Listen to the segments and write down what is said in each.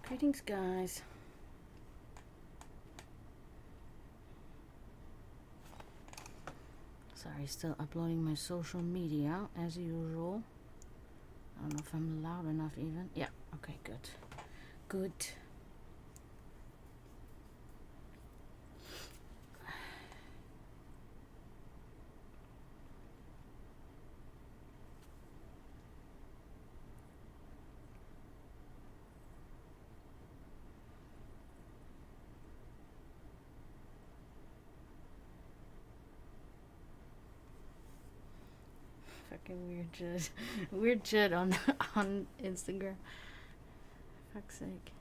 Greetings, guys. Sorry, still uploading my social media as usual. I don't know if I'm loud enough even. Yeah, okay, good. Good. Fucking weird shit. Weird shit on Instagram. Fuck's sake.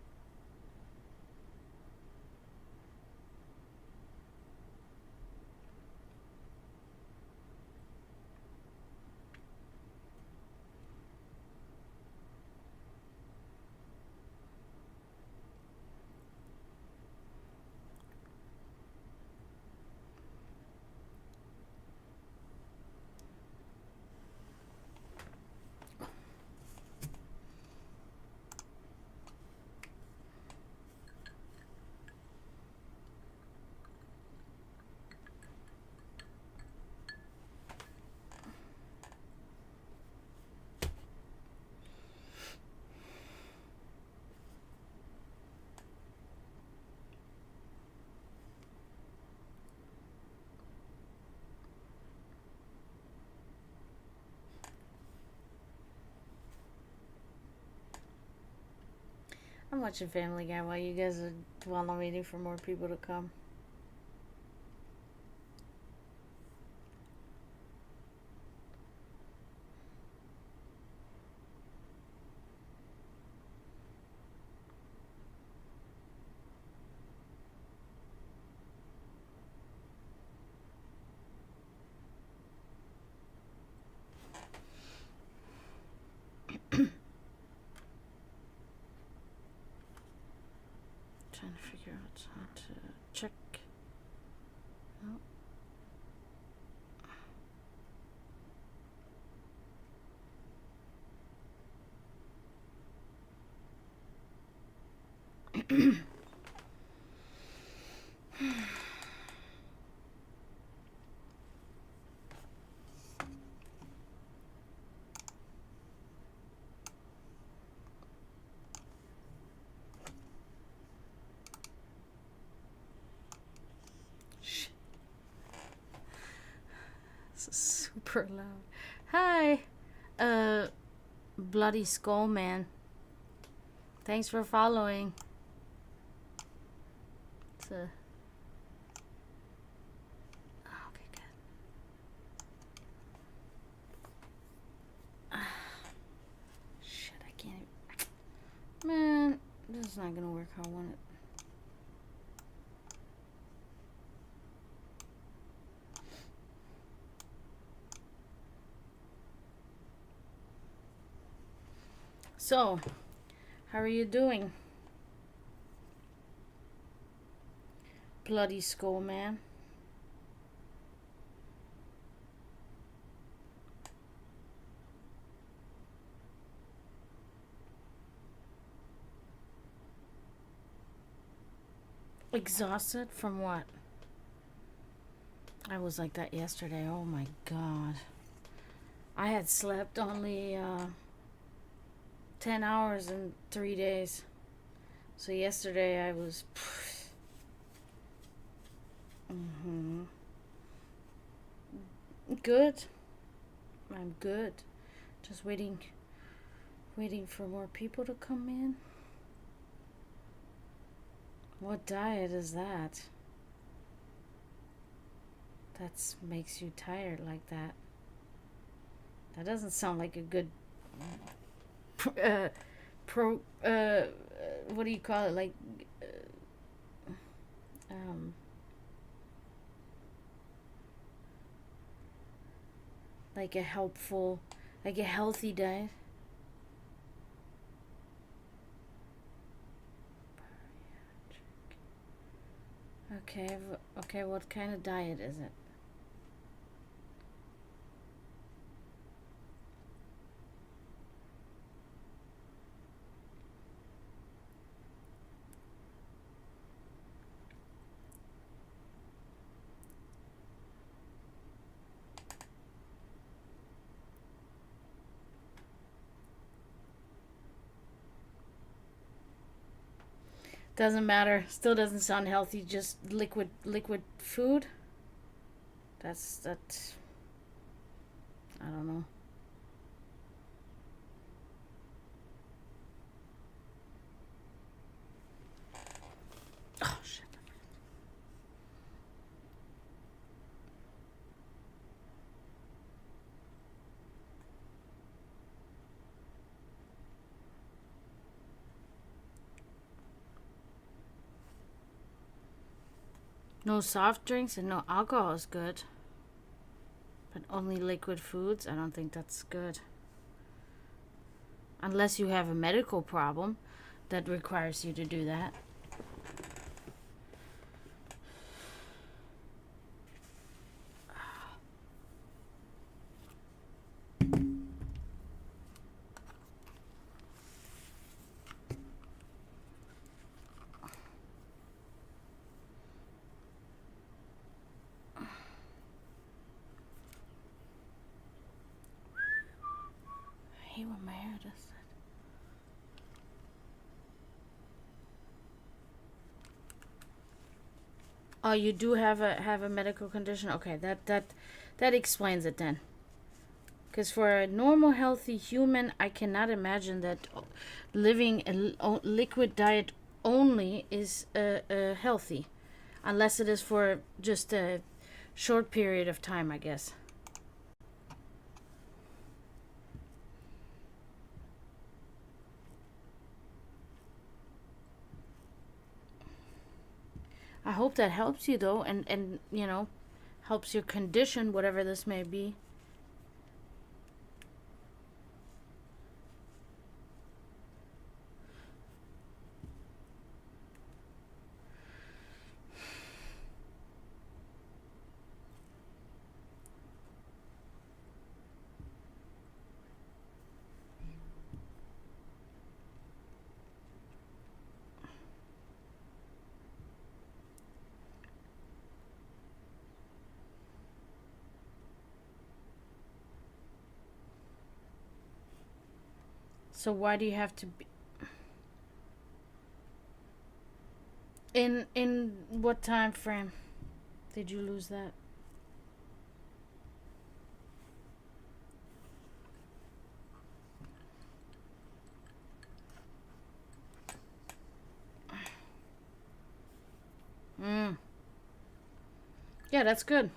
I'm watching Family Guy while you guys are while I'm waiting for more people to come. Trying to figure out how to check. Oh. This is super loud. Hi, Bloody Skull Man. Thanks for following. It's a... Okay, good. Shit, I can't even... Man, this is not gonna work how I want it. So, how are you doing? Bloody Skull Man. Exhausted from what? I was like that yesterday. Oh my god. I had slept only 10 hours in 3 days. So yesterday I was... Good. I'm good. Just waiting for more people to come in. What diet is that? That makes you tired like that. That doesn't sound like a good what do you call it? Like a helpful, like a healthy diet. Okay, what kind of diet is it? Doesn't matter. Still doesn't sound healthy. Just liquid food. That. I don't know. Oh shit. No soft drinks and no alcohol is good. But only liquid foods, I don't think that's good. Unless you have a medical problem that requires you to do that. I hate when my hair does that. Oh, you do have a medical condition? Okay, that explains it then. Because for a normal, healthy human, I cannot imagine that living a liquid diet only is healthy. Unless it is for just a short period of time, I guess. I hope that helps you, though, and helps your condition, whatever this may be. So why do you have to be in what time frame did you lose that? Mm. Yeah, that's good.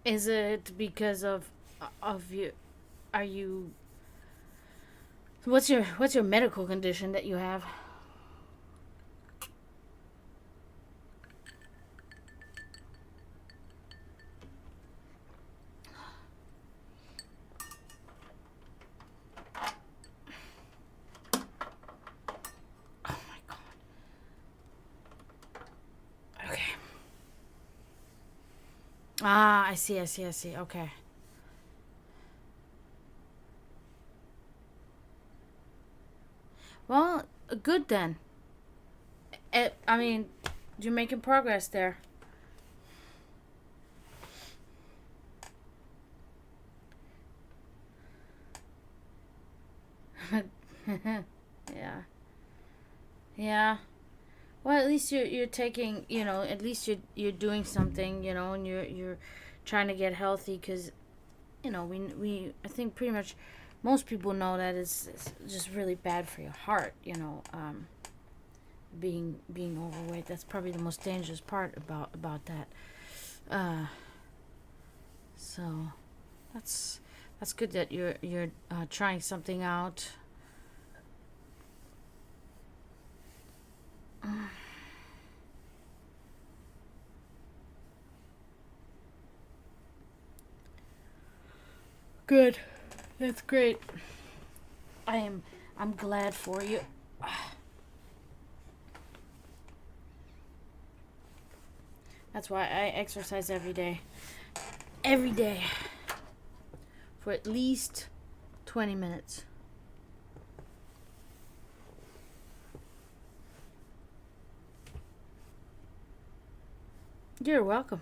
Is it because of you? Are you? What's your medical condition that you have? Oh my god. Okay. Ah, I see. Okay. Well, good then. I mean, you're making progress there. Yeah. Yeah. Well, at least you're taking, at least you're doing something, and you're trying to get healthy because, we I think pretty much most people know that it's just really bad for your heart, being overweight. That's probably the most dangerous part about that. Uh, so that's good that you're trying something out. Good. That's great. I'm glad for you. That's why I exercise every day. Every day. For at least 20 minutes. You're welcome.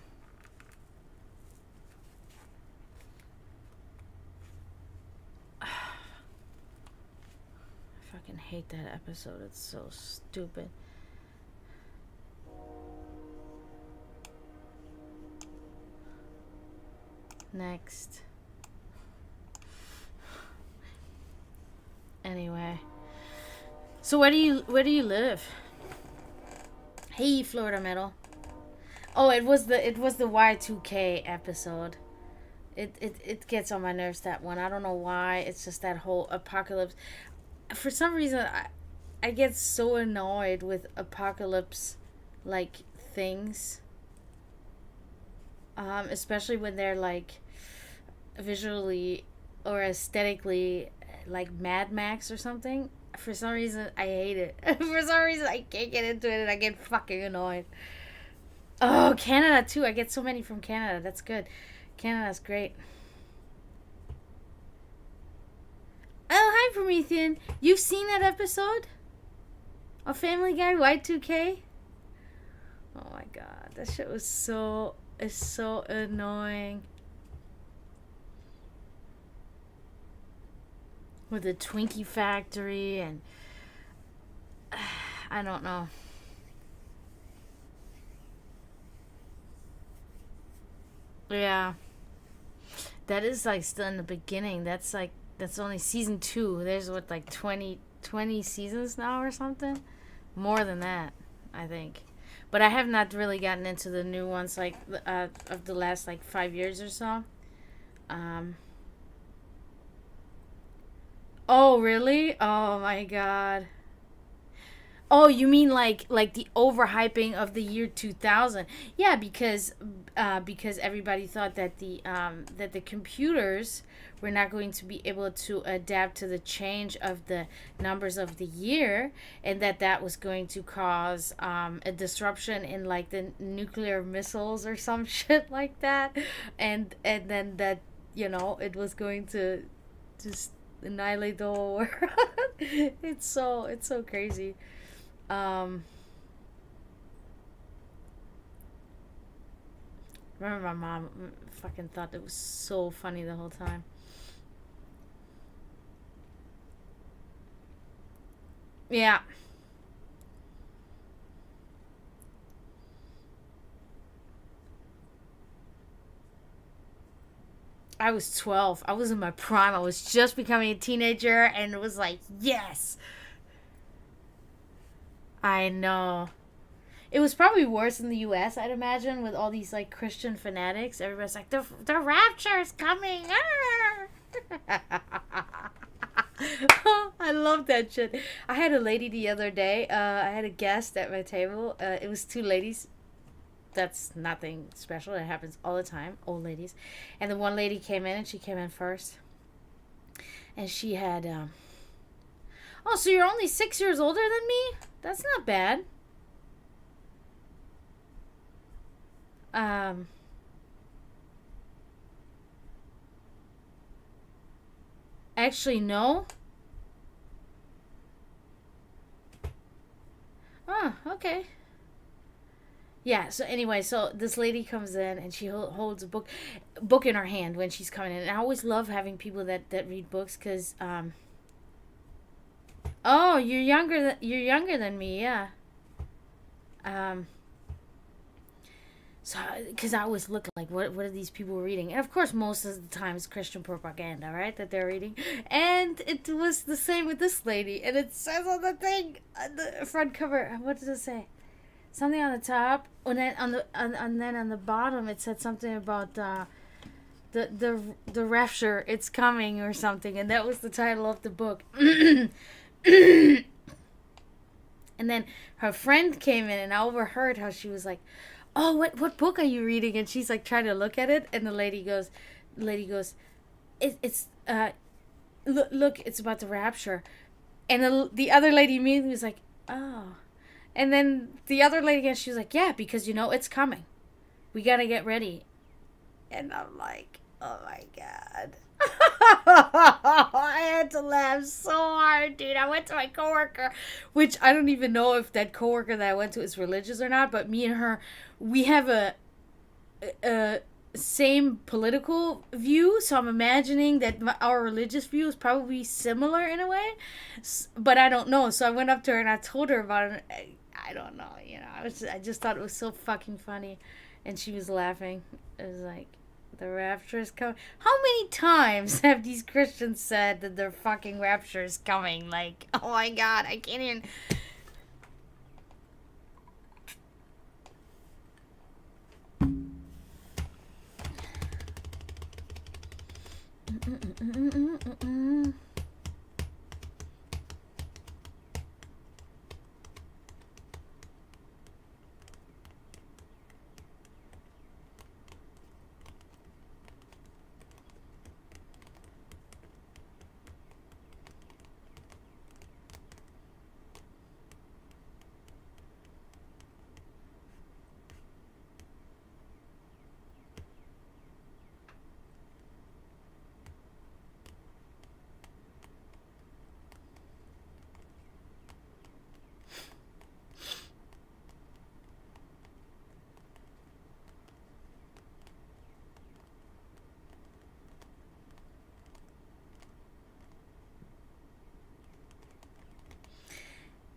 I fucking hate that episode. It's so stupid. Next. Anyway. So where do you live? Hey, Florida Metal. Oh, it was the Y2K episode. It gets on my nerves, that one. I don't know why. It's just that whole apocalypse. For some reason, I get so annoyed with apocalypse like things. Especially when they're like visually or aesthetically like Mad Max or something. For some reason, I hate it. For some reason, I can't get into it and I get fucking annoyed. Oh, Canada too. I get so many from Canada. That's good. Canada's great. Oh, hi, Promethean. You've seen that episode of Family Guy Y2K? Oh my god, that shit was so annoying. With the Twinkie factory and I don't know. Yeah. That is like still in the beginning. That's only season 2. There's what, like 20 seasons now or something? More than that, I think. But I have not really gotten into the new ones like of the last like 5 years or so. Oh, really? Oh my god. Oh, you mean like the overhyping of the year 2000? Yeah, because everybody thought that the computers were not going to be able to adapt to the change of the numbers of the year, and that was going to cause a disruption in like the nuclear missiles or some shit like that, and then that it was going to just annihilate the whole world. It's so crazy. Um, Remember my mom fucking thought it was so funny the whole time. Yeah, I was 12. I was in my prime. I was just becoming a teenager, and it was like, yes, I know. It was probably worse in the U.S., I'd imagine, with all these like Christian fanatics. Everybody's like, the rapture is coming. I love that shit. I had a lady the other day. I had a guest at my table. It was two ladies. That's nothing special. It happens all the time. Old ladies. And the one lady came in, and she came in first. And she had, oh, so you're only 6 years older than me? That's not bad. Um, Actually, no. Oh, okay. Yeah, so anyway, so this lady comes in and she holds a book in her hand when she's coming in. And I always love having people that read books cuz oh, you're younger than me, yeah. Um so cuz I always look like what are these people reading? And of course most of the time it's Christian propaganda, right? That they're reading. And it was the same with this lady, and it says on the thing on the front cover, what does it say? Something on the top, and then and then on the bottom it said something about the rapture, it's coming or something, and that was the title of the book. And then her friend came in, and I overheard how she was like, "Oh, what book are you reading?" And she's like trying to look at it, and the lady goes, it's look, it's about the rapture, and the other lady immediately was like, "Oh." And then the other lady again, she was like, "Yeah, because it's coming. We gotta get ready." And I'm like, "Oh my god." I had to laugh so hard, dude. I went to my coworker, which I don't even know if that coworker that I went to is religious or not, but me and her, we have a same political view, so I'm imagining that our religious view is probably similar in a way, but I don't know. So I went up to her and I told her about it. I don't know, I just thought it was so fucking funny, and she was laughing. It was like, the rapture is coming. How many times have these Christians said that their fucking rapture is coming? Like, oh my god, I can't even.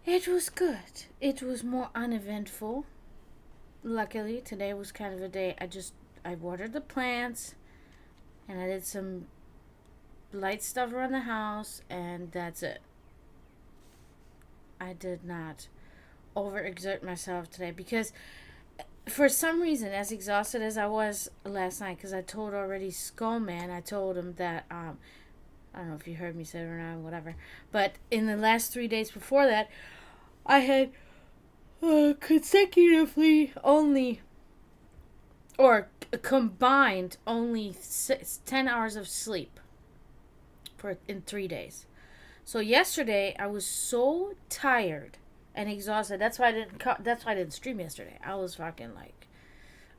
It was good. It was more uneventful. Luckily, today was kind of a day. I watered the plants, and I did some light stuff around the house, and that's it. I did not overexert myself today because, for some reason, as exhausted as I was last night, because I told already Skullman, I told him that I don't know if you heard me say it or not, whatever. But in the last 3 days before that, I had consecutively only, or combined only 10 hours of sleep in 3 days. So yesterday I was so tired and exhausted. That's why I didn't stream yesterday. I was fucking like,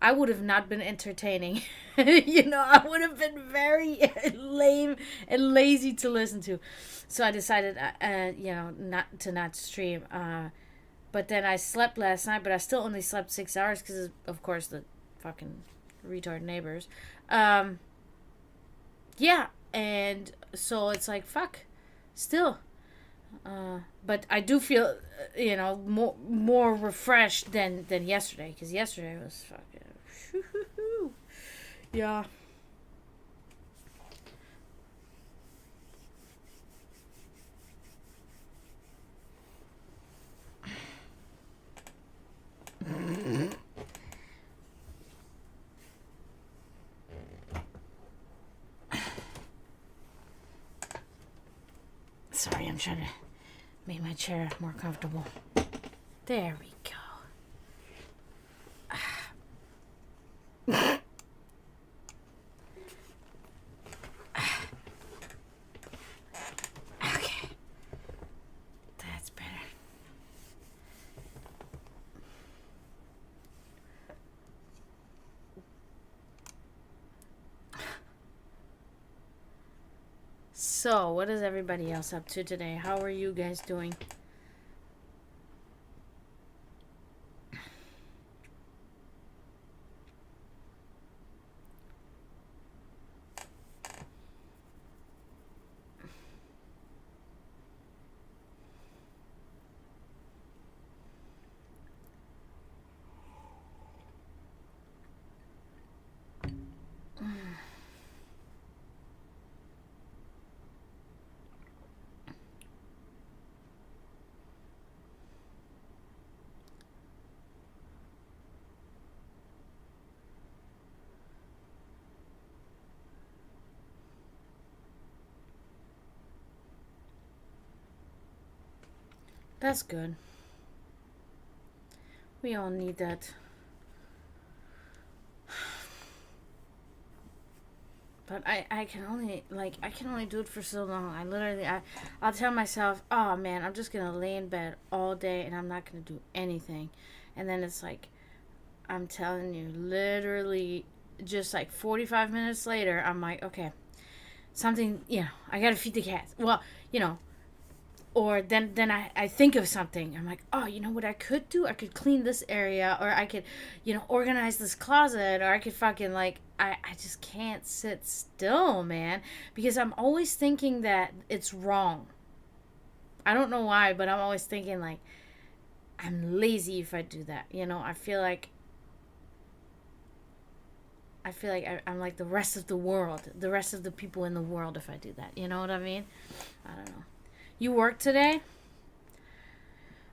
I would have not been entertaining. I would have been very lame and lazy to listen to. So I decided, not stream. But then I slept last night, but I still only slept 6 hours because, of course, the fucking retard neighbors. Yeah, and so it's like, fuck, still. But I do feel, more refreshed than yesterday, because yesterday was fucking, yeah. Sorry, I'm trying to make my chair more comfortable. There we go. Okay. That's better. So, what is everybody else up to today? How are you guys doing? That's good. We all need that. But I can only do it for so long. I'll tell myself, oh man, I'm just gonna lay in bed all day and I'm not gonna do anything. And then it's like, I'm telling you, literally just like 45 minutes later, I'm like, okay, something, I gotta feed the cats. Well, or then I think of something. I'm like, oh, you know what I could do? I could clean this area, or I could, organize this closet, or I could fucking like I just can't sit still, man, because I'm always thinking that it's wrong. I don't know why, but I'm always thinking like I'm lazy if I do that. I feel like I'm like the rest of the world, the rest of the people in the world if I do that. You know what I mean? I don't know. You work today?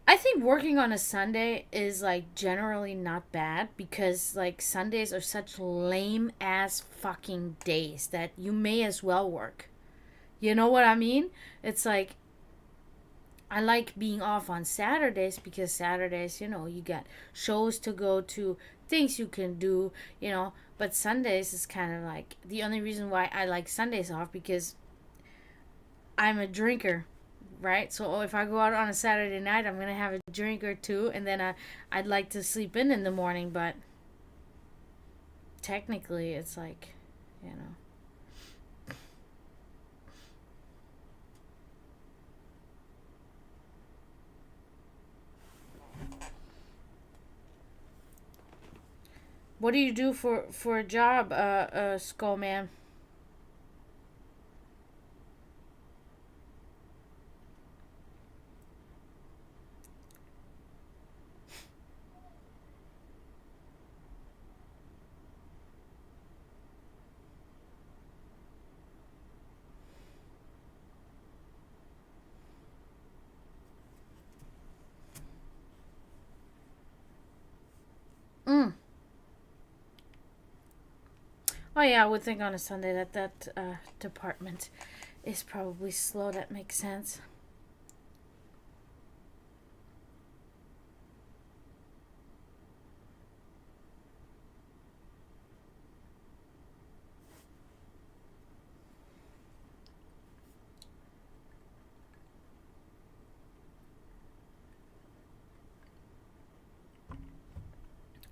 I think working on a Sunday is like generally not bad because like Sundays are such lame ass fucking days that you may as well work. You know what I mean? It's like I like being off on Saturdays because Saturdays, you got shows to go to, things you can do, but Sundays is kind of like the only reason why I like Sundays off because I'm a drinker, right? So if I go out on a Saturday night, I'm gonna have a drink or two, and then I'd like to sleep in the morning. But technically, it's like, you know. What do you do for a job, Skull Man? Mm. Oh yeah, I would think on a Sunday that department is probably slow. That makes sense.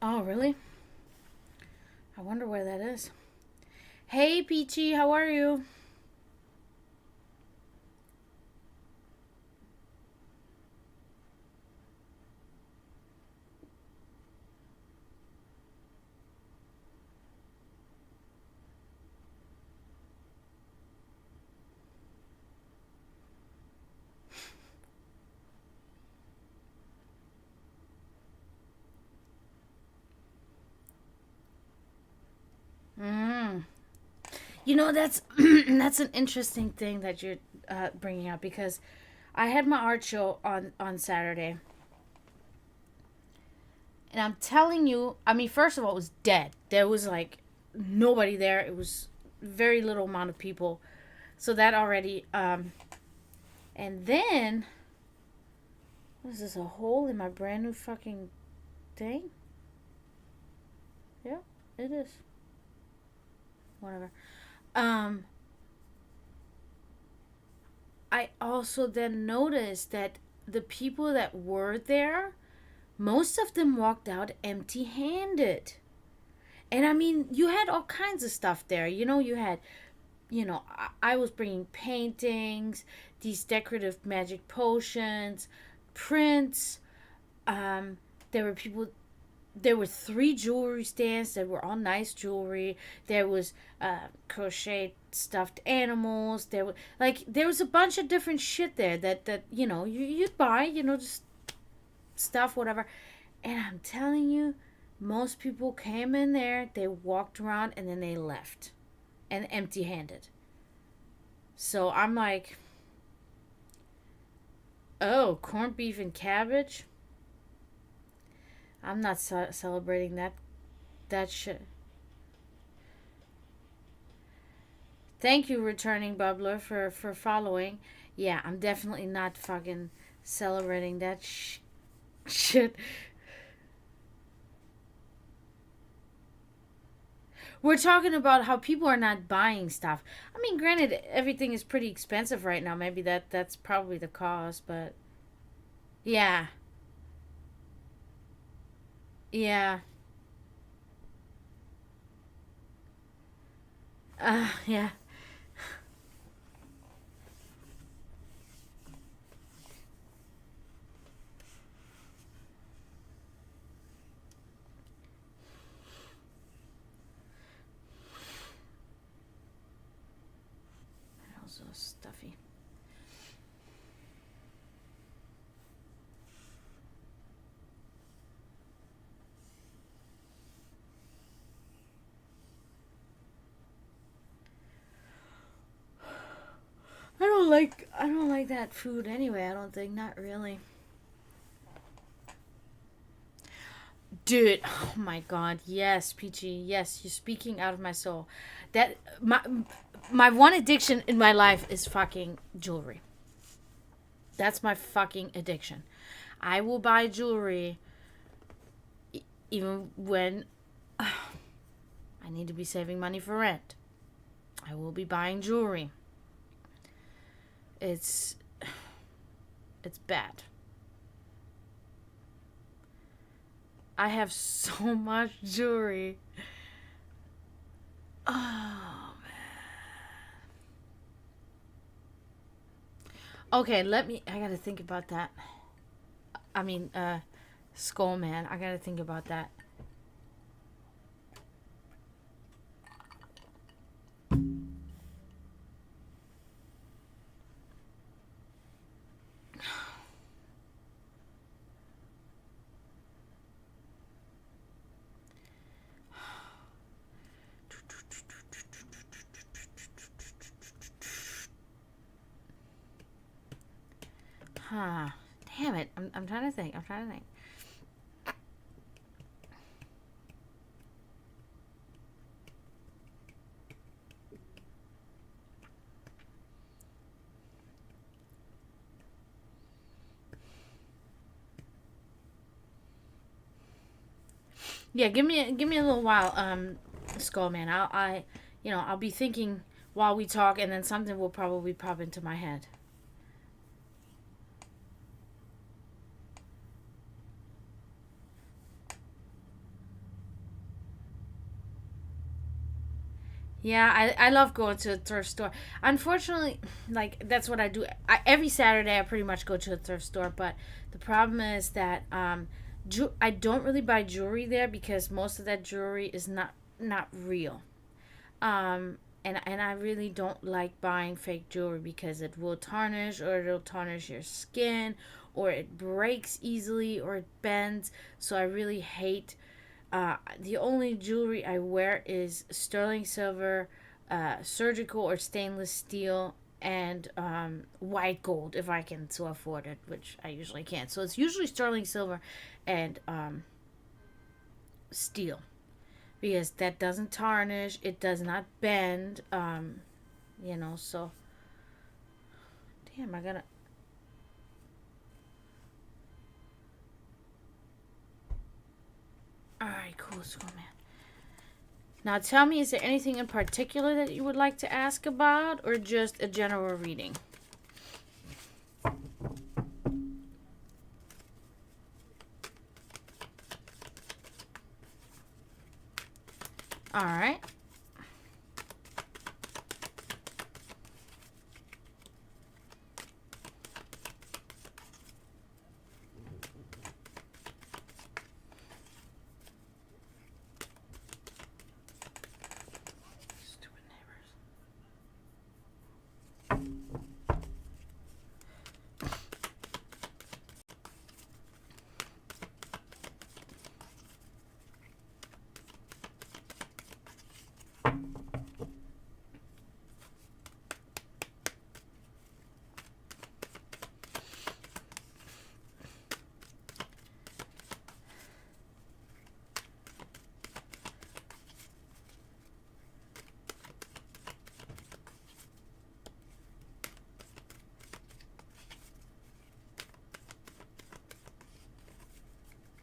Oh really? I wonder where that is. Hey Peachy, how are you? Mm. That's that's an interesting thing that you're bringing up because I had my art show on Saturday, and I'm telling you, I mean, first of all, it was dead. There was like nobody there. It was very little amount of people, so that already. And then what is this? A hole in my brand new fucking thing? Yeah, it is. Whatever. Um, I also then noticed that the people that were there, most of them walked out empty handed. And I mean, you had all kinds of stuff there. You had, I was bringing paintings, these decorative magic potions, prints. Um, there were people, there were three jewelry stands that were all nice jewelry. There was crochet stuffed animals. There was a bunch of different shit there that you'd buy, just stuff, whatever. And I'm telling you, most people came in there, they walked around, and then they left, and empty-handed. So I'm like, oh, corned beef and cabbage. I'm not celebrating that shit. Thank you, returning bubbler, for following. Yeah, I'm definitely not fucking celebrating that shit. We're talking about how people are not buying stuff. I mean, granted, everything is pretty expensive right now. Maybe that's probably the cause, but yeah, yeah, yeah. so stuffy. I don't like that food anyway. I don't think, not really. Dude, oh my god, yes, Peachy, yes, you're speaking out of my soul. That my one addiction in my life is fucking jewelry. That's my fucking addiction. I will buy jewelry even when I need to be saving money for rent. I will be buying jewelry. It's bad. I have so much jewelry. Oh, man. Okay, I gotta think about that. I mean, Skull Man, I gotta think about that. Huh. Damn it. I'm trying to think. Yeah, give me a little while, Skull Man. I'll be thinking while we talk, and then something will probably pop into my head. Yeah, I love going to a thrift store. Unfortunately, like that's what I do. Every Saturday, I pretty much go to a thrift store. But the problem is that I don't really buy jewelry there because most of that jewelry is not real. And I really don't like buying fake jewelry because it will tarnish, or it'll tarnish your skin, or it breaks easily, or it bends. So I really hate. The only jewelry I wear is sterling silver, surgical or stainless steel, and white gold if I can so afford it, which I usually can't. So it's usually sterling silver and steel, because that doesn't tarnish, it does not bend. So damn, I gotta. Alright, cool, Skull Man. Now tell me, is there anything in particular that you would like to ask about, or just a general reading? Alright.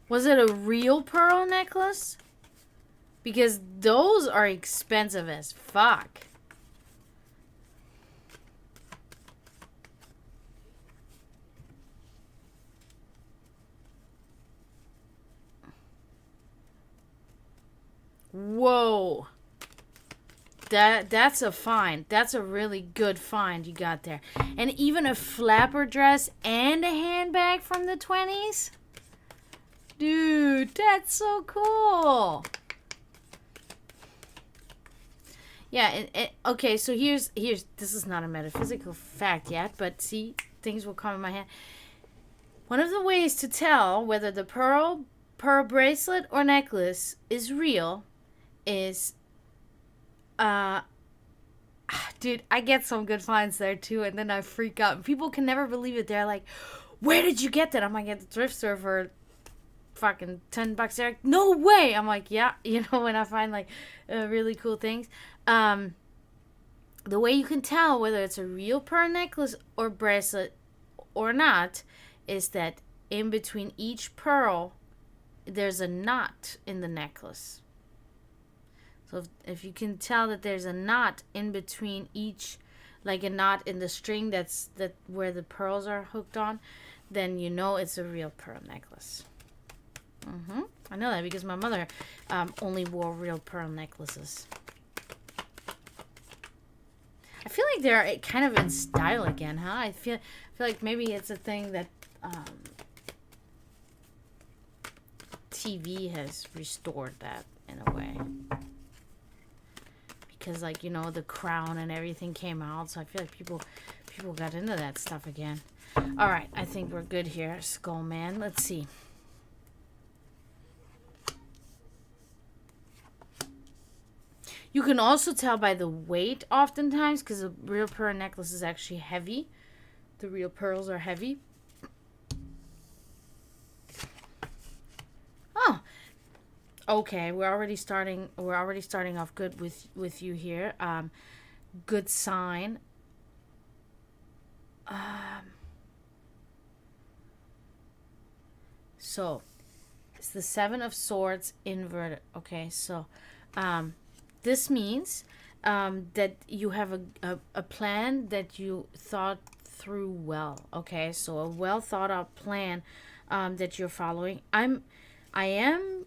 Was it a real pearl necklace? Because those are expensive as fuck. Whoa. That's a find. That's a really good find you got there. And even a flapper dress and a handbag from the 20s? Dude, that's so cool. Yeah, okay, so here's this is not a metaphysical fact yet, but see, things will come in my head. One of the ways to tell whether the pearl bracelet or necklace is real is uh dude, I get some good finds there too, and then I freak out. People can never believe it. They're like, "Where did you get that?" I'm like, "At the thrift store for fucking $10." They're like, "No way!" I'm like, "Yeah," when I find like really cool things. Um, the way you can tell whether it's a real pearl necklace or bracelet or not is that in between each pearl, there's a knot in the necklace. So if you can tell that there's a knot in between each, like a knot in the string that where the pearls are hooked on, then you know it's a real pearl necklace. I know that because my mother only wore real pearl necklaces. I feel like they're kind of in style again, huh? I feel like maybe it's a thing that TV has restored that in a way. Because like the Crown and everything came out, so I feel like people got into that stuff again. All right, I think we're good here, Skull Man. Let's see. You can also tell by the weight oftentimes, because a real pearl necklace is actually heavy. The real pearls are heavy. Oh, okay. We're already starting off good with you here. Good sign. So it's the Seven of Swords inverted. Okay, so this means that you have a plan that you thought through well. Okay, so a well thought out plan that you're following. I am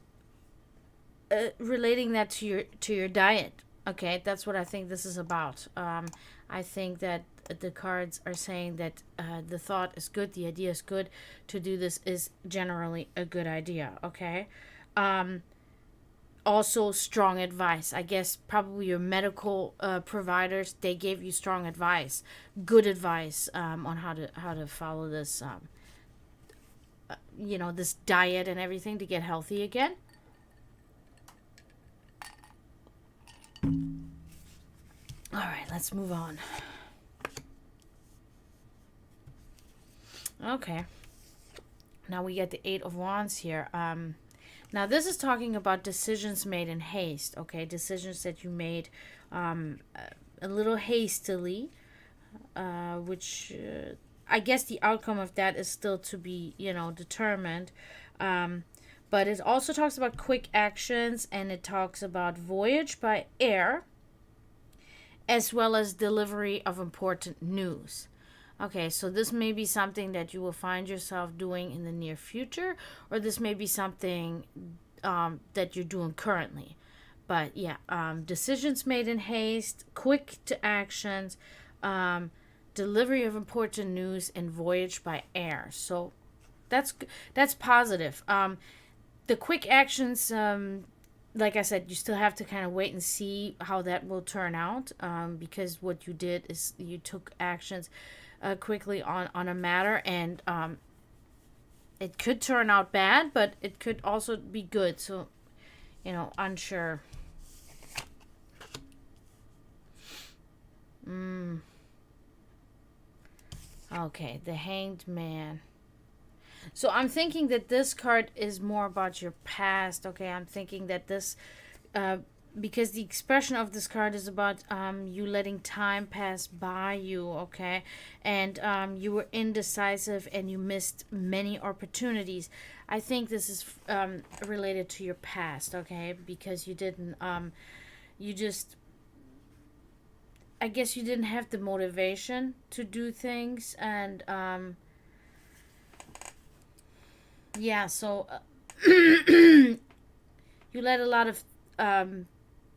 relating that to your diet. Okay, that's what I think this is about. I think that the cards are saying that the thought is good, the idea is good. To do this is generally a good idea. Okay. Also strong advice. I guess probably your medical providers, they gave you strong advice, good advice on how to follow this this diet and everything to get healthy again. All right, let's move on. Okay, now we get the Eight of Wands here. Now, this is talking about decisions made in haste, okay? Decisions that you made a little hastily, which I guess the outcome of that is still to be, determined. But it also talks about quick actions, and it talks about voyage by air, as well as delivery of important news. Okay, so this may be something that you will find yourself doing in the near future, or this may be something that you're doing currently. But yeah, decisions made in haste, quick to actions, delivery of important news, and voyage by air. So that's positive. The quick actions, like I said, you still have to kind of wait and see how that will turn out, because what you did is you took actions quickly on a matter, and it could turn out bad, but it could also be good. So, unsure. Okay, the Hanged Man. So I'm thinking that this card is more about your past. Okay, I'm thinking that this because the expression of this card is about you letting time pass by you, okay, and you were indecisive and you missed many opportunities. I think this is related to your past, okay, because you didn't you just, I guess you didn't have the motivation to do things, and yeah, so you let a lot of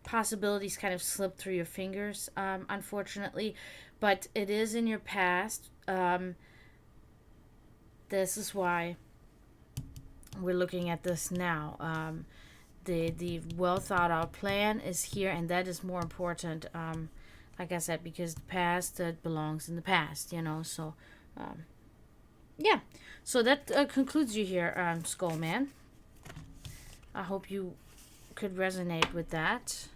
possibilities kind of slip through your fingers, unfortunately, but it is in your past. This is why we're looking at this now. the well thought out plan is here, and that is more important. Like I said, because the past belongs in the past, So, yeah. So that concludes you here, Skull Man. I hope you could resonate with that.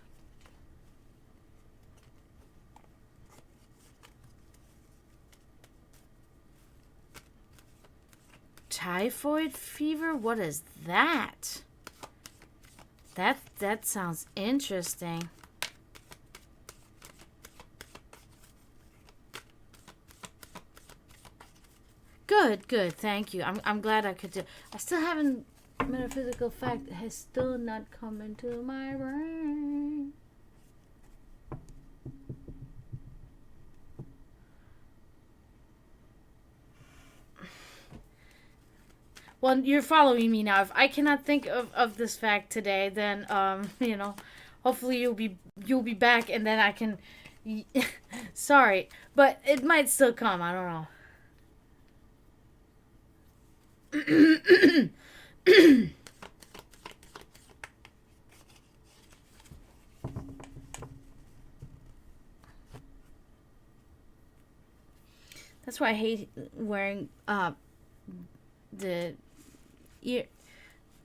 Typhoid fever? What is that? That sounds interesting. Good. Thank you. I'm glad I could do. I still haven't. Metaphysical fact has still not come into my brain. Well, you're following me now. If I cannot think of this fact today, then hopefully you'll be back, and then I can. Sorry, but it might still come. I don't know. That's why I hate wearing the ear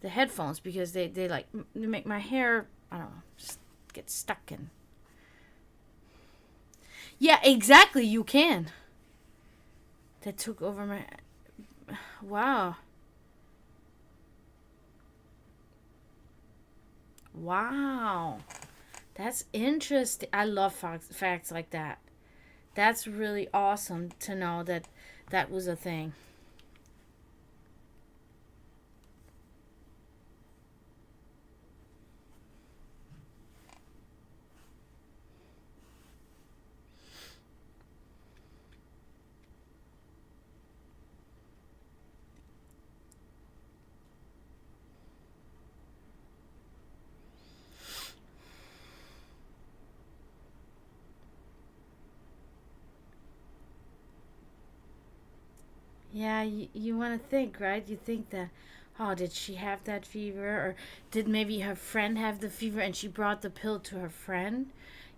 the headphones, because they like they make my hair, I don't know, just get stuck in. Yeah, exactly. You can. That took over my. Wow. Wow. That's interesting. I love facts like that. That's really awesome to know that that was a thing. Yeah, you want to think, right? You think that, oh, did she have that fever? Or did maybe her friend have the fever and she brought the pill to her friend?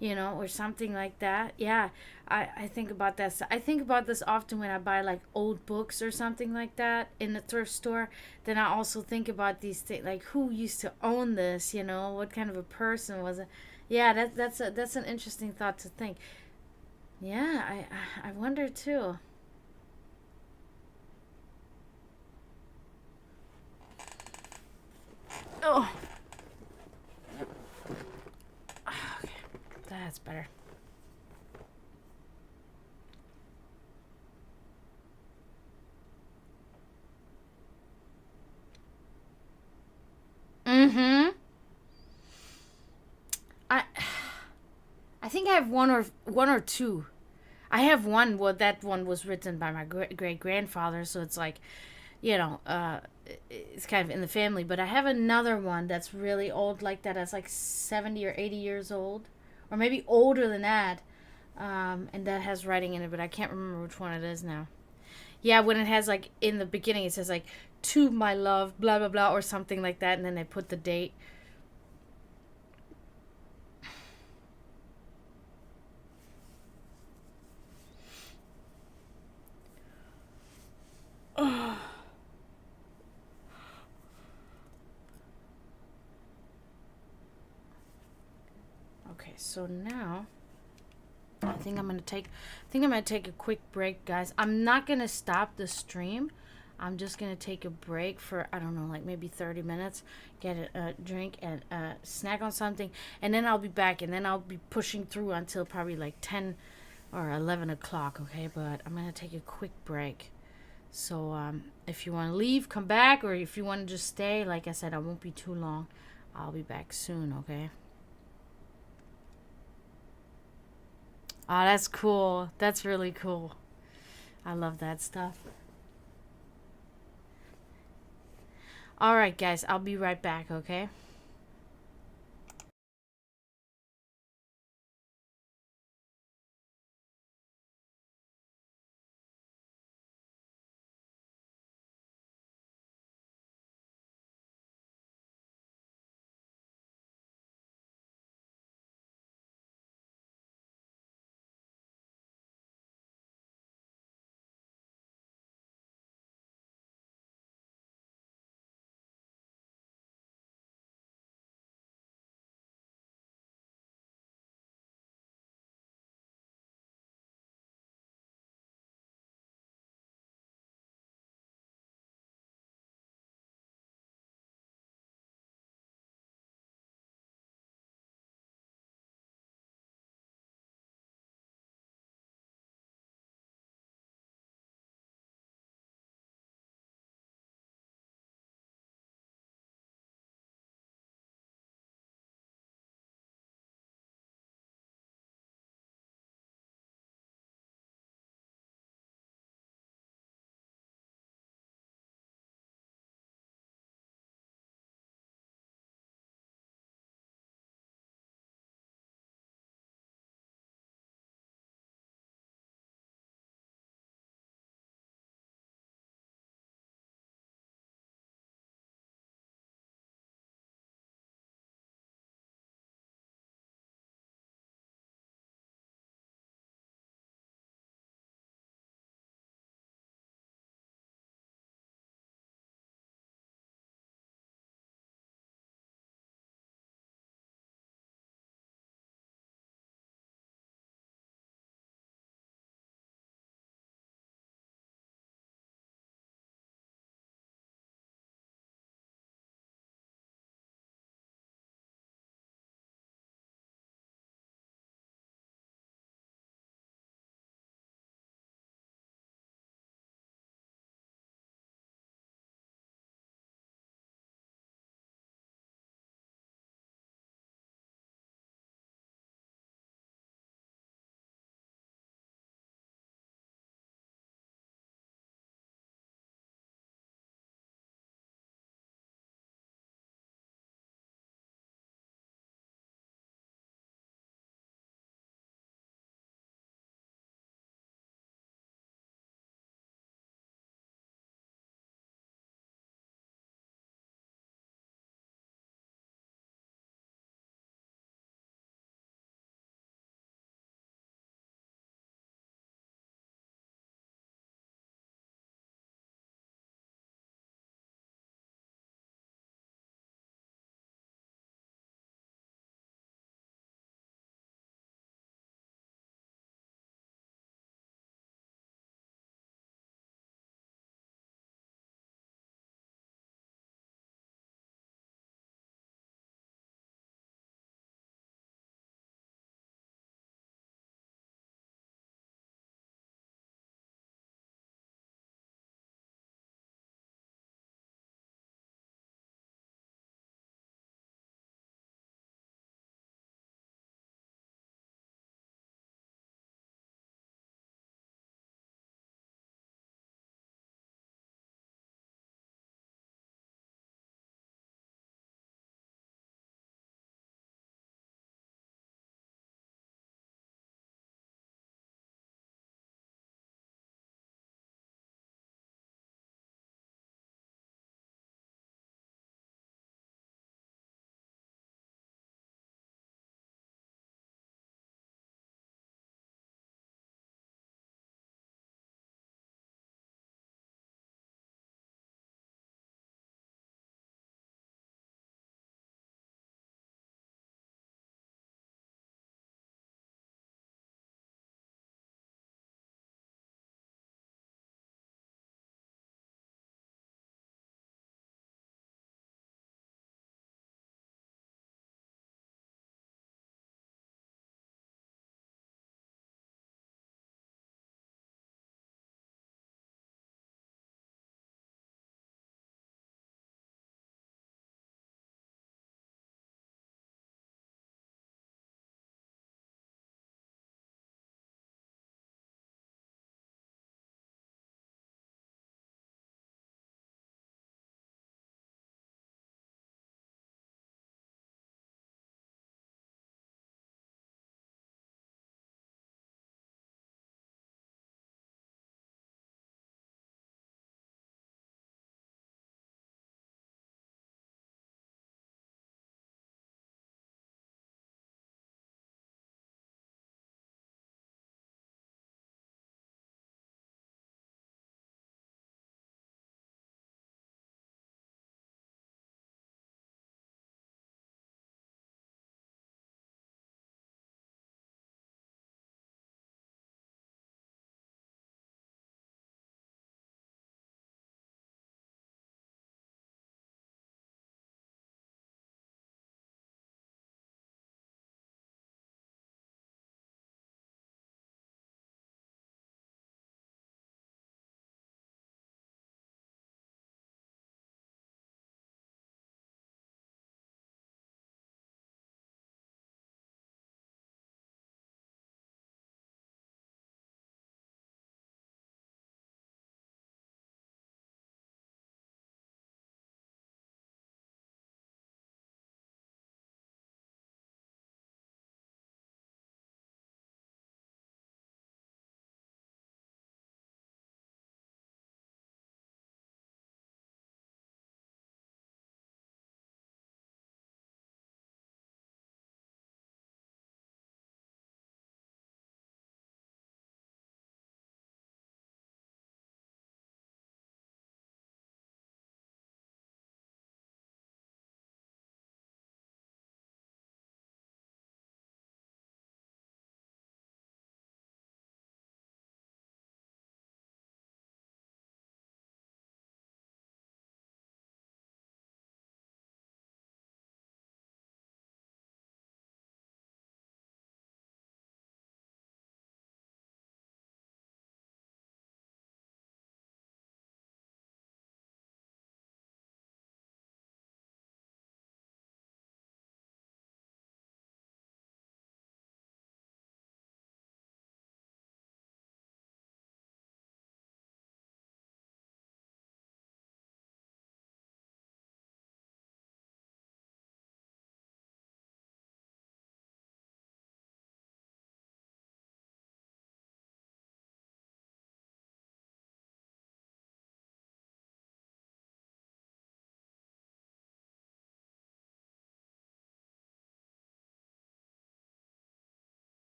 Or something like that. Yeah, I think about that. I think about this often when I buy like old books or something like that in the thrift store. Then I also think about these things, like who used to own this, what kind of a person was it? Yeah, that's an interesting thought to think. Yeah, I wonder too. Oh, okay, that's better. Mm-hmm. I I think I have one or two. I have one. Well, that one was written by my great grandfather, so it's like, it's kind of in the family. But I have another one that's really old, like that. That's like 70 or 80 years old, or maybe older than that. And that has writing in it, but I can't remember which one it is now. Yeah, when it has like in the beginning, it says like "to my love," blah blah blah, or something like that, and then they put the date. Oh. Okay, so now I think I'm gonna take a quick break, guys. I'm not gonna stop the stream. I'm just gonna take a break for, I don't know, like maybe 30 minutes, get a drink and snack on something, and then I'll be back, and then I'll be pushing through until probably like 10 or 11 o'clock. Okay, but I'm gonna take a quick break. So if you want to leave, come back, or if you want to just stay, like I said, I won't be too long. I'll be back soon. Okay. Oh, that's cool. That's really cool. I love that stuff. All right, guys, I'll be right back, okay?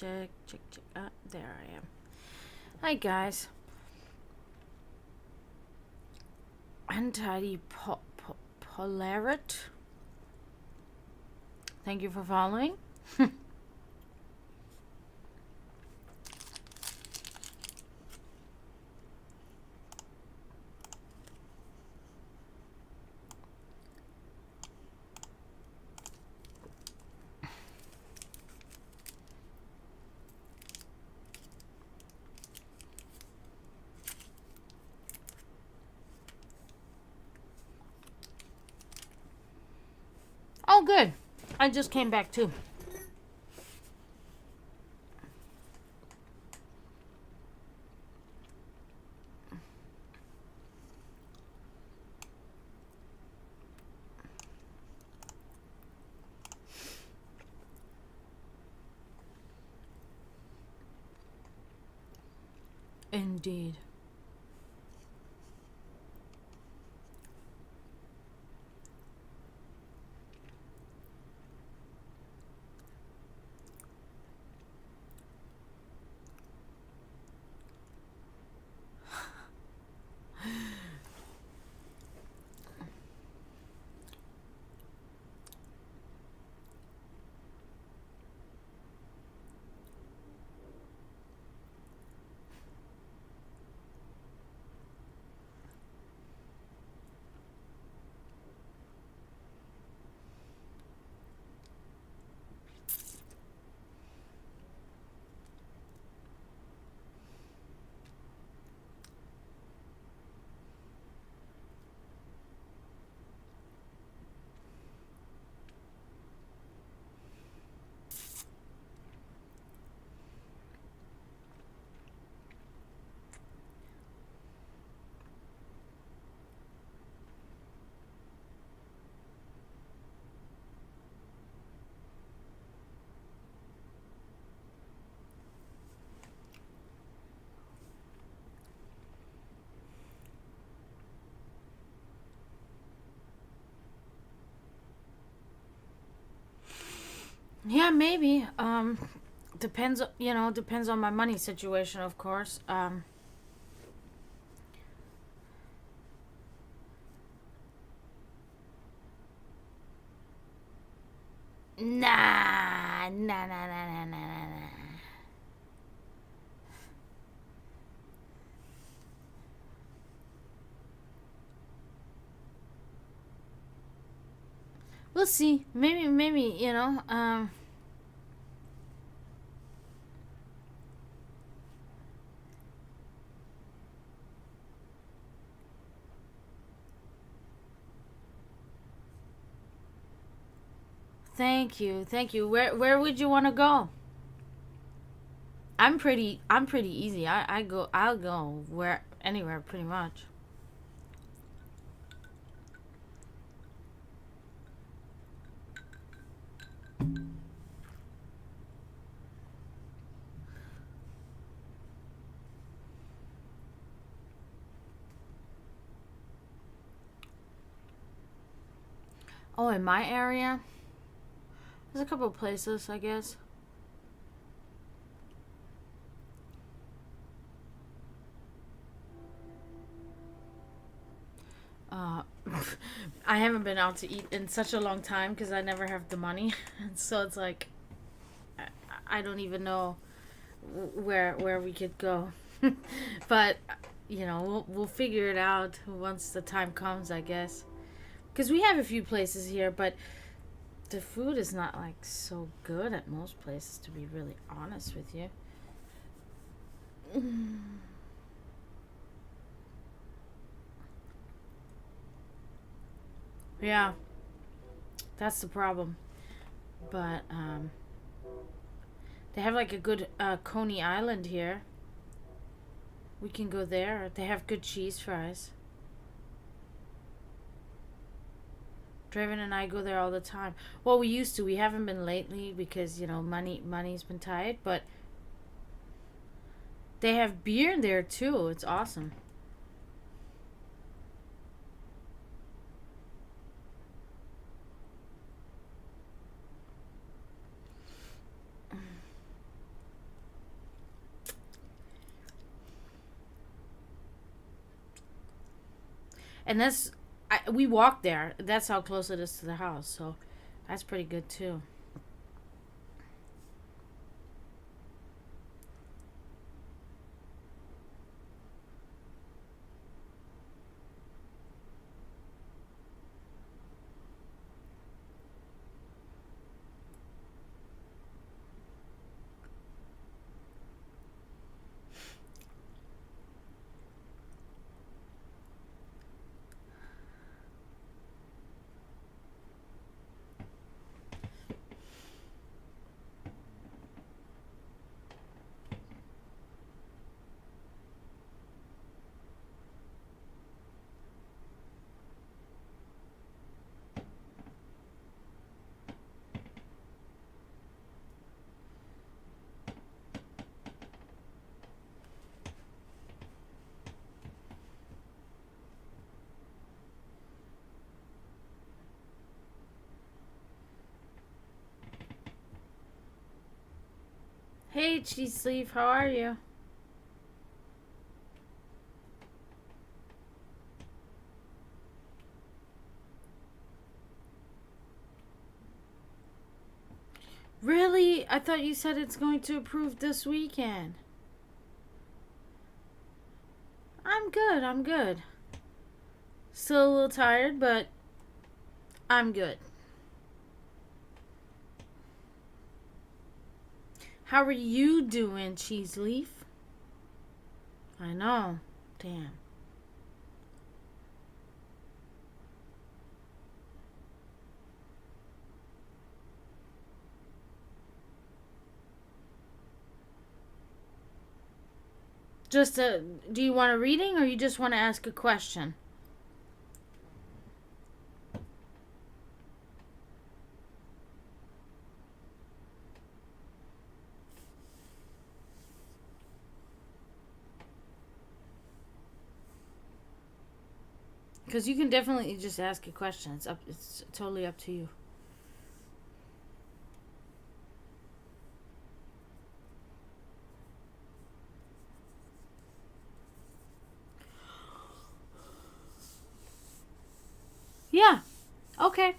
check. There I am. Hi, guys. Anti-polarit. Thank you for following. Oh, good. I just came back too. Indeed. Yeah, maybe. Depends. Depends on my money situation, of course. Nah. We'll see. Maybe. Thank you. Where would you want to go? I'm pretty easy. I'll go where anywhere pretty much. Oh, in my area, there's a couple of places, I guess. Uh, I haven't been out to eat in such a long time because I never have the money, so it's like I don't even know where we could go. But we'll figure it out once the time comes, I guess. Because we have a few places here, but the food is not like so good at most places, to be really honest with you. Yeah, that's the problem. But they have like a good Coney Island here. We can go there. They have good cheese fries. Draven and I go there all the time. Well, we used to. We haven't been lately because money's been tight. But they have beer there too. It's awesome. And we walked there. That's how close it is to the house. So that's pretty good too. Hey, Cheese Leaf, how are you? Really? I thought you said it's going to approve this weekend. I'm good, I'm good. Still a little tired, but I'm good. How are you doing, Cheese Leaf? I know. Damn. Do you want a reading or you just want to ask a question? Because you can definitely just ask a question. It's totally up to you. Yeah. Okay.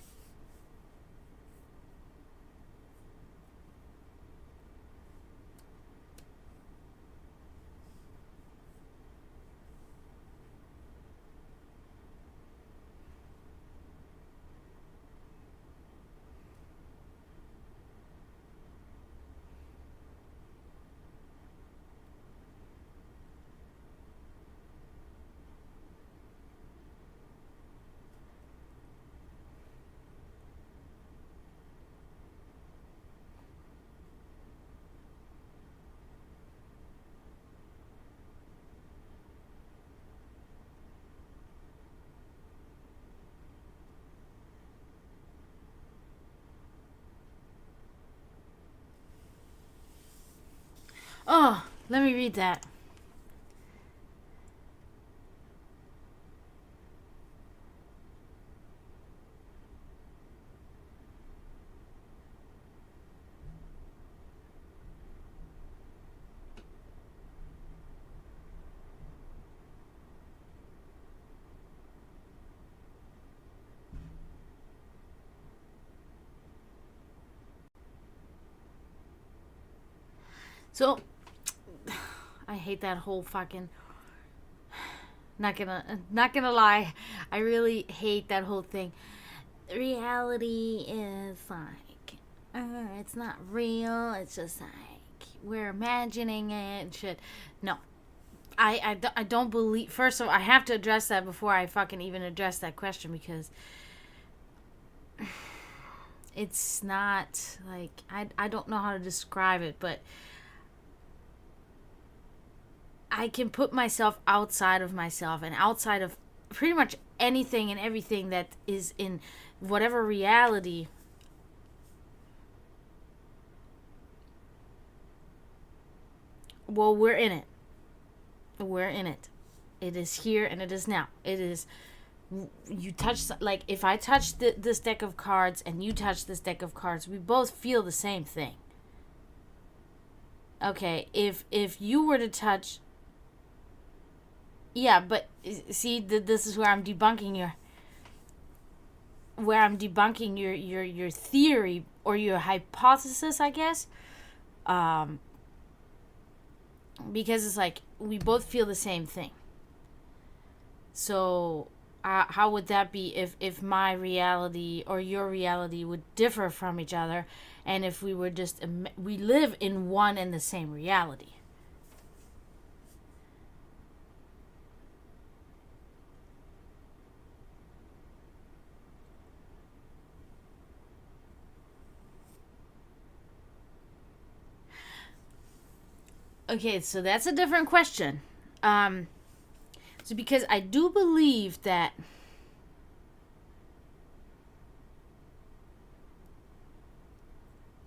Oh, let me read that. So, I hate that whole fucking. Not gonna lie, I really hate that whole thing. Reality is like, it's not real. It's just like we're imagining it and shit. No, I don't believe. First of all, I have to address that before I fucking even address that question because it's not like I don't know how to describe it, but I can put myself outside of myself and outside of pretty much anything and everything that is in whatever reality. Well, we're in it. We're in it. It is here and it is now. It is. You touch, like, if I touch this deck of cards and you touch this deck of cards, we both feel the same thing. Okay, if you were to touch Yeah, but see, this is where I'm debunking your theory or your hypothesis, I guess. Um, because it's like we both feel the same thing. So how would that be if my reality or your reality would differ from each other, and if we were just we live in one and the same reality? Okay, so that's a different question. Um, so because I do believe that,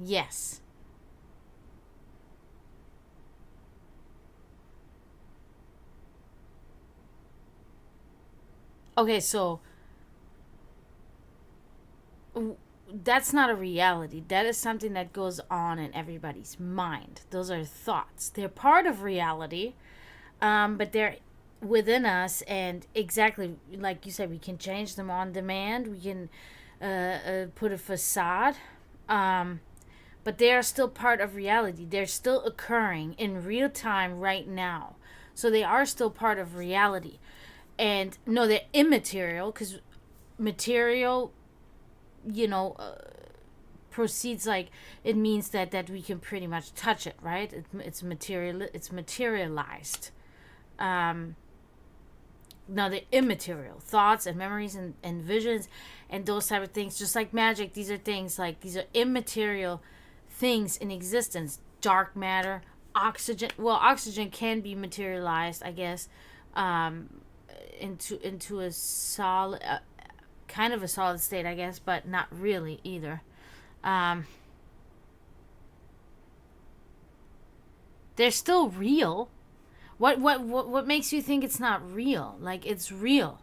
yes. Okay, so that's not a reality. That is something that goes on in everybody's mind. Those are thoughts. They're part of reality, but they're within us. And exactly like you said, we can change them on demand. We can put a facade, um, but they are still part of reality. They're still occurring in real time right now. So they are still part of reality. And no, they're immaterial because material, you know, proceeds like it means that we can pretty much touch it, right? It's material. It's materialized. Um, Now the immaterial thoughts and memories and visions and those type of things, just like magic, these are things like these are immaterial things in existence. Dark matter, oxygen. Well, oxygen can be materialized, I guess, um, into a solid, kind of a solid state, I guess, but not really either. Um, they're still real. What makes you think it's not real? Like it's real.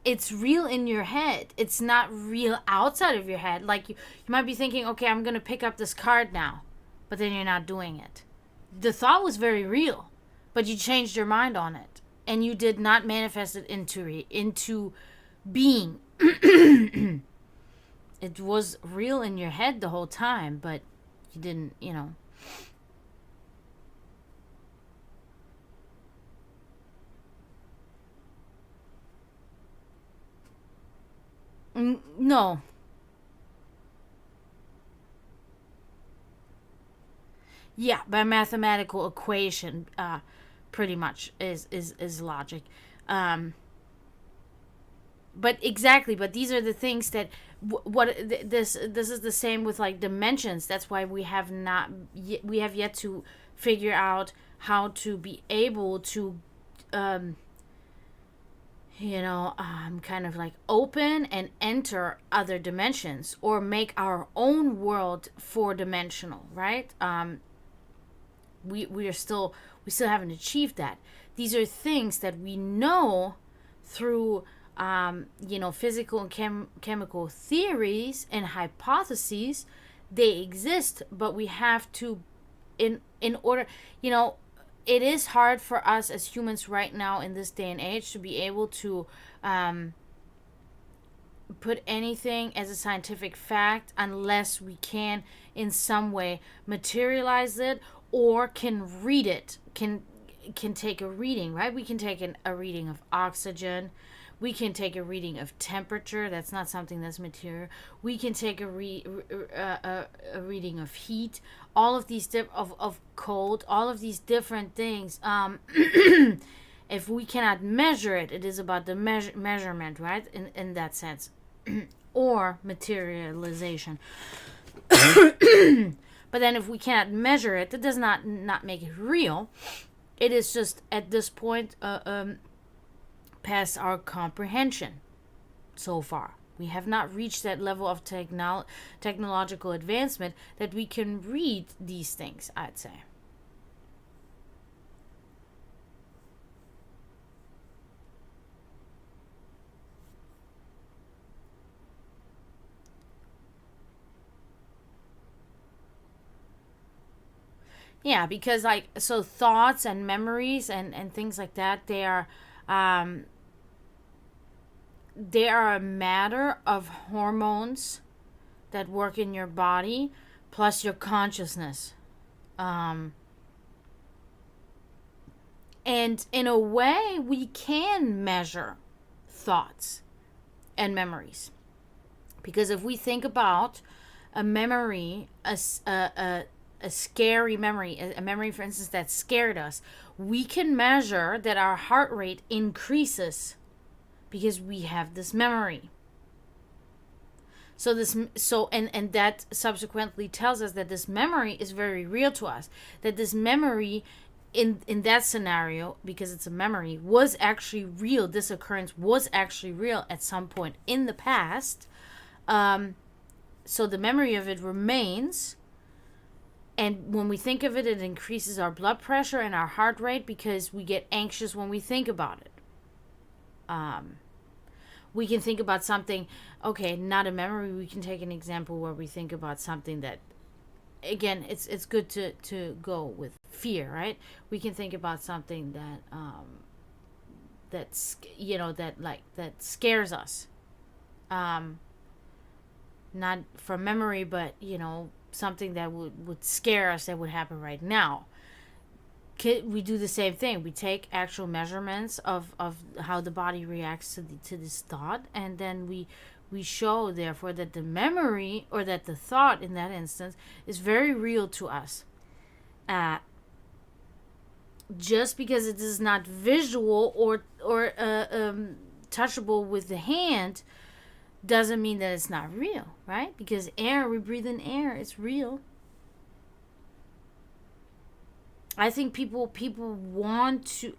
It's real in your head. It's not real outside of your head. Like you might be thinking, okay, I'm gonna pick up this card now, but then you're not doing it. The thought was very real, but you changed your mind on it, and you did not manifest it into being. It was real in your head the whole time, but you didn't, you know. No. Yeah, by mathematical equation, pretty much is logic. Um, but exactly, but these are the things that this is the same with like dimensions. That's why we have yet to figure out how to be able to um, kind of like open and enter other dimensions or make our own world four dimensional, right? We still haven't achieved that. These are things that we know through physical and chemical theories and hypotheses. They exist, but we have to, in order, it is hard for us as humans right now in this day and age to be able to put anything as a scientific fact unless we can in some way materialize it or can read it, can take a reading, right? We can take a reading of oxygen. We can take a reading of temperature. That's not something that's material. We can take a reading of heat. All of these of cold. All of these different things. If we cannot measure it, it is about the measurement, right? In that sense, or materialization. But then, if we cannot measure it, that does not make it real. It is just at this point past our comprehension so far. We have not reached that level of technological advancement that we can read these things, I'd say. Yeah, because like, so thoughts and memories and things like that, um they are a matter of hormones that work in your body plus your consciousness. Um and in a way we can measure thoughts and memories, because if we think about a memory, a scary memory, a memory, for instance, that scared us, we can measure that our heart rate increases because we have this memory. And that subsequently tells us that this memory is very real to us. That this memory, in that scenario, because it's a memory, was actually real. This occurrence was actually real at some point in the past. So the memory of it remains. And when we think of it, it increases our blood pressure and our heart rate because we get anxious when we think about it. We can think about something, okay, not a memory. We can take an example where we think about something that, again, it's good to go with fear, right? We can think about something that's, that scares us. Not from memory, but, something that would scare us that would happen right now. We do the same thing. We take actual measurements of how the body reacts to this thought, and then we show, therefore, that the memory, or that the thought in that instance, is very real to us. Just because it is not visual or touchable with the hand doesn't mean that it's not real, right? Because air, we breathe in air, it's real. I think people want to,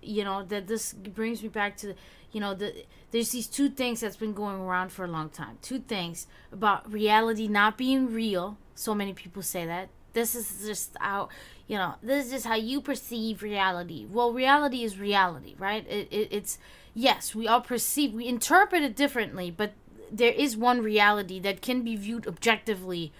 that this brings me back to, there's these two things that's been going around for a long time. Two things about reality not being real. So many people say that. This is just how, this is just how you perceive reality. Well, reality is reality, right? It's, yes, we interpret it differently, but there is one reality that can be viewed objectively,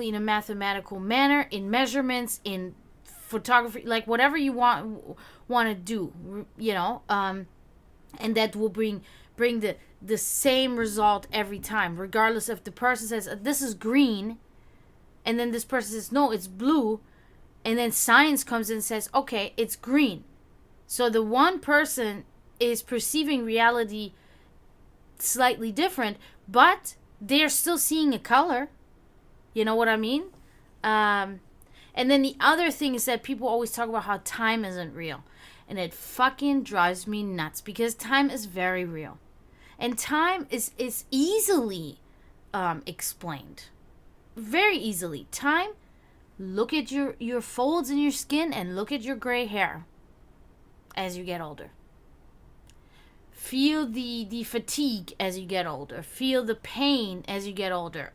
in a mathematical manner, in measurements, in photography, like whatever you want to do, and that will bring the same result every time, regardless if the person says this is green, and then this person says no, it's blue, and then science comes in and says okay, it's green. So the one person is perceiving reality slightly different, but they're still seeing a color. You know what I mean? And then the other thing is that people always talk about how time isn't real. And it fucking drives me nuts, because time is very real. And time is easily explained. Very easily. Time, look at your folds in your skin and look at your gray hair as you get older. Feel the fatigue as you get older. Feel the pain as you get older.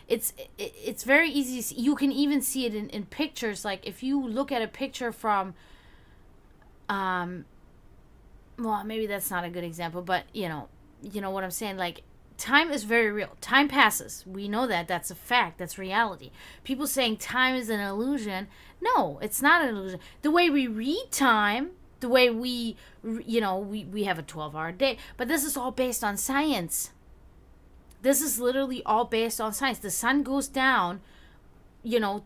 It's very easy to see. You can even see it in pictures. Like if you look at a picture from, well, maybe that's not a good example, but you know what I'm saying. Like, time is very real. Time passes. We know that. That's a fact. That's reality. People saying time is an illusion. No, it's not an illusion. The way we read time, the way we have a 12-hour day, but this is all based on science. This is literally all based on science. The sun goes down,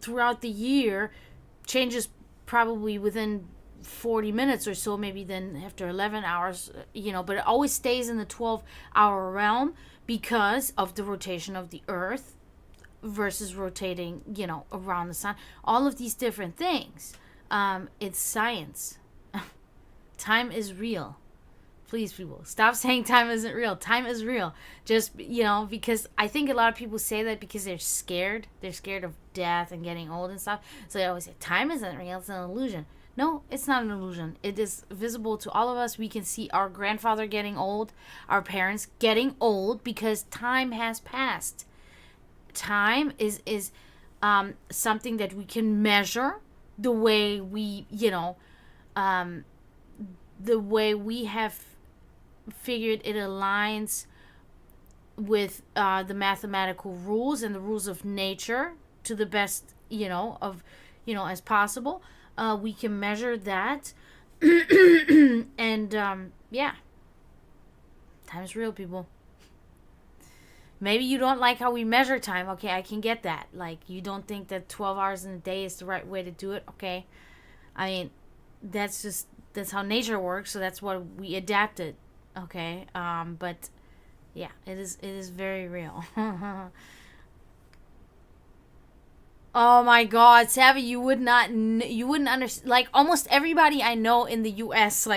throughout the year, changes probably within 40 minutes or so, maybe then after 11 hours, but it always stays in the 12-hour realm because of the rotation of the earth versus rotating, around the sun. All of these different things. It's science. Time is real. Please, people, stop saying time isn't real. Time is real. Just, because I think a lot of people say that because they're scared. They're scared of death and getting old and stuff. So they always say, time isn't real. It's an illusion. No, it's not an illusion. It is visible to all of us. We can see our grandfather getting old, our parents getting old, because time has passed. Time is something that we can measure the way we, the way we have figured it aligns with the mathematical rules and the rules of nature to the best, as possible. We can measure that. And yeah, time is real, people. Maybe you don't like how we measure time. Okay, I can get that. Like, you don't think that 12 hours in a day is the right way to do it. Okay, I mean, that's how nature works, so that's what we adapted. Okay, but yeah, it is very real. Oh my God, Savvy, you wouldn't understand. Like, almost everybody I know in the U.S.,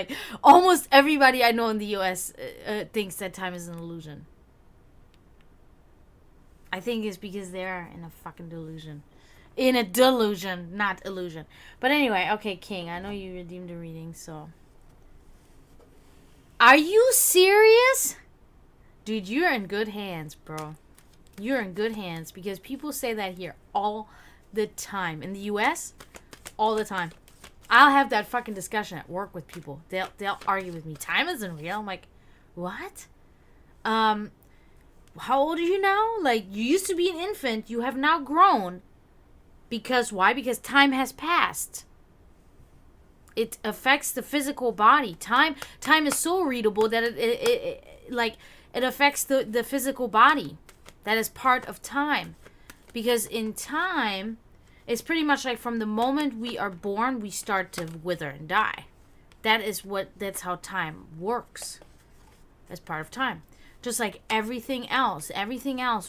thinks that time is an illusion. I think it's because they're in a fucking delusion. In a delusion, not illusion. But anyway, okay, King, I know you redeemed a reading, so. Are you serious? Dude, you're in good hands, bro. You're in good hands, because people say that here all the time. In the U.S., all the time. I'll have that fucking discussion at work with people. They'll argue with me. Time isn't real. I'm like, what? How old are you now? Like, you used to be an infant. You have now grown. Because why? Because time has passed. It affects the physical body. Time is so readable that it affects the physical body. That is part of time. Because in time, it's pretty much like from the moment we are born, we start to wither and die. That's how time works. That's part of time. Just like everything else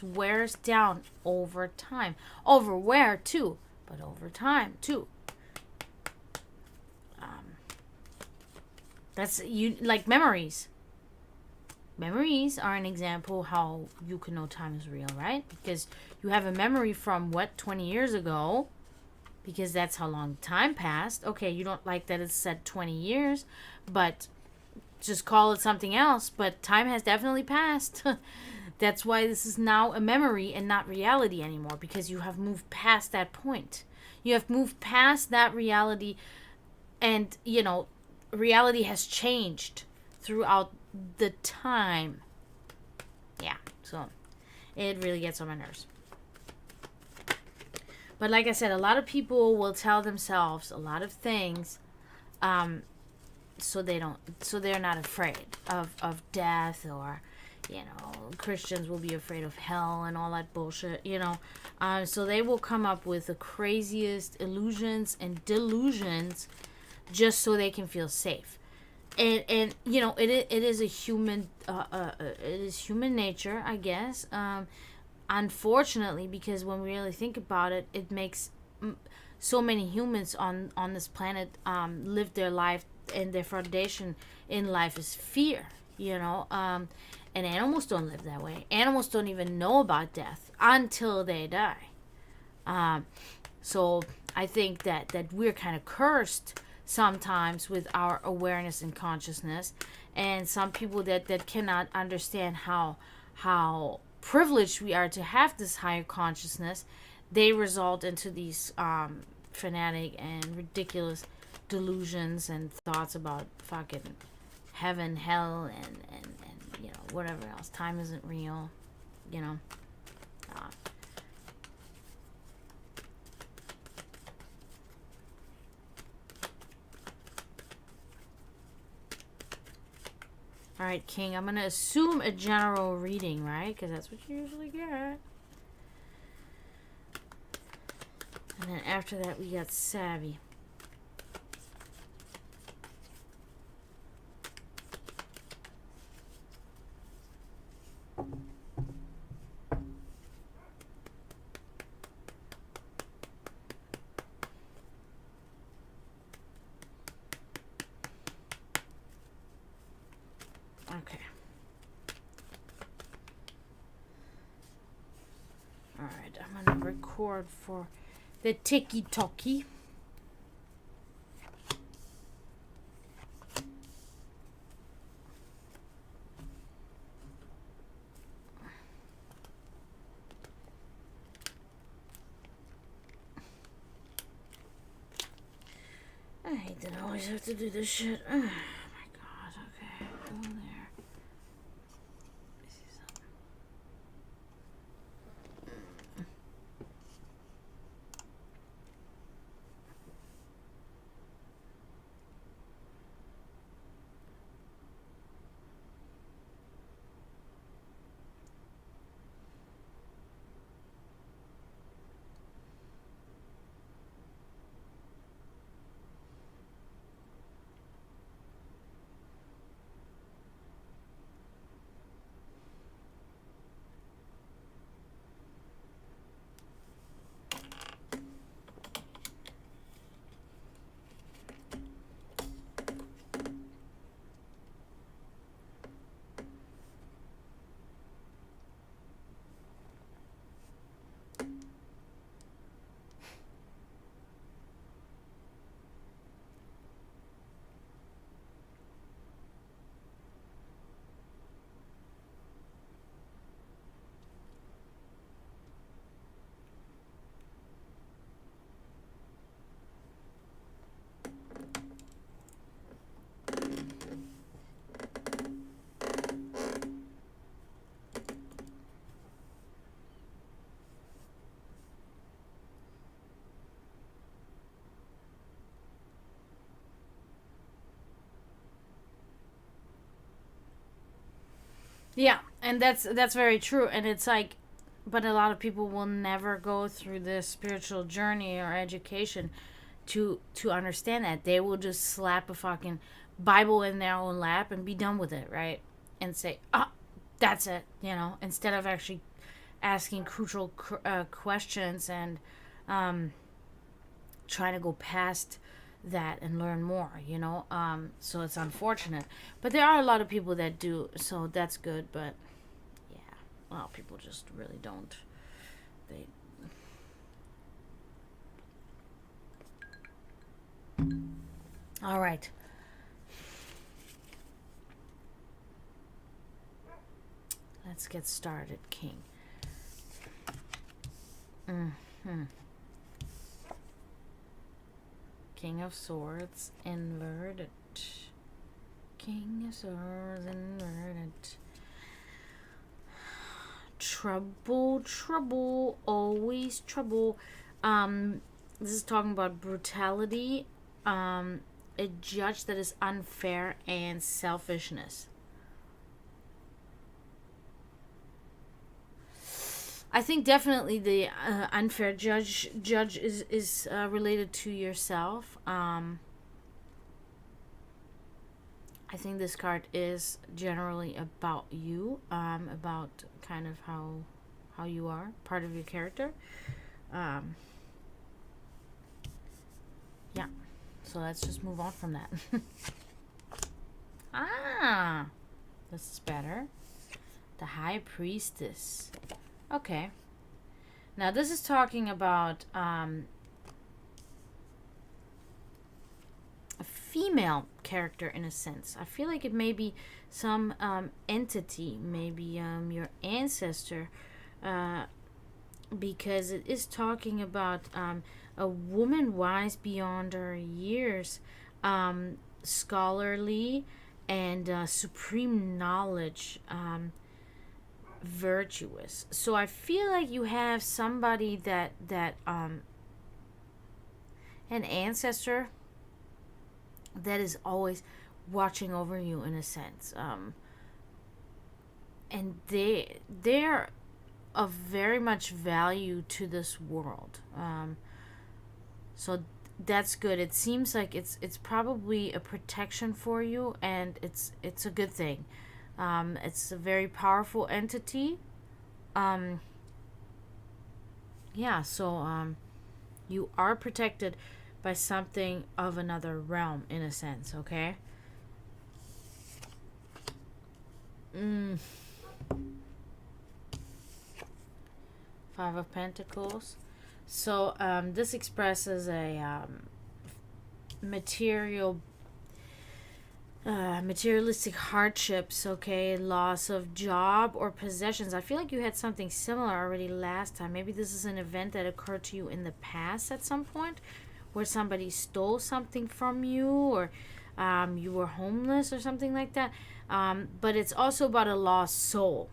wears down over time. Over wear too, but over time too. That's like memories. Memories are an example how you can know time is real, right? Because you have a memory from 20 years ago, because that's how long time passed. Okay, you don't like that it's said 20 years, but just call it something else. But time has definitely passed. That's why this is now a memory and not reality anymore, because you have moved past that point. You have moved past that reality, and reality has changed throughout the time. Yeah, so it really gets on my nerves. But like I said, a lot of people will tell themselves a lot of things, so they're not afraid of death, or Christians will be afraid of hell and all that bullshit, so they will come up with the craziest illusions and delusions just so they can feel safe. And it is a human it is human nature, I guess, unfortunately, because when we really think about it, it makes so many humans on this planet live their life, and their foundation in life is fear, and animals don't live that way. Animals don't even know about death until they die. So I think that we're kind of cursed sometimes with our awareness and consciousness, and some people that cannot understand how privileged we are to have this higher consciousness, they result into these fanatic and ridiculous delusions and thoughts about fucking heaven, hell, and whatever else. Time isn't real, All right, King, I'm going to assume a general reading, right? Because that's what you usually get. And then after that, we got Savvy. Okay. Alright, I'm gonna record for the tiki-toki. I hate that I always have to do this shit. Oh my god, okay. Go there. Yeah, and that's very true. And it's like, but a lot of people will never go through this spiritual journey or education to understand that. They will just slap a fucking Bible in their own lap and be done with it, right? And say, "Ah, that's it," instead of actually asking crucial questions and trying to go past that and learn more. So it's unfortunate, but there are a lot of people that do, so that's good. But yeah, a lot of people just really don't. They All right. Let's get started, King. Hmm. King of Swords inverted. King of Swords inverted. Trouble, trouble, always trouble. This is talking about brutality, a judge that is unfair, and selfishness. I think definitely the unfair judge is related to yourself. I think this card is generally about you, about kind of how you are, part of your character. Um, yeah. So let's just move on from that. Ah, this is better. The High Priestess. Okay. Now this is talking about a female character in a sense. I feel like it may be some entity, maybe your ancestor, because it is talking about a woman wise beyond her years, scholarly, and supreme knowledge, virtuous. So I feel like you have somebody that an ancestor that is always watching over you in a sense, and they're of very much value to this world, so that's good. It seems like it's probably a protection for you, and it's a good thing. It's a very powerful entity. um yeah, so you are protected by something of another realm in a sense, okay? mm. Five of Pentacles. So this expresses a material materialistic hardships, okay? Loss of job or possessions. I feel like you had something similar already last time. Maybe this is an event that occurred to you in the past at some point, where somebody stole something from you, or you were homeless or something like that. But it's also about a lost soul,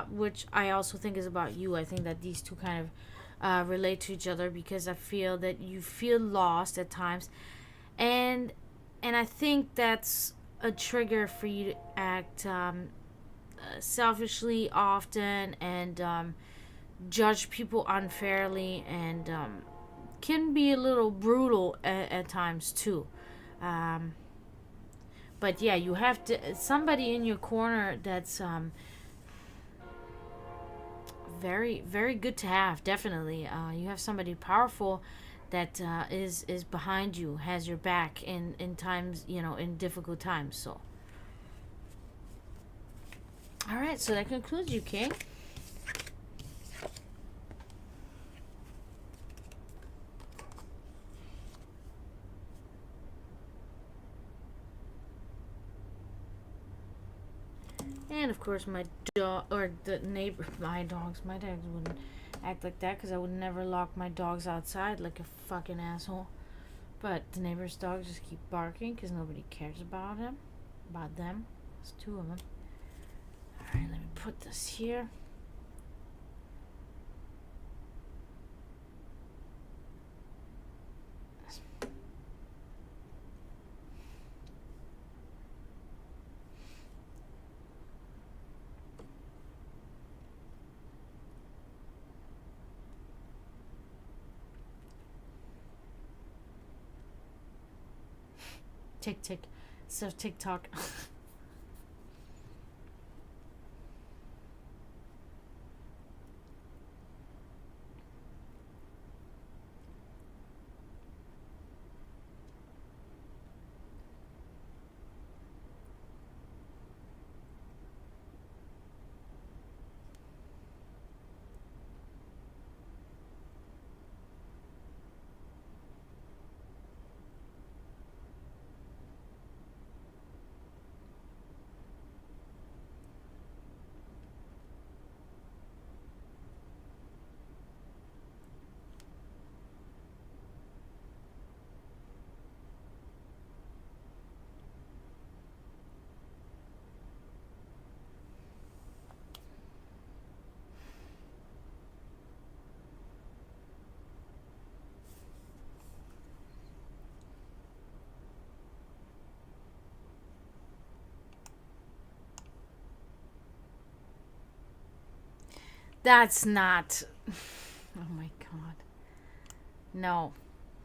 which I also think is about you. I think that these two kind of relate to each other, because I feel that you feel lost at times, and I think that's a trigger for you to act selfishly often, and judge people unfairly, and can be a little brutal at times too. Um, but yeah, you have to somebody in your corner that's very very good to have. Definitely, you have somebody powerful that is behind you, has your back in times, in difficult times. So all right, so that concludes you, King. And of course my dog, or the neighbor, my dogs wouldn't act like that, because I would never lock my dogs outside like a fucking asshole. But the neighbor's dogs just keep barking because nobody cares about them. There's two of them. Alright, let me put this here. Tick tick. So TikTok. That's not. Oh my god. No.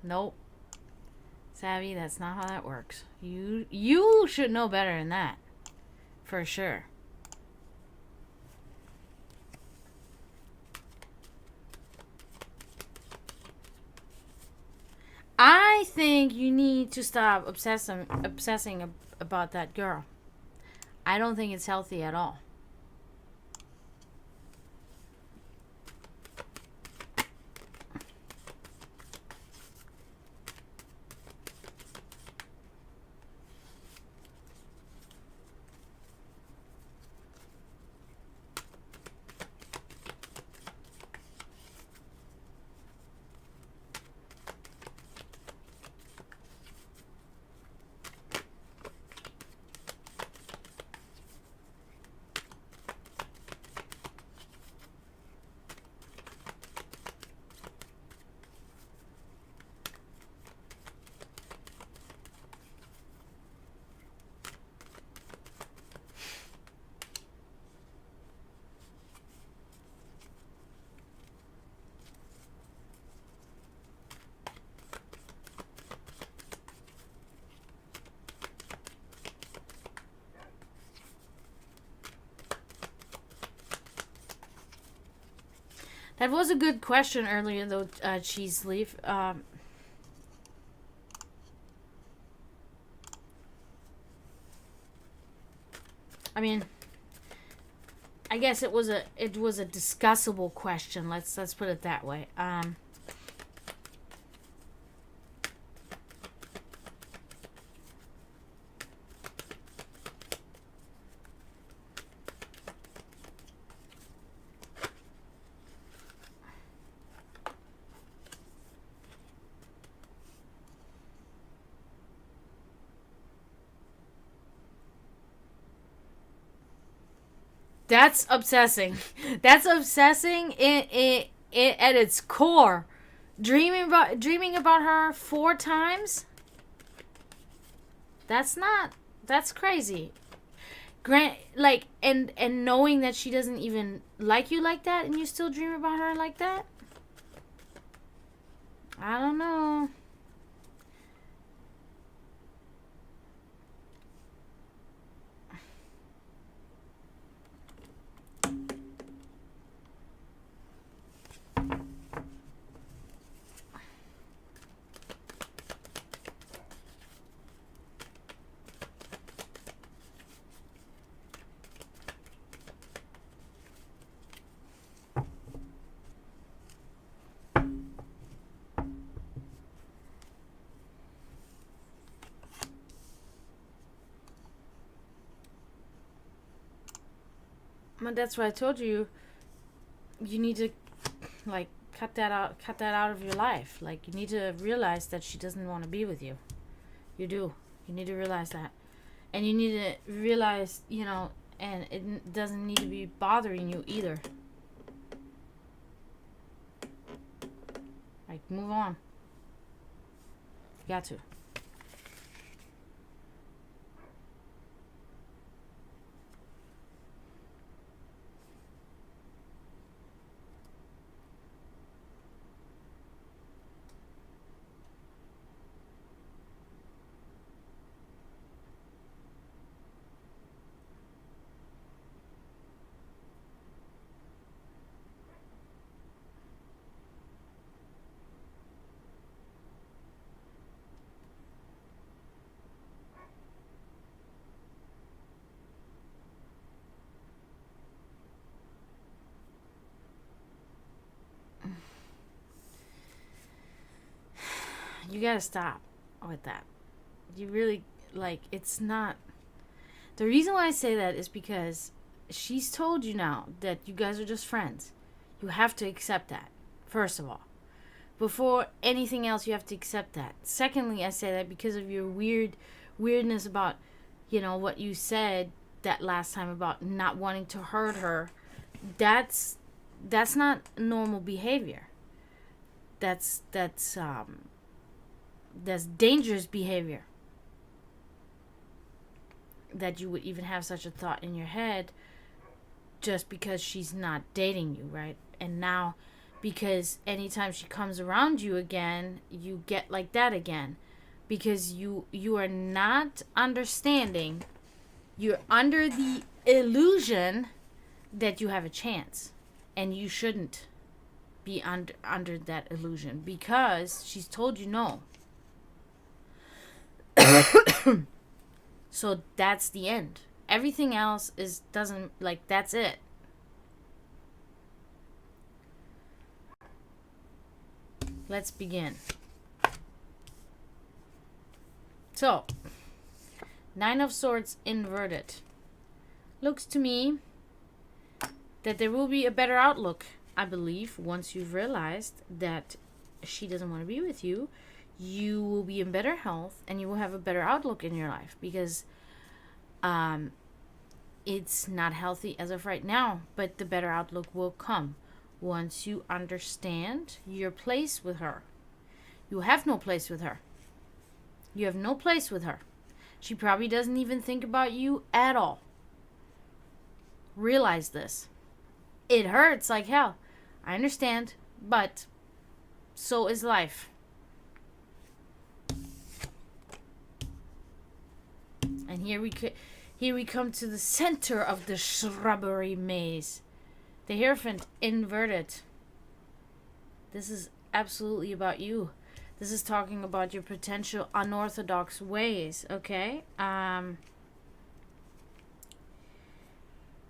Nope. Savvy, that's not how that works. You should know better than that. For sure. I think you need to stop obsessing about that girl. I don't think it's healthy at all. That was a good question earlier, though, Cheese Leaf. I mean, I guess it was a discussable question. Let's put it that way. That's obsessing. That's obsessing at its core. Dreaming about her 4 times. That's not. That's crazy. And knowing that she doesn't even like you like that, and you still dream about her like that. I don't know. But that's why I told you. You need to, like, cut that out of your life. Like, you need to realize that she doesn't want to be with you. You do. You need to realize that, and you need to realize, and it doesn't need to be bothering you either. Like, move on. You got to. you gotta stop with that. You really, like, it's not. The reason why I say that is because she's told you now that you guys are just friends. You have to accept that, first of all. Before anything else, you have to accept that. Secondly, I say that because of your weirdness about, what you said that last time about not wanting to hurt her. That's not normal behavior. That's dangerous behavior. That you would even have such a thought in your head just because she's not dating you, right? And now, because anytime she comes around you again, you get like that again. Because you are not understanding. You're under the illusion that you have a chance. And you shouldn't be under that illusion. Because she's told you no. So that's the end. Everything else that's it. Let's begin. So, Nine of Swords inverted. Looks to me that there will be a better outlook, I believe, once you've realized that she doesn't want to be with you. You will be in better health and you will have a better outlook in your life because it's not healthy as of right now, but the better outlook will come once you understand your place with her. You have no place with her. You have no place with her. She probably doesn't even think about you at all. Realize this. It hurts like hell. I understand, but so is life. And here we come to the center of the shrubbery maze. The Hierophant inverted. This is absolutely about you. This is talking about your potential unorthodox ways, okay?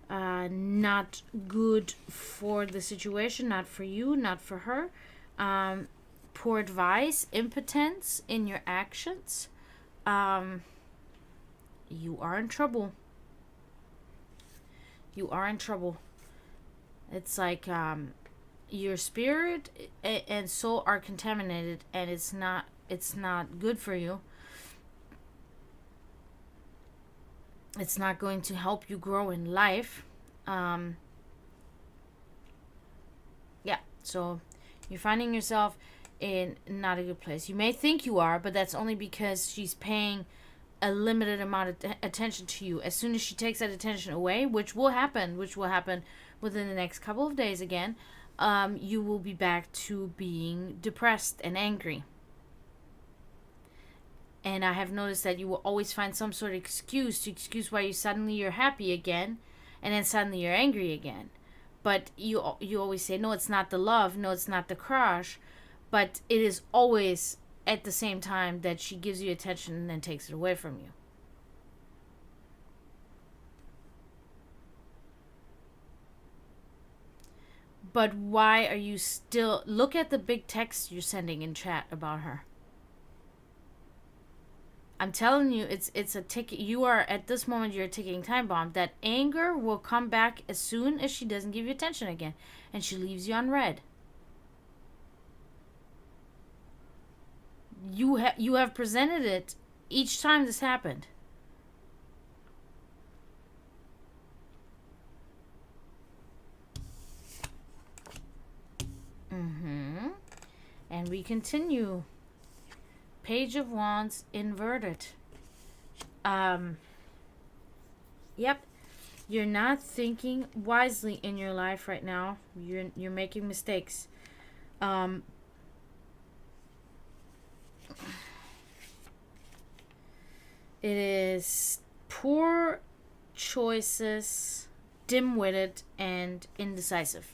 Not good for the situation, not for you, not for her. Poor advice, impotence in your actions. You are in trouble. You are in trouble. It's like your spirit and soul are contaminated, and it's not good for you. It's not going to help you grow in life. So you're finding yourself in not a good place. You may think you are, but that's only because she's paying a limited amount of attention to you. As soon as she takes that attention away, which will happen within the next couple of days again, you will be back to being depressed and angry. And I have noticed that you will always find some sort of excuse why you're happy again, and then suddenly you're angry again. But you always say, no, it's not the love, no, it's not the crush, but it is always at the same time that she gives you attention and then takes it away from you. But why are you still... Look at the big text you're sending in chat about her. I'm telling you, it's a ticket. You are, at this moment, you're a ticking time bomb. That anger will come back as soon as she doesn't give you attention again. And she leaves you on red. You have presented it each time this happened. And we continue. Page of Wands inverted. Yep. You're not thinking wisely in your life right now. You're making mistakes. It is poor choices, dim-witted, and indecisive.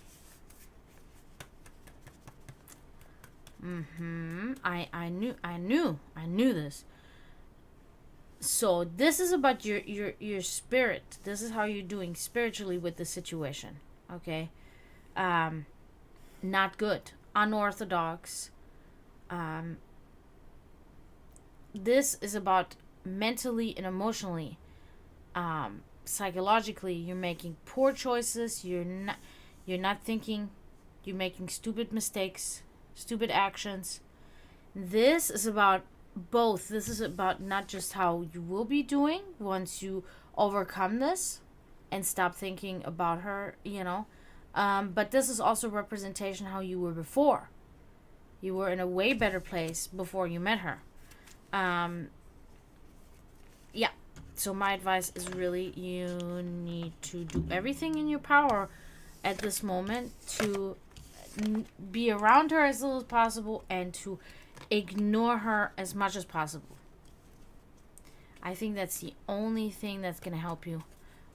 I knew this. So this is about your spirit. This is how you're doing spiritually with the situation. Okay? Not good. Unorthodox. this is about mentally and emotionally, psychologically. You're making poor choices. You're not thinking. You're making stupid mistakes, stupid actions. This is about both. This is about not just how you will be doing once you overcome this and stop thinking about her, but this is also representation how you were before. You were in a way better place before you met her. Yeah. So my advice is really you need to do everything in your power at this moment to be around her as little as possible and to ignore her as much as possible. I think that's the only thing that's going to help you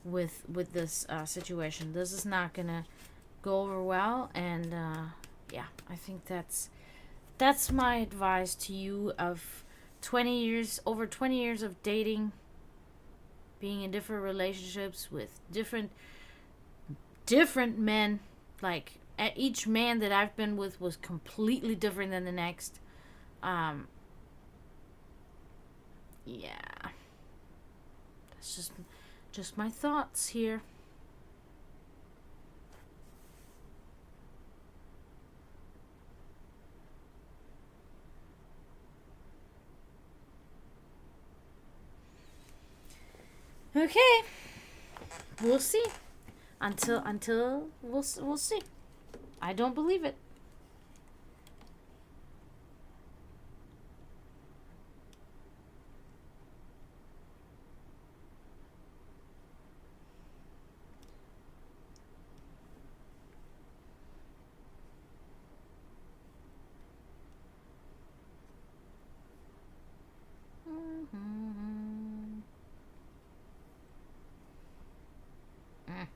with this situation. This is not going to go over well, and yeah, I think that's my advice to you of over 20 years of dating, being in different relationships with different men. Like each man that I've been with was completely different than the next. Yeah, that's just my thoughts here. Okay, we'll see. Until we'll see. I don't believe it. Mm-hmm. Mm.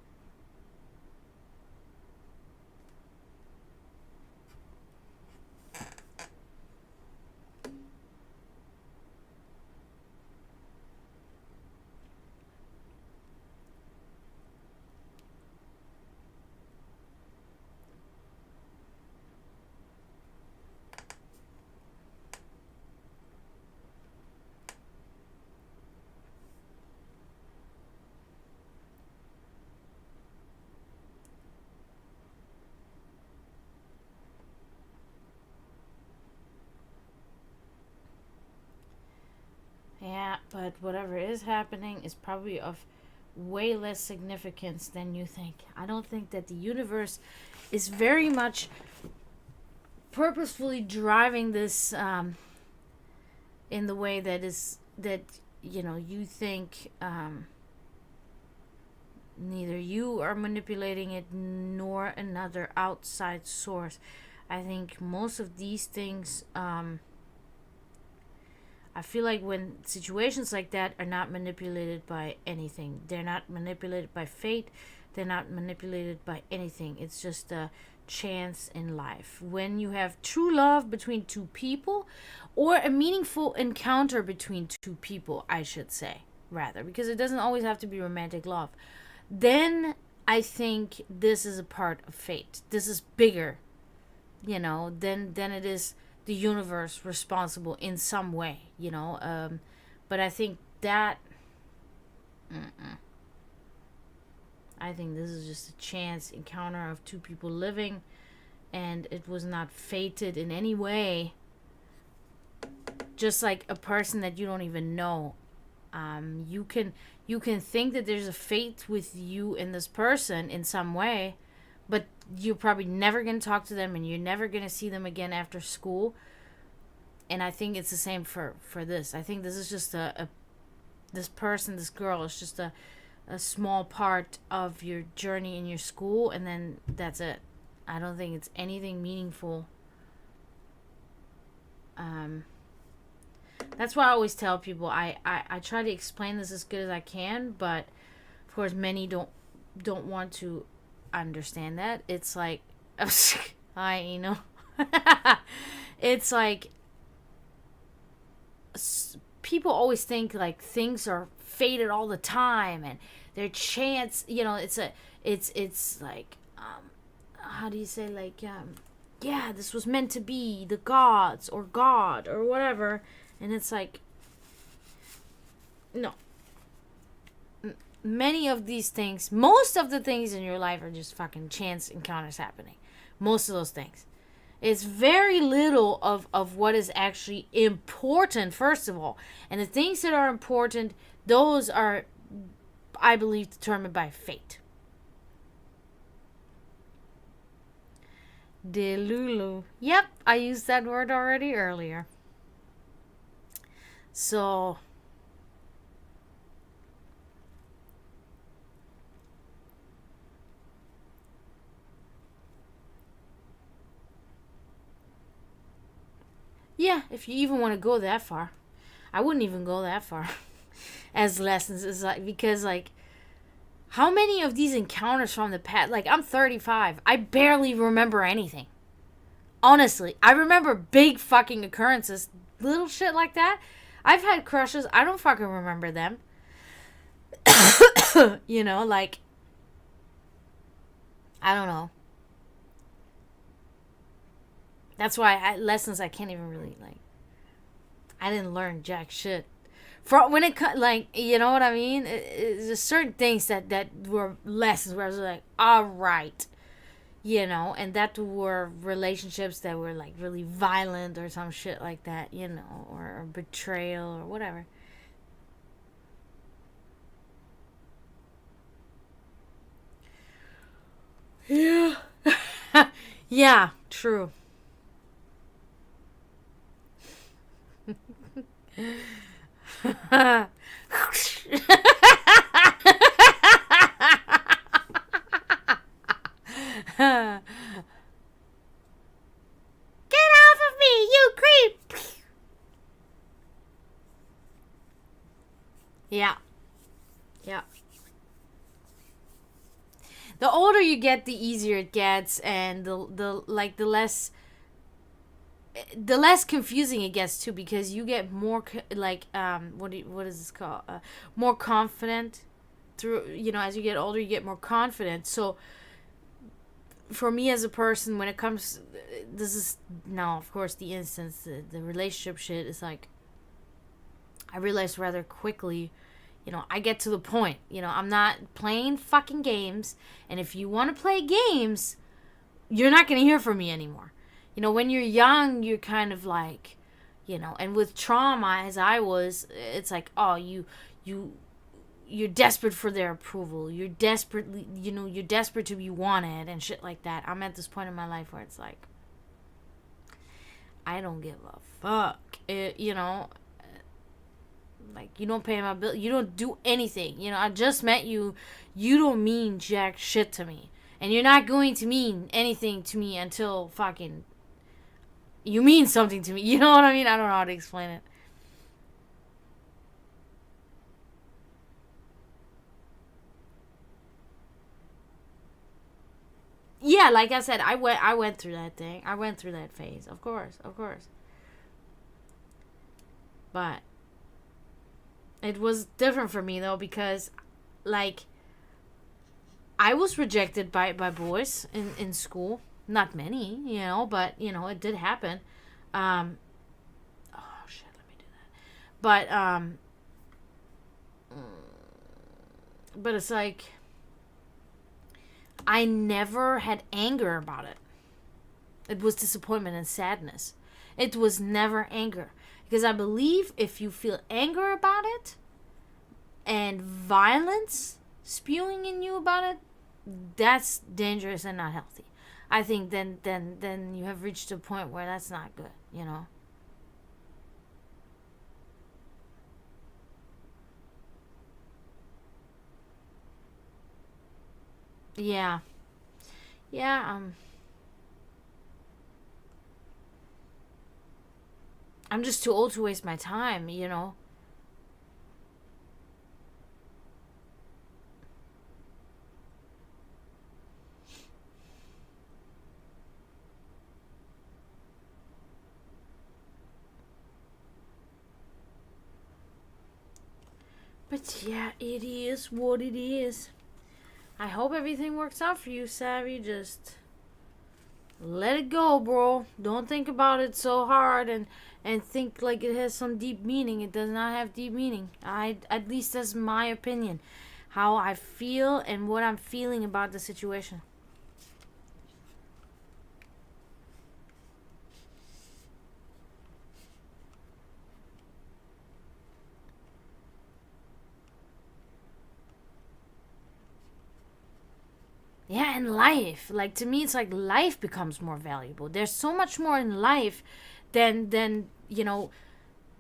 Yeah, but whatever is happening is probably of way less significance than you think. I don't think that the universe is very much purposefully driving this in the way that you think. Neither you are manipulating it nor another outside source. I think most of these things, I feel like when situations like that are not manipulated by anything, they're not manipulated by fate, they're not manipulated by anything. It's just a chance in life. When you have true love between two people, or a meaningful encounter between two people, I should say, rather, because it doesn't always have to be romantic love, then I think this is a part of fate. This is bigger, than it is the universe responsible in some way, but I think that I think this is just a chance encounter of two people living, and it was not fated in any way. Just like a person that you don't even know, you can think that there's a fate with you and this person in some way, but you're probably never going to talk to them and you're never going to see them again after school. And I think it's the same for this. I think this is just this person, this girl is just a small part of your journey in your school, and then that's it. I don't think it's anything meaningful. That's why I always tell people I try to explain this as good as I can, but of course many don't want to understand that. It's like it's like people always think like things are fated all the time and their chance, it's like how do you say, like yeah, this was meant to be, the gods or God or whatever. And it's like No. Many of these things, most of the things in your life are just fucking chance encounters happening. Most of those things. It's very little of what is actually important, first of all. And the things that are important, those are, I believe, determined by fate. Delulu. Yep, I used that word already earlier. So, yeah, if you even want to go that far. I wouldn't even go that far as lessons. Is like, because like, how many of these encounters from the past, like, I'm 35, I barely remember anything. Honestly, I remember big fucking occurrences, little shit like that. I've had crushes, I don't fucking remember them. You know, like, I don't know. That's why lessons I can't even really, like, I didn't learn jack shit. For when it like, you know what I mean? There's certain things that were lessons where I was like, all right, you know, and that were relationships that were like really violent or some shit like that, you know, or betrayal or whatever. Yeah. Yeah, true. Get off of me, you creep! Yeah. Yeah. The older you get, the easier it gets, and the less confusing it gets too, because you get more like what is this called? More confident through, you know, as you get older, you get more confident. So for me as a person, when it comes, this is now of course the instance, the relationship shit is like, I realized rather quickly, you know, I get to the point, you know, I'm not playing fucking games, and if you want to play games, you're not going to hear from me anymore. You know, when you're young, you're kind of like, you know, and with trauma as I was, it's like, oh, you're desperate for their approval. You're desperately, you know, you're desperate to be wanted and shit like that. I'm at this point in my life where it's like, I don't give a fuck. You know, like, you don't pay my bill. You don't do anything. You know, I just met you. You don't mean jack shit to me. And you're not going to mean anything to me until fucking you mean something to me. You know what I mean? I don't know how to explain it. Yeah, like I said, I went through that thing. I went through that phase. Of course, of course. But it was different for me though, because like, I was rejected by boys in school. Not many, you know, but you know, it did happen. Um oh shit, let me do that. But it's like, I never had anger about it. It was disappointment and sadness. It was never anger. Because I believe if you feel anger about it and violence spewing in you about it, that's dangerous and not healthy. I think then you have reached a point where that's not good, you know. Yeah. Yeah, I'm just too old to waste my time, you know. But yeah, it is what it is. I hope everything works out for you, Savvy. Just let it go, bro. Don't think about it so hard and think like it has some deep meaning. It does not have deep meaning. At least that's my opinion. How I feel and what I'm feeling about the situation. Yeah, in life. Like, to me, it's like life becomes more valuable. There's so much more in life than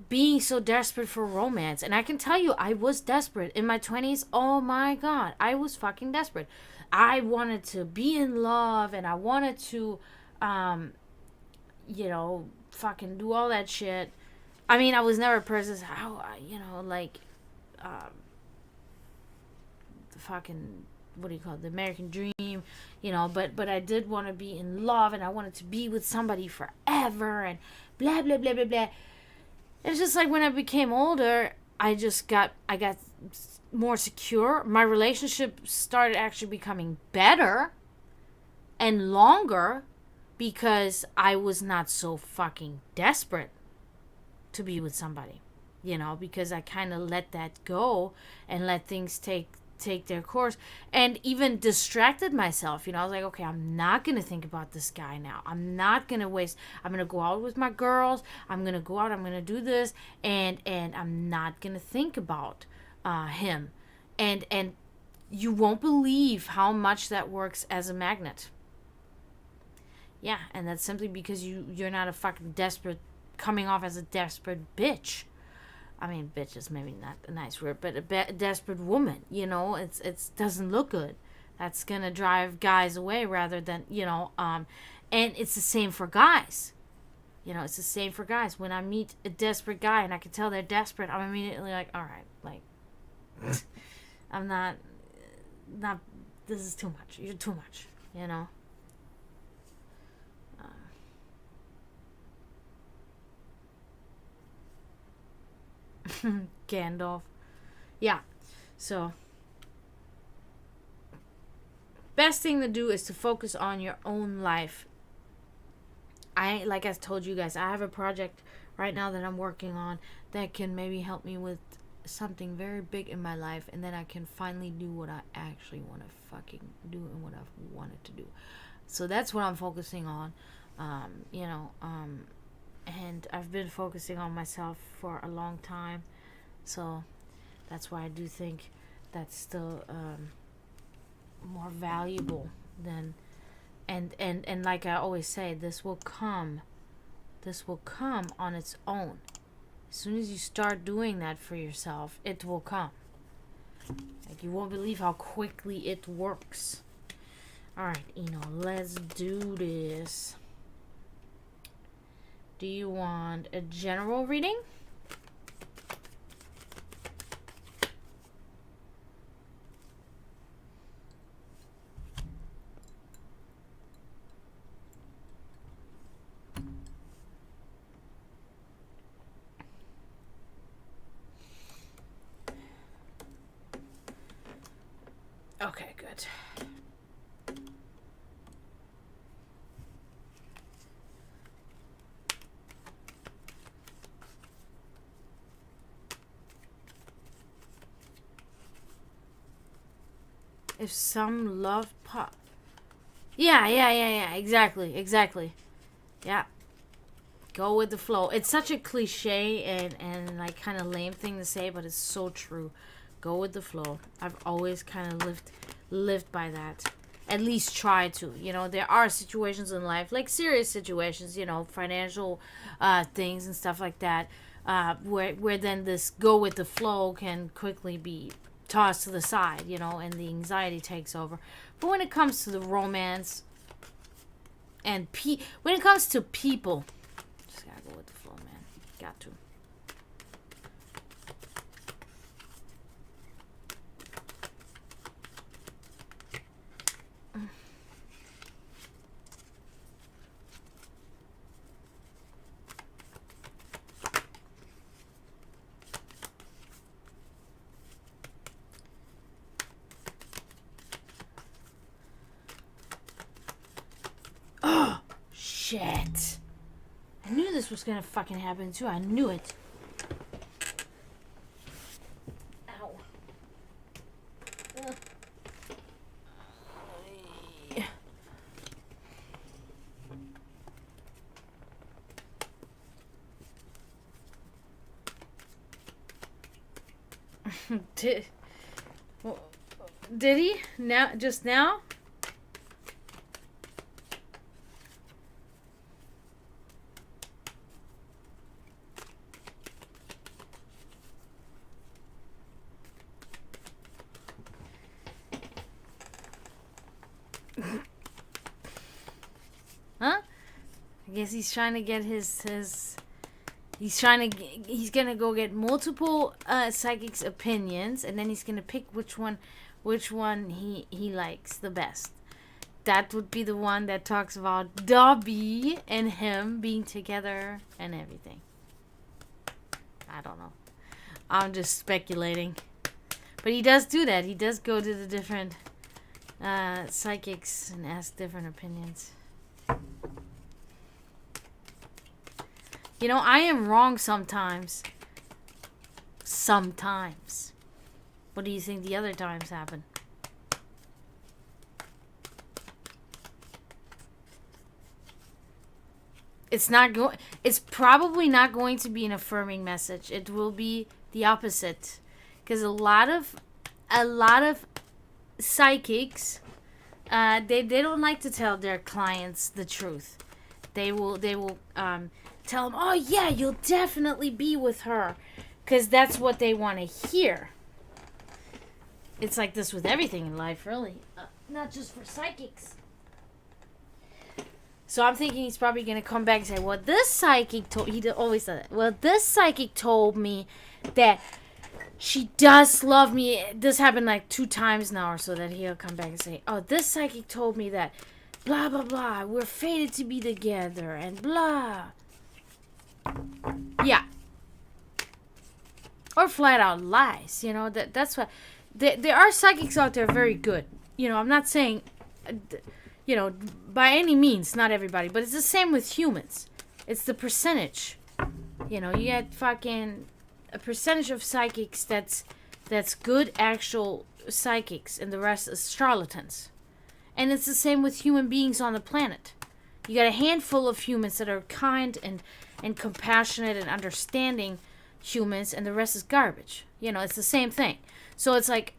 being so desperate for romance. And I can tell you, I was desperate in my 20s. Oh my god, I was fucking desperate. I wanted to be in love, and I wanted to fucking do all that shit. I mean, I was never a person how like the fucking, what do you call it, the American dream, but I did want to be in love, and I wanted to be with somebody forever, and blah blah blah blah blah. It's just like when I became older, I got more secure. My relationship started actually becoming better and longer because I was not so fucking desperate to be with somebody. Because I kind of let that go and let things take their course, and even distracted myself. I was like, okay, I'm not gonna think about this guy now. I'm not gonna waste. I'm gonna go out with my girls. I'm gonna go out. I'm gonna do this, and I'm not gonna think about him. And you won't believe how much that works as a magnet. Yeah, and that's simply because you're not a fucking desperate, coming off as a desperate bitch. I mean, bitch is maybe not a nice word, but a desperate woman, it's doesn't look good. That's gonna drive guys away rather than, and it's the same for guys. It's the same for guys. When I meet a desperate guy and I can tell they're desperate, I'm immediately like, all right, like, I'm not, this is too much. You're too much, Gandalf. Yeah. So, best thing to do is to focus on your own life. Like I told you guys, I have a project right now that I'm working on that can maybe help me with something very big in my life, and then I can finally do what I actually want to fucking do and what I've wanted to do. So that's what I'm focusing on. And I've been focusing on myself for a long time. So that's why I do think that's still more valuable than, and like I always say, this will come on its own. As soon as you start doing that for yourself, it will come. Like, you won't believe how quickly it works. Alright, let's do this. Do you want a general reading? Okay, good. If some love pop. Yeah, exactly. Yeah. Go with the flow. It's such a cliche and like kind of lame thing to say, but it's so true. Go with the flow. I've always kind of lived by that. At least try to. There are situations in life, like serious situations, financial things and stuff like that, where then this go with the flow can quickly be tossed to the side, and the anxiety takes over. But when it comes to the romance and when it comes to people, just gotta go with the flow, man. Got to. Shit. I knew this was gonna fucking happen too. I knew it. Ow. Did he? Now? Just now? Huh? I guess he's trying to get his he's gonna go get multiple psychics' opinions, and then he's gonna pick which one he likes the best. That would be the one that talks about Dobby and him being together and everything. I don't know. I'm just speculating. But he does do that. He does go to the different psychics and ask different opinions. You know, I am wrong sometimes. Sometimes. What do you think the other times happen? It's probably not going to be an affirming message. It will be the opposite. Because a lot of psychics, they don't like to tell their clients the truth. They will tell them, oh yeah, you'll definitely be with her, because that's what they want to hear. It's like this with everything in life, really, not just for psychics. So I'm thinking he's probably going to come back and say, well, this psychic told... He always said that. Well, this psychic told me that she does love me. This happened like 2 times now or so, that he'll come back and say, oh, this psychic told me that blah, blah, blah. We're fated to be together and blah. Yeah. Or flat out lies. You know, that's what... There are psychics out there very good. You know, I'm not saying... You know, by any means, not everybody, but it's the same with humans. It's the percentage. You know, you get fucking a percentage of psychics that's good actual psychics, and the rest is charlatans. And it's the same with human beings on the planet. You got a handful of humans that are kind and compassionate and understanding humans, and the rest is garbage. You know, it's the same thing. So it's like,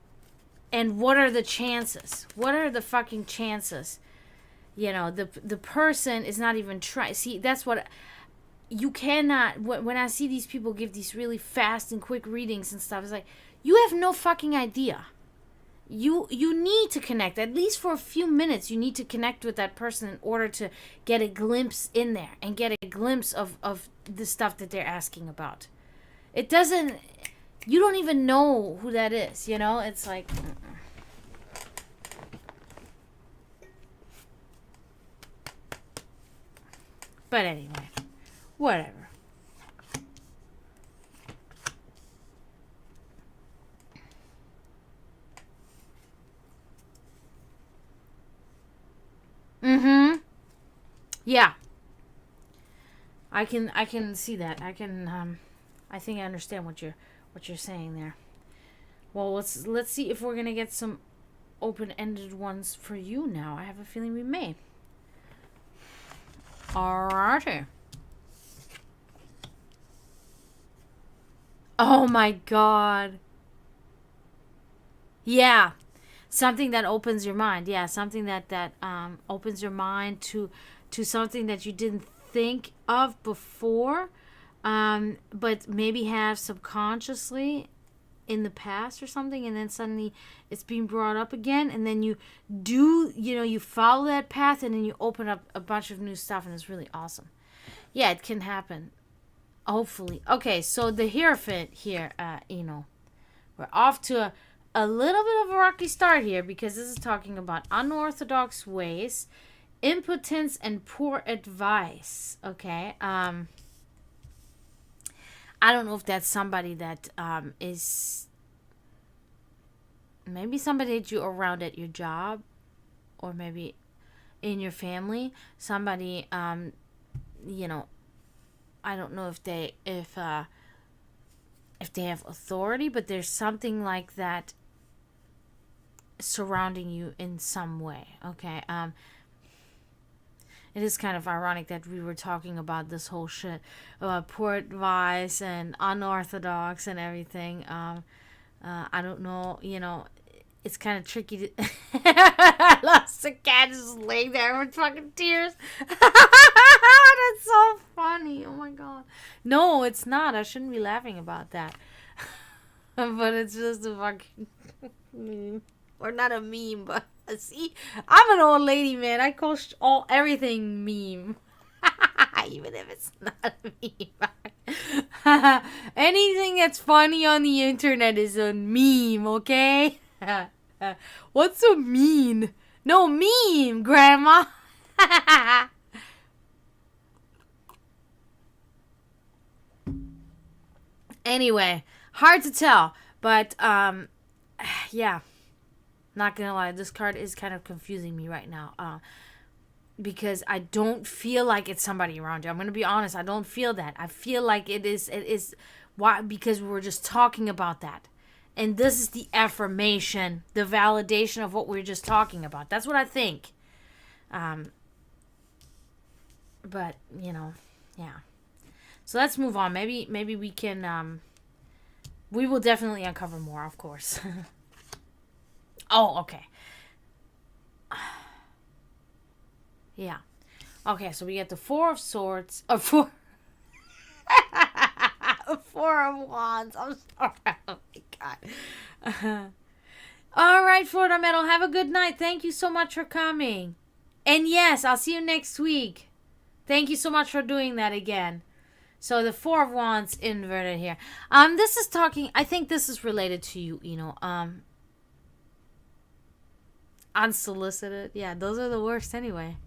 and what are the chances? What are the fucking chances? You know, the person is not even trying. See, that's what you cannot. When I see these people give these really fast and quick readings and stuff, it's like, you have no fucking idea. You need to connect, at least for a few minutes. You need to connect with that person in order to get a glimpse in there and get a glimpse of the stuff that they're asking about. It doesn't. You don't even know who that is. You know, it's like. But anyway, whatever. Mm-hmm. Yeah. I can see that. I think I understand what you're saying there. Well, let's see if we're gonna get some open-ended ones for you now. I have a feeling we may. Alrighty. Oh my god. Yeah. Something that opens your mind. Yeah, something that opens your mind to something that you didn't think of before, but maybe have subconsciously in the past or something, and then suddenly it's being brought up again, and then you follow that path, and then you open up a bunch of new stuff, and it's really awesome. Yeah, it can happen. Hopefully. Okay, so the Hierophant here, we're off to a little bit of a rocky start here, because this is talking about unorthodox ways, impotence, and poor advice. Okay, I don't know if that's somebody that is maybe somebody that you're around at your job, or maybe in your family. Somebody you know, I don't know if they have authority, but there's something like that surrounding you in some way. Okay. It is kind of ironic that we were talking about this whole shit about poor advice and unorthodox and everything. I don't know, it's kind of tricky to. I lost the cat just laying there with fucking tears. That's so funny. Oh my god. No, it's not. I shouldn't be laughing about that. But it's just a fucking meme. Or not a meme, but see, I'm an old lady, man. I call everything meme. Even if it's not a meme. Anything that's funny on the internet is a meme, okay? What's a meme? No, meme, Grandma. Anyway, hard to tell, but yeah, not gonna lie, this card is kind of confusing me right now. Because I don't feel like it's somebody around you. I'm gonna be honest, I don't feel that. I feel like it is why, because we were just talking about that. And this is the affirmation, the validation of what we were just talking about. That's what I think. But, yeah. So let's move on. Maybe we can, we will definitely uncover more, of course. Oh, okay. Yeah. Okay, so we get the Four of Swords. Four. Four of Wands. I'm sorry. Oh my god. All right, Florida Metal. Have a good night. Thank you so much for coming. And yes, I'll see you next week. Thank you so much for doing that again. So the Four of Wands inverted here. This is talking. I think this is related to you. Unsolicited. Yeah, those are the worst anyway.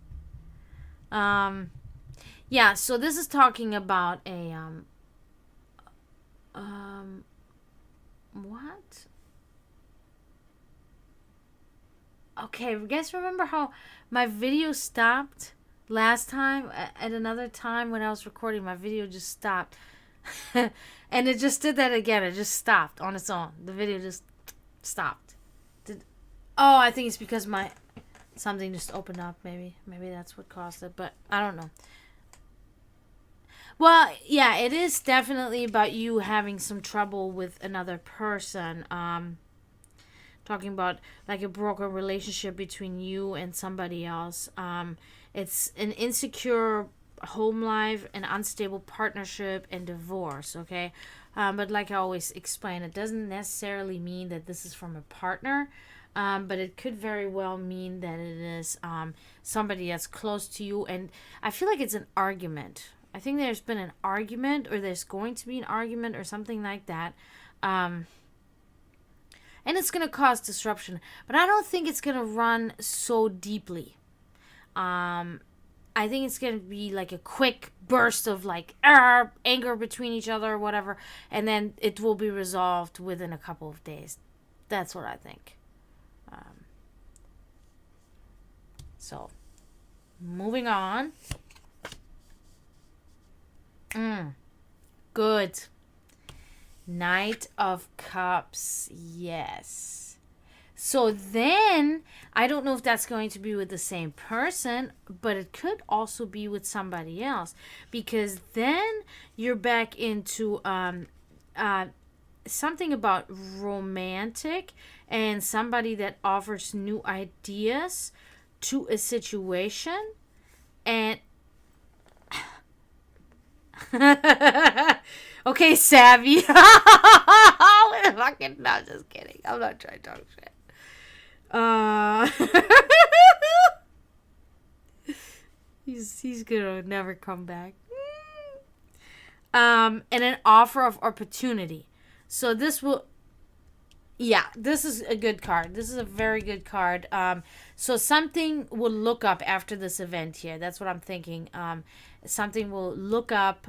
Yeah, so this is talking about a, what? Okay, you guys remember how my video stopped last time? At another time when I was recording, my video just stopped. And it just did that again. It just stopped on its own. The video just stopped. I think it's because something just opened up, maybe. Maybe that's what caused it, but I don't know. Well, yeah, it is definitely about you having some trouble with another person. Talking about like a broken relationship between you and somebody else. It's an insecure home life, an unstable partnership, and divorce, okay? But like I always explain, it doesn't necessarily mean that this is from a partner. But it could very well mean that it is somebody that's close to you. And I feel like it's an argument. I think there's been an argument, or there's going to be an argument, or something like that. And it's going to cause disruption. But I don't think it's going to run so deeply. I think it's going to be like a quick burst of like anger between each other or whatever. And then it will be resolved within a couple of days. That's what I think. So, moving on. Good. Knight of Cups. Yes. So then, I don't know if that's going to be with the same person, but it could also be with somebody else. Because then you're back into something about romantic and somebody that offers new ideas to a situation. And okay, savvy. Fucking no, just kidding. I'm not trying to talk shit. He's gonna never come back. And an offer of opportunity. So this will, yeah, this is a good card. This is a very good card. So something will look up after this event here. That's what I'm thinking. Something will look up.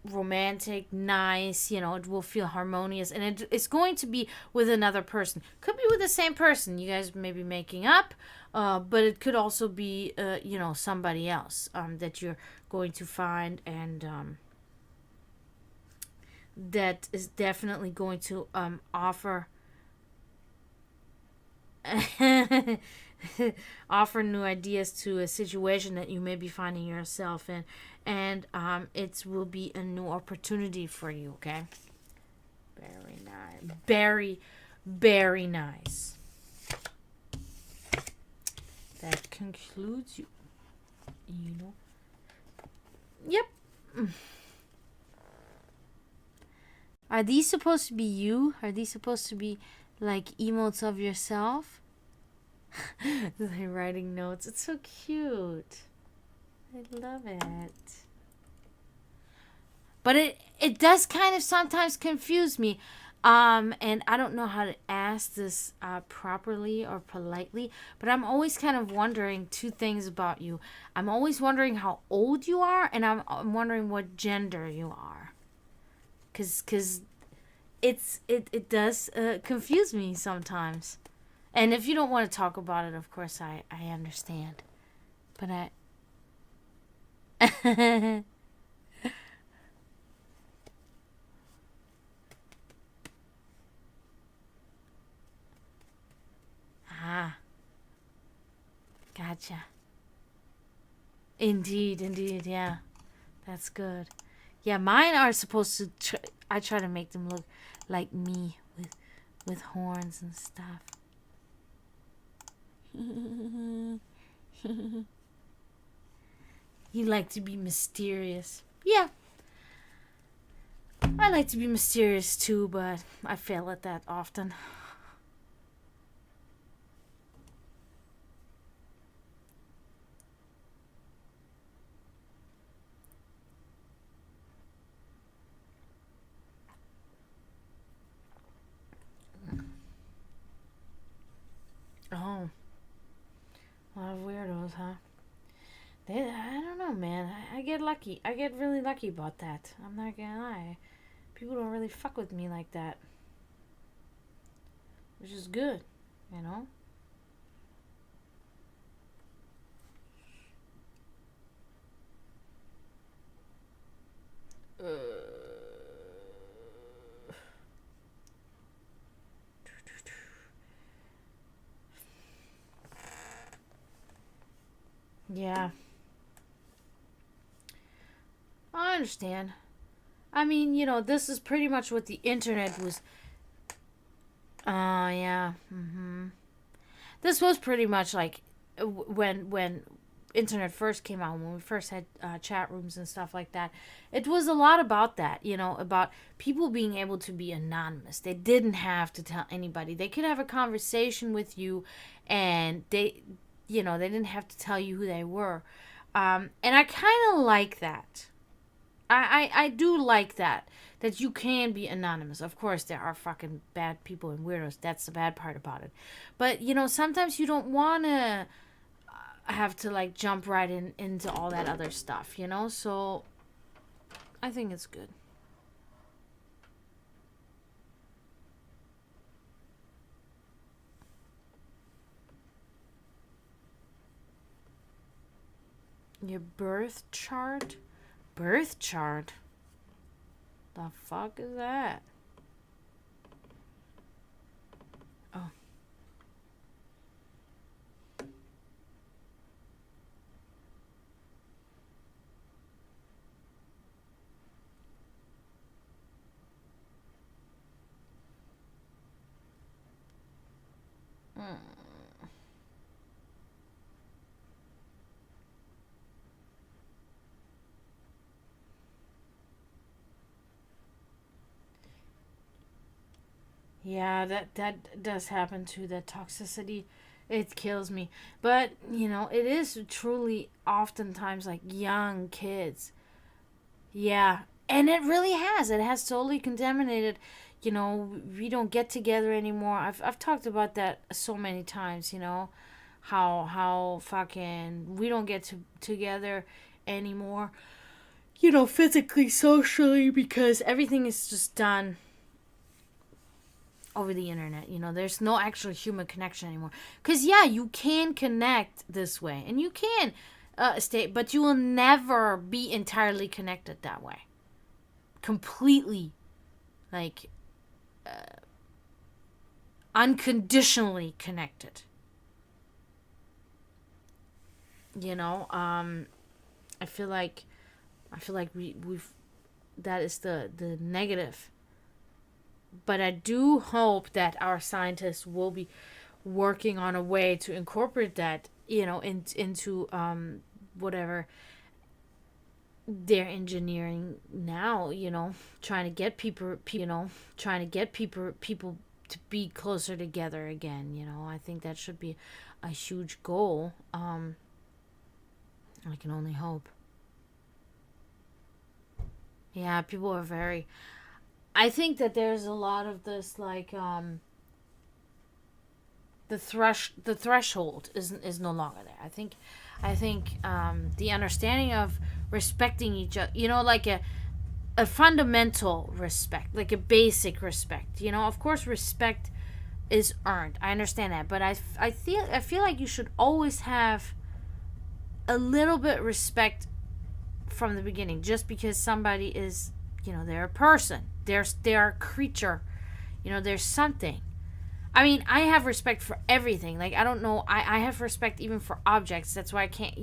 romantic, nice, it will feel harmonious, and it's going to be with another person. Could be with the same person. You guys may be making up, but it could also be, somebody else that you're going to find, and that is definitely going to offer offer new ideas to a situation that you may be finding yourself in, and it will be a new opportunity for you. Okay, very nice, very nice. That concludes Yep. Are these supposed to be you? Are these supposed to be like emotes of yourself? Like writing notes. It's so cute. I love it. But it does kind of sometimes confuse me. And I don't know how to ask this properly or politely, but I'm always kind of wondering two things about you. I'm always wondering how old you are, and I'm wondering what gender you are. Cause it does confuse me sometimes. And if you don't want to talk about it, of course I understand. But gotcha. Indeed, yeah. That's good. Yeah, mine are supposed to I try to make them look like me with horns and stuff. You like to be mysterious. Yeah. I like to be mysterious too, but I fail at that often. Oh. A lot of weirdos, huh? I don't know, man. I get lucky. I get really lucky about that. I'm not gonna lie. People don't really fuck with me like that. Which is good, you know? Yeah. I understand. I mean, this is pretty much what the internet was. Yeah. This was pretty much like when internet first came out, when we first had chat rooms and stuff like that. It was a lot about that, about people being able to be anonymous. They didn't have to tell anybody. They could have a conversation with you, and they didn't have to tell you who they were. And I kind of like that. I do like that you can be anonymous. Of course, there are fucking bad people and weirdos. That's the bad part about it. But, sometimes you don't want to have to, like, jump right into all that other stuff, So, I think it's good. Your birth chart? Birth chart? The fuck is that? Oh. Yeah, that does happen too. That toxicity, it kills me. But it is truly oftentimes like young kids. Yeah, and it really has. It has totally contaminated. We don't get together anymore. I've talked about that so many times. How fucking we don't get together anymore. physically, socially, because everything is just done over the internet. There's no actual human connection anymore. Because, yeah, you can connect this way, and you can stay, but you will never be entirely connected that way. Completely, like, unconditionally connected. I feel like we've that is the negative. But I do hope that our scientists will be working on a way to incorporate that, into whatever they're engineering now, trying to get people to be closer together again. I think that should be a huge goal. I can only hope. Yeah, people are very. I think that there's a lot of this, like, the threshold is no longer there. I think the understanding of respecting each other, like a fundamental respect, like a basic respect. Of course, respect is earned. I understand that, but I feel like you should always have a little bit respect from the beginning, just because somebody is, they're a person, they're a creature, there's something. I mean, I have respect for everything. Like, I don't know, I have respect even for objects. That's why I can't,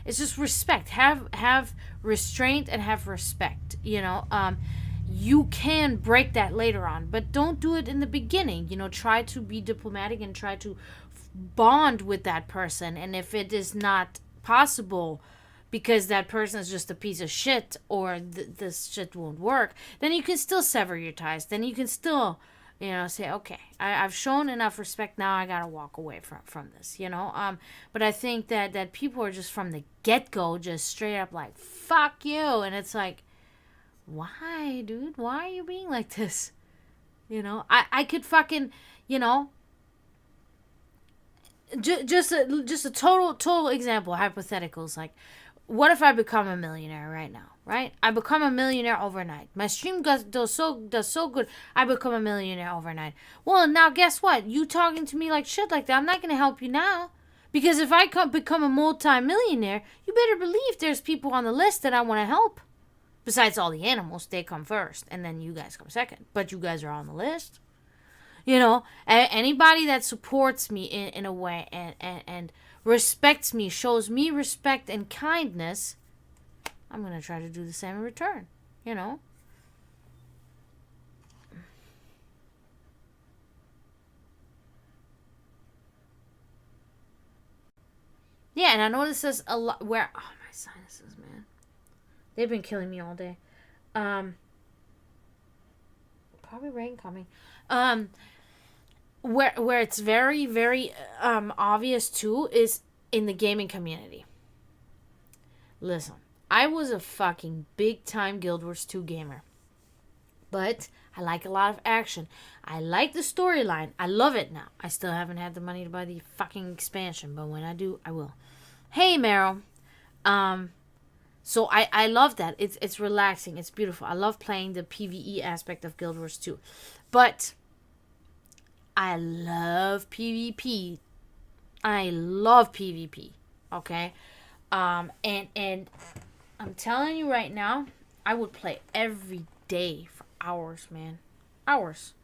it's just respect. Have restraint and have respect. You can break that later on, but don't do it in the beginning. Try to be diplomatic and try to bond with that person. And if it is not possible because that person is just a piece of shit, or this shit won't work, then you can still sever your ties. Then you can still, say, okay, I've shown enough respect, now I gotta walk away from this, but I think that people are just from the get-go just straight up like, fuck you, and it's like, why, dude? Why are you being like this? I could fucking, just a total example, hypotheticals, like, what if I become a millionaire right now, right? I become a millionaire overnight. My stream does so good, I become a millionaire overnight. Well, now guess what? You talking to me like shit like that, I'm not going to help you now. Because if I become a multi-millionaire, you better believe there's people on the list that I want to help. Besides all the animals, they come first, and then you guys come second. But you guys are on the list. Anybody that supports me in a way and respects me, shows me respect and kindness, I'm going to try to do the same in return, Yeah, and I know this is a lot where, oh, my sinuses, man. They've been killing me all day. Probably rain coming. Where it's very, very obvious too is in the gaming community. Listen, I was a fucking big time Guild Wars 2 gamer, but I like a lot of action. I like the storyline. I love it now. I still haven't had the money to buy the fucking expansion, but when I do, I will. Hey, Meryl. So I love that. It's relaxing. It's beautiful. I love playing the PvE aspect of Guild Wars 2, but I love PvP. I love PvP. Okay? And I'm telling you right now, I would play every day for hours, man. Hours.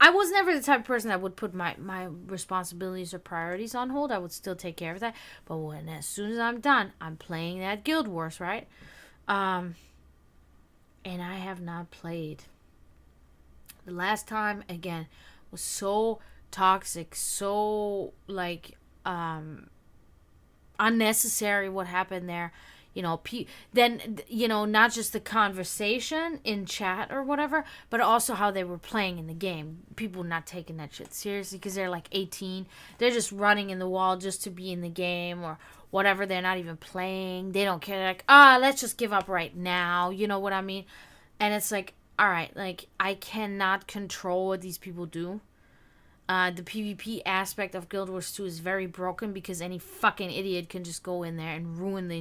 I was never the type of person that would put my responsibilities or priorities on hold. I would still take care of that. But as soon as I'm done, I'm playing that Guild Wars, right? And I have not played. The last time, again, was so toxic, so like unnecessary what happened there. Then not just the conversation in chat or whatever, but also how they were playing in the game. People not taking that shit seriously because they're like 18. They're just running in the wall just to be in the game or whatever. They're not even playing. They don't care. They're like, let's just give up right now. You know what I mean? And it's like, all right, like, I cannot control what these people do. The PvP aspect of Guild Wars 2 is very broken because any fucking idiot can just go in there and ruin the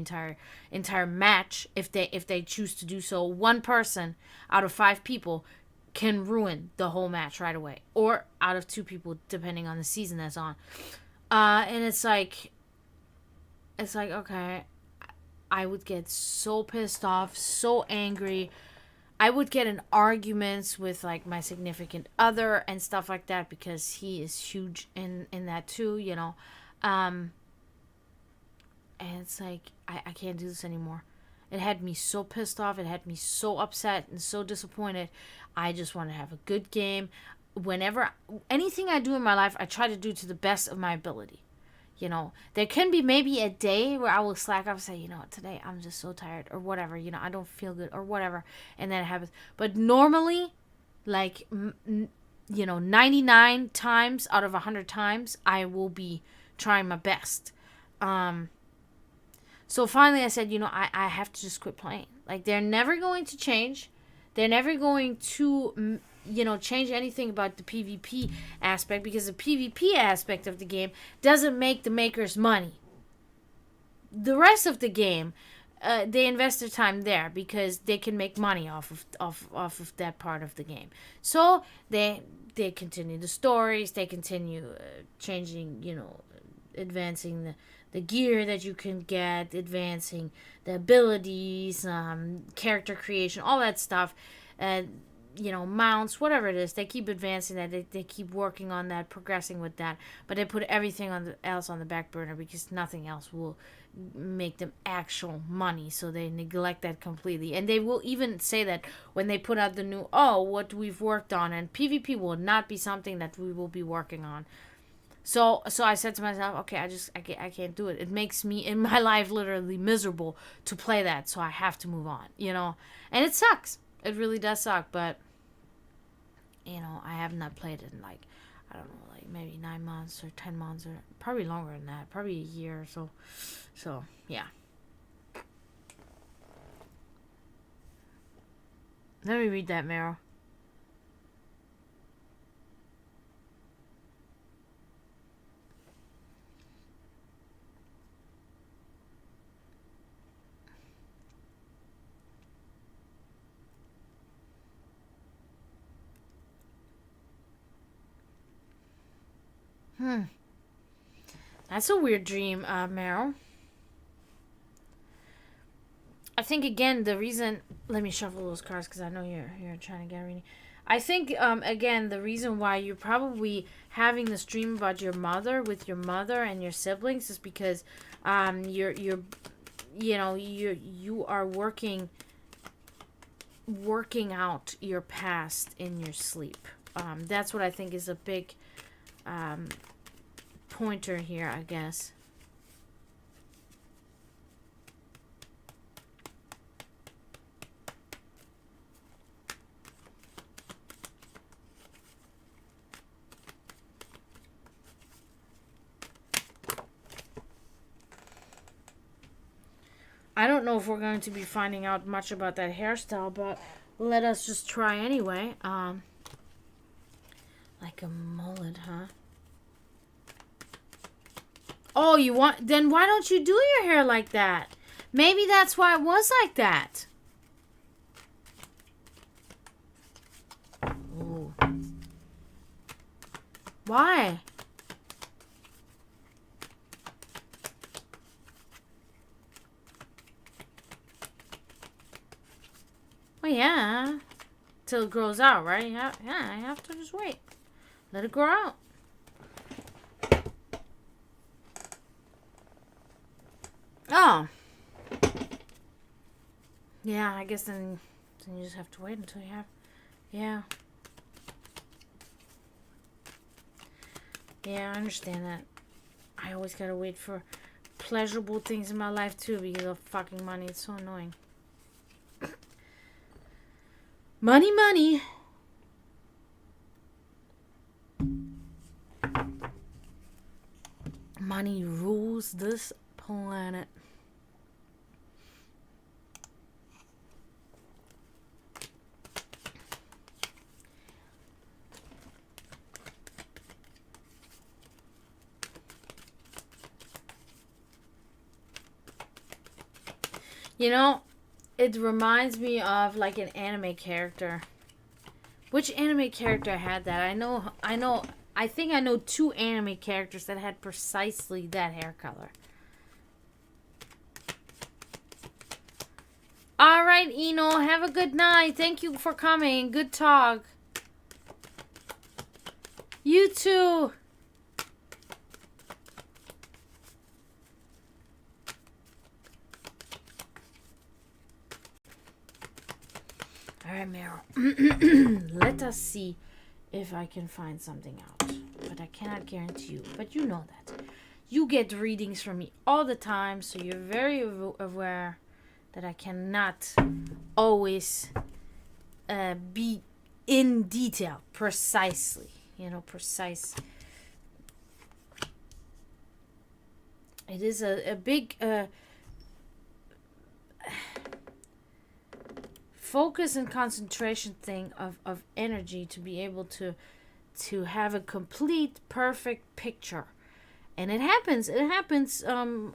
entire match if they choose to do so. One person out of 5 people can ruin the whole match right away, or out of 2 people depending on the season that's on. And it's like okay, I would get so pissed off, so angry. I would get in arguments with like my significant other and stuff like that because he is huge in that too, you know. And it's like I can't do this anymore. It had me so pissed off. It had me so upset and so disappointed. I just want to have a good game. Whenever anything I do in my life, I try to do to the best of my ability. You know, there can be maybe a day where I will slack off and say, you know, today I'm just so tired or whatever, you know, I don't feel good or whatever. And then it happens. But normally, like, you know, 99 times out of 100 times, I will be trying my best. So finally I said, you know, I have to just quit playing. Like, they're never going to change. They're never going to, you know, change anything about the PvP aspect because the PvP aspect of the game doesn't make the makers money. The rest of the game, they invest their time there because they can make money off of that part of the game. So they continue the stories, they continue changing, you know, advancing the gear that you can get, advancing the abilities, character creation, all that stuff, you know, mounts, whatever it is. They keep advancing that. They keep working on that, progressing with that. But they put everything else on the back burner because nothing else will make them actual money. So they neglect that completely. And they will even say that when they put out the new, what we've worked on. And PvP will not be something that we will be working on. So I said to myself, okay, I can't do it. It makes me in my life literally miserable to play that. So I have to move on, you know. And it sucks. It really does suck, but you know, I have not played it in like, I don't know, like maybe 9 months or 10 months or probably longer than that, probably a year or so. So, yeah. Let me read that, Meryl. That's a weird dream, Meryl. I think again the reason. Let me shuffle those cards because I know you're trying to get ready. I think again the reason why you're probably having this dream about your mother with your mother and your siblings is because you're you know you are working out your past in your sleep. That's what I think is a big pointer here, I guess. I don't know if we're going to be finding out much about that hairstyle, but let us just try anyway. Like a mullet, huh? Oh, you want... Then why don't you do your hair like that? Maybe that's why it was like that. Ooh. Why? Well, yeah. Till it grows out, right? Yeah, I have to just wait. Let it grow out. Oh. Yeah, I guess then you just have to wait until you have... Yeah. Yeah, I understand that. I always gotta wait for pleasurable things in my life, too, because of fucking money. It's so annoying. Money, money. Money rules this planet. You know, it reminds me of like an anime character. Which anime character had that? I think I know two anime characters that had precisely that hair color. All right, Eno, have a good night. Thank you for coming. Good talk. You too. All right, Meryl. Let us see if I can find something out. But I cannot guarantee you. But you know that. You get readings from me all the time, so you're very aware that I cannot always be in detail, precisely. You know, precise. It is a big focus and concentration thing of energy to be able to have a complete, perfect picture. And it happens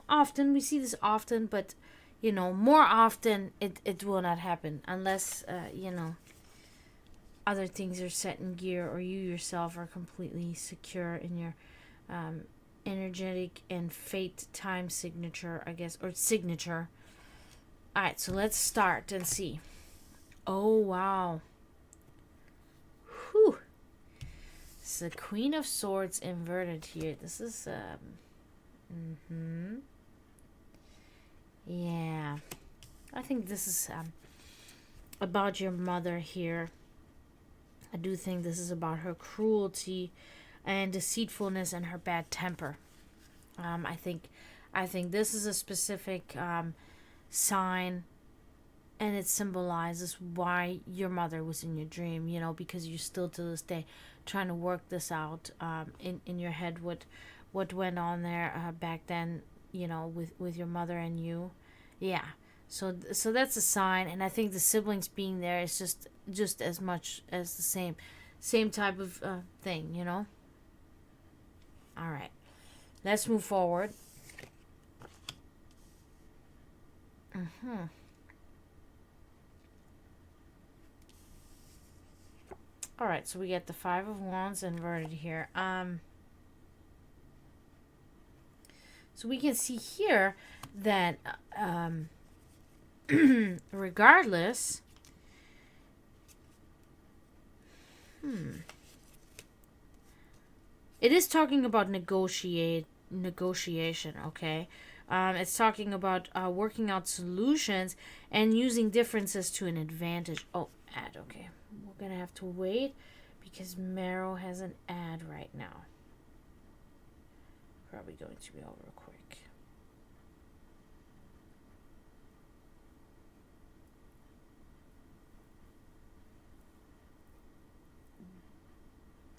often. We see this often, but you know, more often it will not happen unless you know, other things are set in gear, or you yourself are completely secure in your energetic and fate time signature, I guess, or signature. All right, so let's start and see. Oh wow. Whew. It's the Queen of Swords inverted here. This is yeah. I think this is about your mother here. I do think this is about her cruelty and deceitfulness and her bad temper. I think this is a specific sign, and it symbolizes why your mother was in your dream, you know, because you're still to this day trying to work this out in your head, what went on there back then, you know, with your mother and you. Yeah. So that's a sign, and I think the siblings being there is just as much as the same type of thing, you know. All right. Let's move forward. All right, so we get the Five of Wands inverted here. So we can see here that regardless, it is talking about negotiation, okay? It's talking about working out solutions and using differences to an advantage. Oh, ad, okay. We're going to have to wait because Meryl has an ad right now. Probably going to be over quick.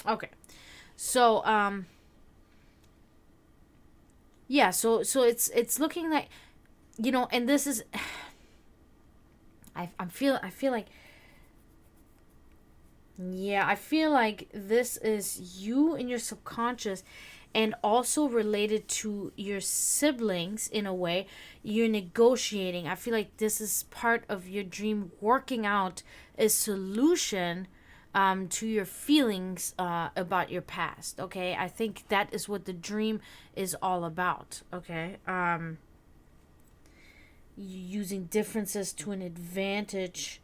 Okay. So, yeah, so it's looking like, you know, and this is I feel like, yeah, I feel like this is you in your subconscious, and also related to your siblings in a way. You're negotiating. I feel like this is part of your dream, working out a solution to your feelings about your past. Okay, I think that is what the dream is all about. Okay, using differences to an advantage.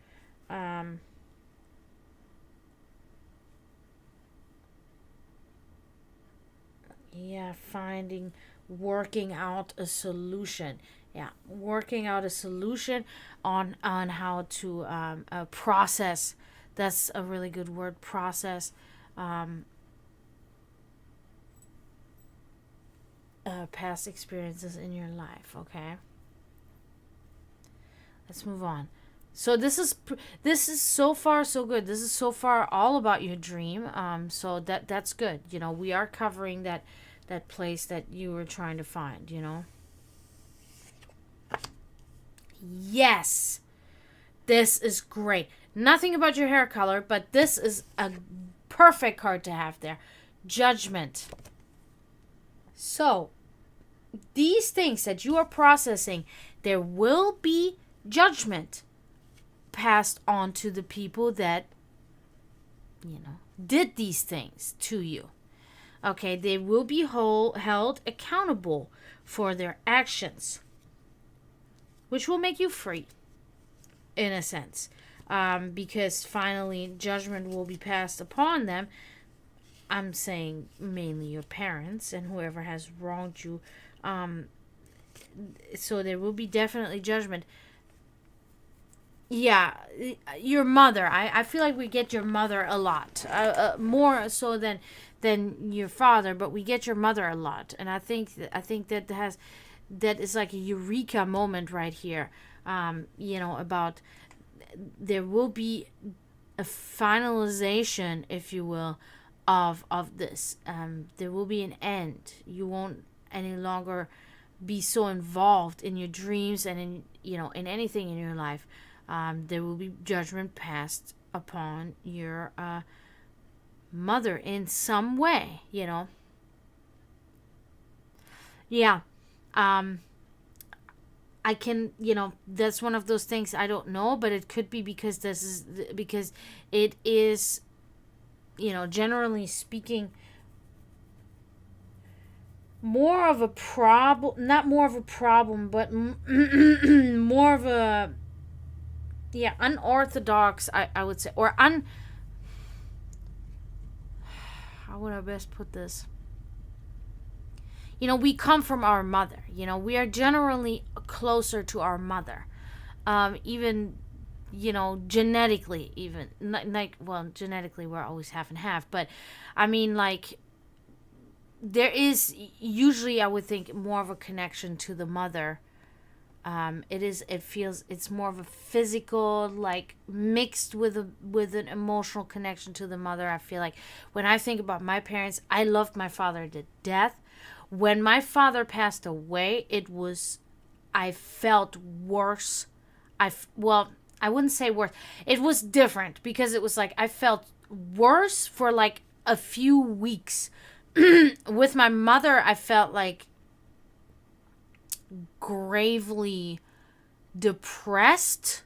Yeah, working out a solution. Yeah, working out a solution on how to process. That's a really good word, process. Past experiences in your life. Okay, let's move on. So this is so far so good. This is so far all about your dream. So that's good. You know, we are covering that place that you were trying to find. You know. Yes, this is great. Nothing about your hair color, but this is a perfect card to have there. Judgment. So these things that you are processing, there will be judgment passed on to the people that, did these things to you. Okay, they will be held accountable for their actions, which will make you free, in a sense, because finally judgment will be passed upon them. I'm saying mainly your parents and whoever has wronged you. So there will be definitely judgment. Yeah, your mother. I feel like we get your mother a lot, more so than your father, but we get your mother a lot, and I think that is like a eureka moment right here. About there will be a finalization, if you will, of this. There will be an end. You won't any longer be so involved in your dreams and in anything in your life. There will be judgment passed upon your mother in some way, Yeah. I can, that's one of those things I don't know, but it could be because because it is, generally speaking, more of a problem, not more of a problem, but more of a, unorthodox, I would say, or how would I best put this? We come from our mother. We are generally closer to our mother. Even, genetically, even. Genetically, we're always half and half. But, I mean, like, there is usually, I would think, more of a connection to the mother. It's more of a physical, like, mixed with an emotional connection to the mother. I feel like when I think about my parents, I loved my father to death. When my father passed away, I felt worse. I wouldn't say worse. It was different because it was like I felt worse for like a few weeks. With my mother, I felt like gravely depressed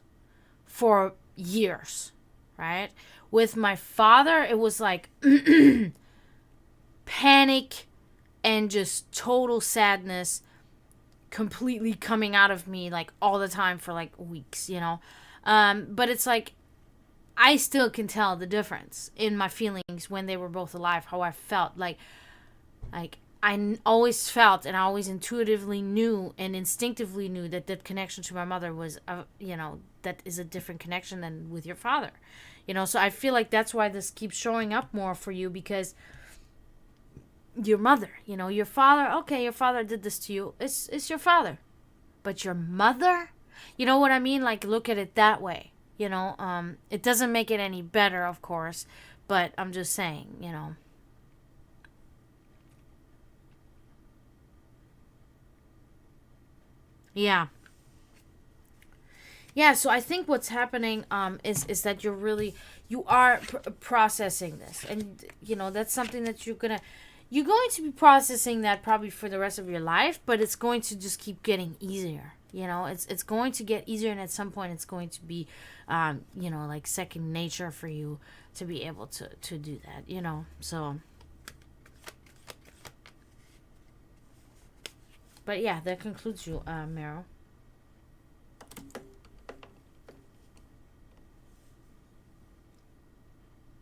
for years, right? With my father, it was like panic and just total sadness completely coming out of me like all the time for like weeks, but it's like I still can tell the difference in my feelings when they were both alive, how I felt like I always felt and I always intuitively knew and instinctively knew that connection to my mother was that is a different connection than with your father, so I feel like that's why this keeps showing up more for you, because your mother, your father, okay, your father did this to you, it's your father, but your mother, you know what I mean? Like, look at it that way, it doesn't make it any better, of course, but I'm just saying, yeah. Yeah, so I think what's happening is that you are processing this, and that's something that you're going to be processing that probably for the rest of your life, but it's going to just keep getting easier. It's going to get easier, and at some point it's going to be like second nature for you to be able to do that. So, but yeah, that concludes you, Meryl.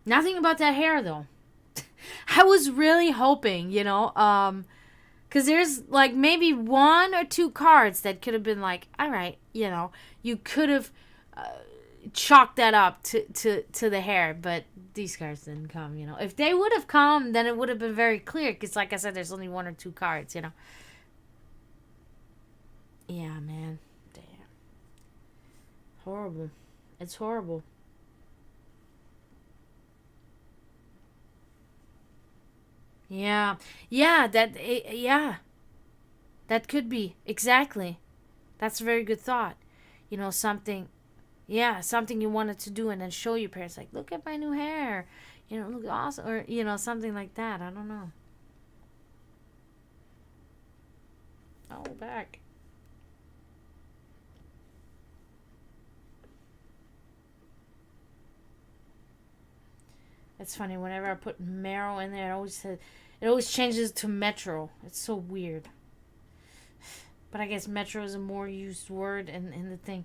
Nothing about that hair though. I was really hoping, because there's like maybe one or two cards that could have been like, all right, you could have chalked that up to the hair, but these cards didn't come. If they would have come, then it would have been very clear, because like I said, there's only one or two cards. Yeah, man. Damn. Horrible. It's horrible. Yeah. Yeah, yeah. That could be. Exactly. That's a very good thought. Something, yeah, something you wanted to do and then show your parents, like, look at my new hair. Look awesome. Or, something like that. I don't know. Oh, back. It's funny. Whenever I put marrow in there, it always changes to metro. It's so weird. But I guess metro is a more used word in the thing.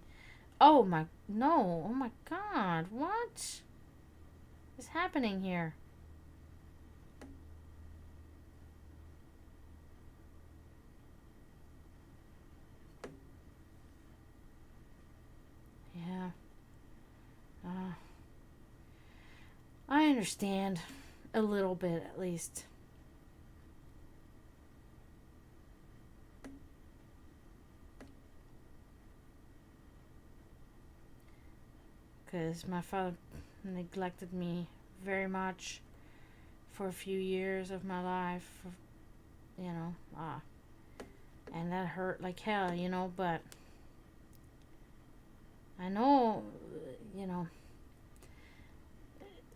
Oh my, no. Oh my God. What is happening here? Yeah. I understand. A little bit, at least. Because my father neglected me very much for a few years of my life. You know, and that hurt like hell, but I know, you know,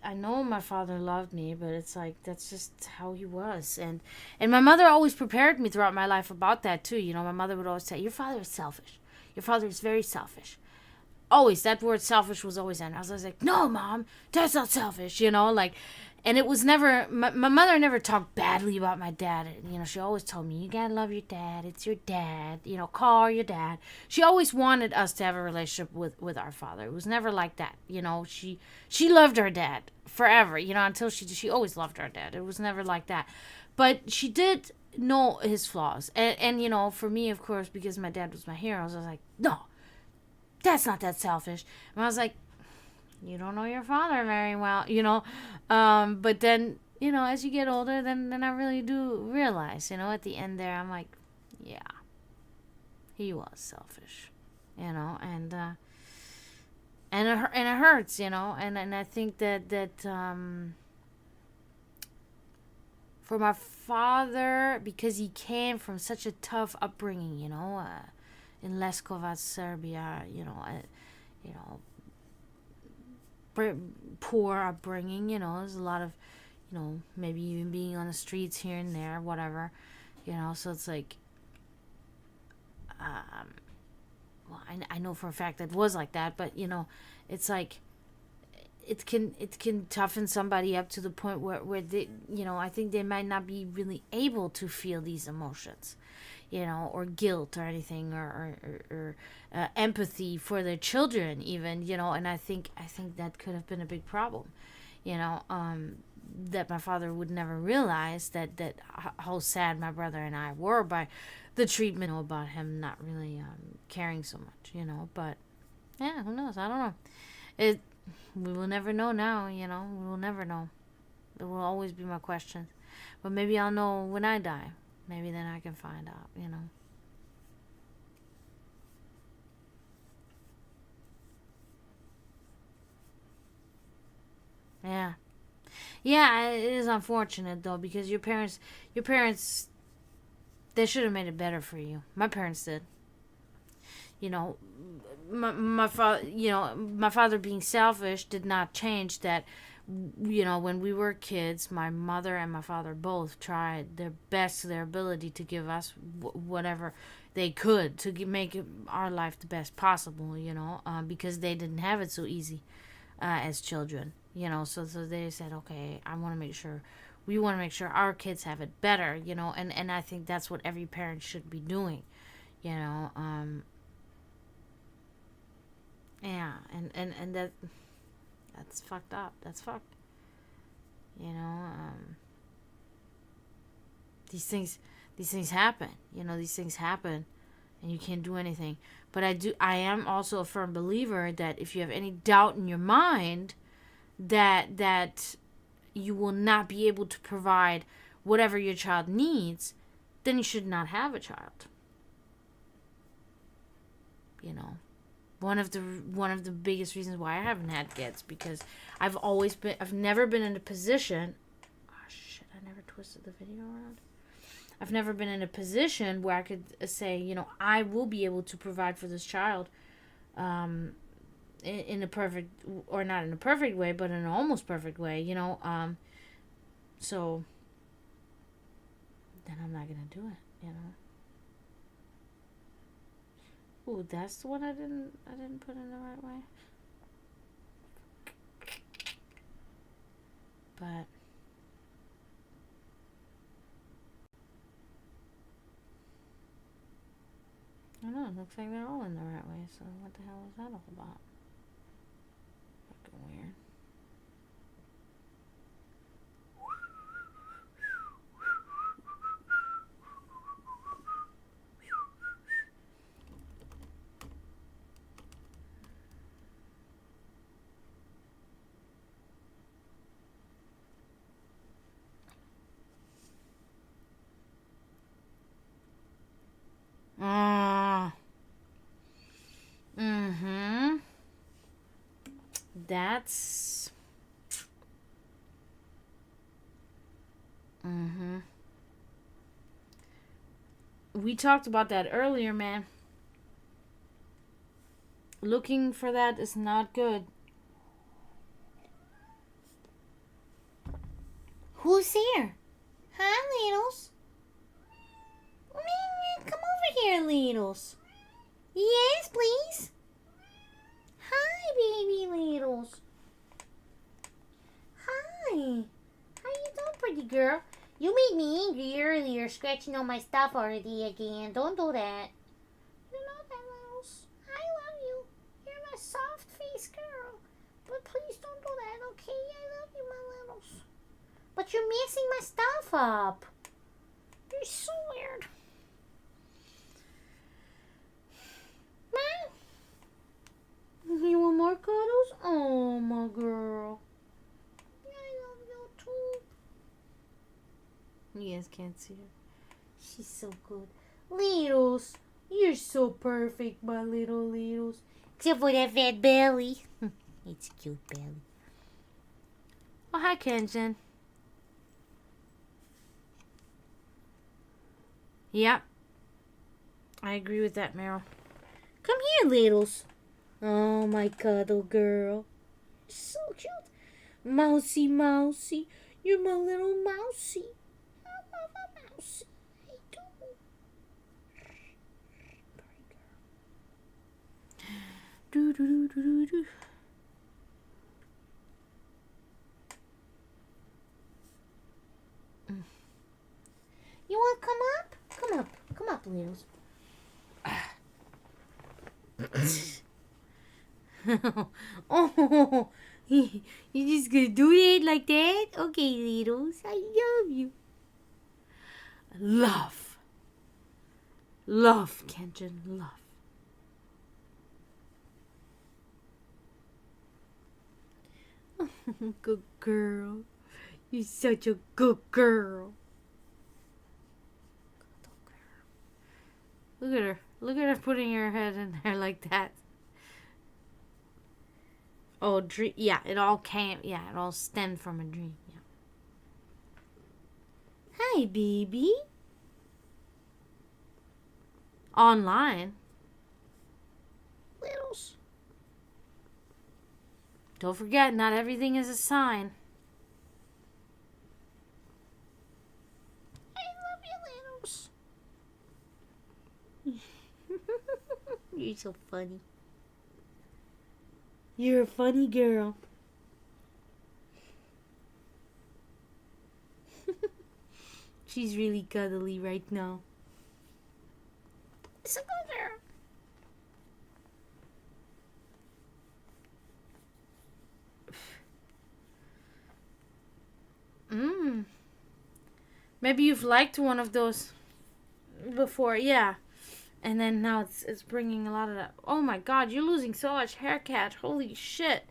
I know my father loved me, but it's like that's just how he was, and my mother always prepared me throughout my life about that too. My mother would always say, "Your father is selfish. Your father is very selfish." Always that word selfish was always in. I was always like, "No, mom, that's not selfish," like, and it was never. My mother never talked badly about my dad. She always told me, "You gotta love your dad. It's your dad. Call your dad." She always wanted us to have a relationship with our father. It was never like that. She loved her dad forever. Until she always loved her dad. It was never like that, but she did know his flaws. And for me, of course, because my dad was my hero, I was like, no, that's not that selfish. And I was like, you don't know your father very well. But then, as you get older, then I really do realize, at the end there, I'm like, yeah, he was selfish, and it hurts, and I think that for my father, because he came from such a tough upbringing, in Leskovac, Serbia, you know, poor upbringing, there's a lot of, maybe even being on the streets here and there, whatever, so it's like, well, I know for a fact that it was like that, but, it's like, it can toughen somebody up to the point where they, I think they might not be really able to feel these emotions, or guilt or anything, or empathy for their children even, and I think that could have been a big problem, that my father would never realize that how sad my brother and I were by the treatment, about him not really caring so much, but yeah, who knows? I don't know. We will never know now, we will never know. There will always be my questions, but maybe I'll know when I die. Maybe then I can find out, Yeah. Yeah, it is unfortunate though, because your parents, they should have made it better for you. My parents did. You know, my father, my father being selfish did not change that. When we were kids, my mother and my father both tried their best to their ability to give us whatever they could to make our life the best possible. Because they didn't have it so easy as children. So they said, okay, we want to make sure our kids have it better. And I think that's what every parent should be doing. You know, yeah, and that's fucked up. That's fucked. You know, these things these things happen. These things happen, and you can't do anything. But I am also a firm believer that if you have any doubt in your mind that you will not be able to provide whatever your child needs, then you should not have a child. One of the biggest reasons why I haven't had kids, because I've never been in a position. Oh shit! I never twisted the video around. I've never been in a position where I could say, I will be able to provide for this child, in a perfect, or not in a perfect way, but in an almost perfect way. So then I'm not gonna do it. Ooh, that's the one I didn't put in the right way. looks like they're all in the right way. So what the hell is that all about? Fucking weird. Mm-hmm. That's... Mm-hmm. We talked about that earlier, man. Looking for that is not good. Who's here? Hi, Littles. Come over here, Littles. Yes, please. Hi, baby Littles. Hi. How you doing, pretty girl? You made me angry earlier, scratching on my stuff already again. Don't do that. You know that, Littles. I love you. You're my soft face girl. But please don't do that, okay? I love you, my Littles. But you're messing my stuff up. You're so weird. You want more cuddles? Oh, my girl. Yeah, I love you too. You guys can't see her. She's so good. Littles, you're so perfect, my little Littles. Except for that fat belly. It's a cute belly. Oh, hi, Kenjin. Yep. I agree with that, Meryl. Come here, Littles. Oh, my cuddle girl. So cute. Mousy, mousy. You're my little mousy. I love a mousy. I do. Do, do, do, do, do. You want to come up? Come up. Come up, Littles. Oh, you just gonna do it like that? Okay, Littles, I love you. Love, Kenjin, love. Good girl. You're such a good girl. Look at her. Look at her putting her head in there like that. Oh, dream. Yeah, it all came. Yeah, it all stemmed from a dream. Yeah. Hi, baby. Online. Littles. Don't forget, not everything is a sign. I love you, Littles. You're so funny. You're a funny girl. She's really cuddly right now. It's a good girl. Maybe you've liked one of those before, yeah. And then now it's bringing a lot of that. Oh my God, you're losing so much hair, cat. Holy shit.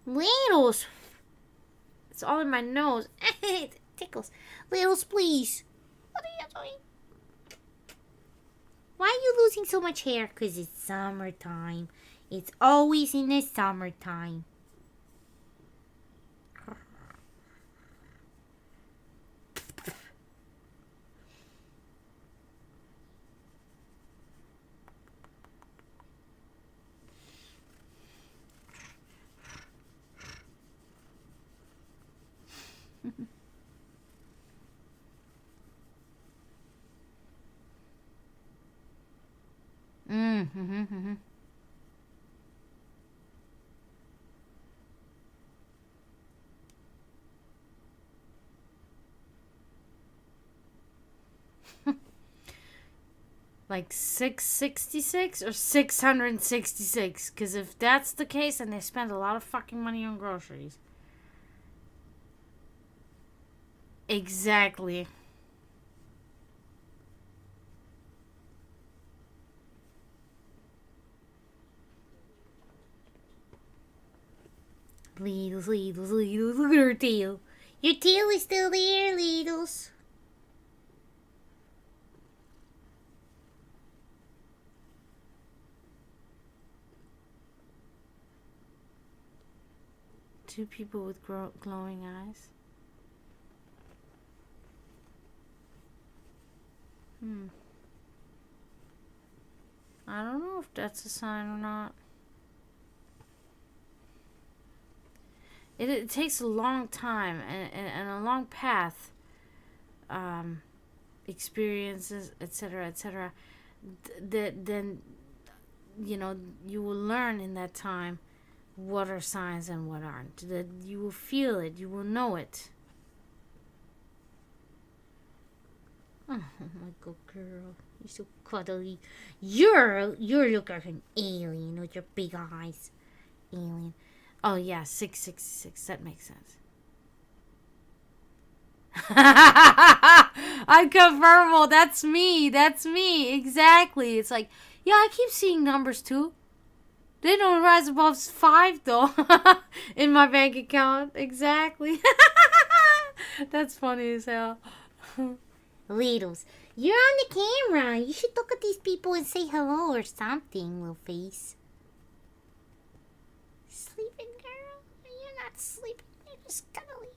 Littles. It's all in my nose. It tickles. Littles, please. What are you doing? Why are you losing so much hair? Because it's summertime. It's always in the summertime. like 666 or 666? Because if that's the case, then they spend a lot of fucking money on groceries. Exactly. Littles, Littles, Littles, look at her tail. Your tail is still there, Littles. Two people with glowing eyes. I don't know if that's a sign or not. It takes a long time and a long path, experiences, etc., etc. Then, you will learn in that time what are signs and what aren't. That you will feel it, you will know it. Oh my good girl, you're so cuddly. You look like an alien with your big eyes. Alien. Oh yeah, 666. That makes sense. Unconfirmable. That's me. That's me. Exactly. It's like, yeah, I keep seeing numbers too. They don't rise above 5 though. In my bank account. Exactly. That's funny as hell. Littles, you're on the camera. You should look at these people and say hello or something, little face. Sleeping girl? You're not sleeping. You're just cuddly.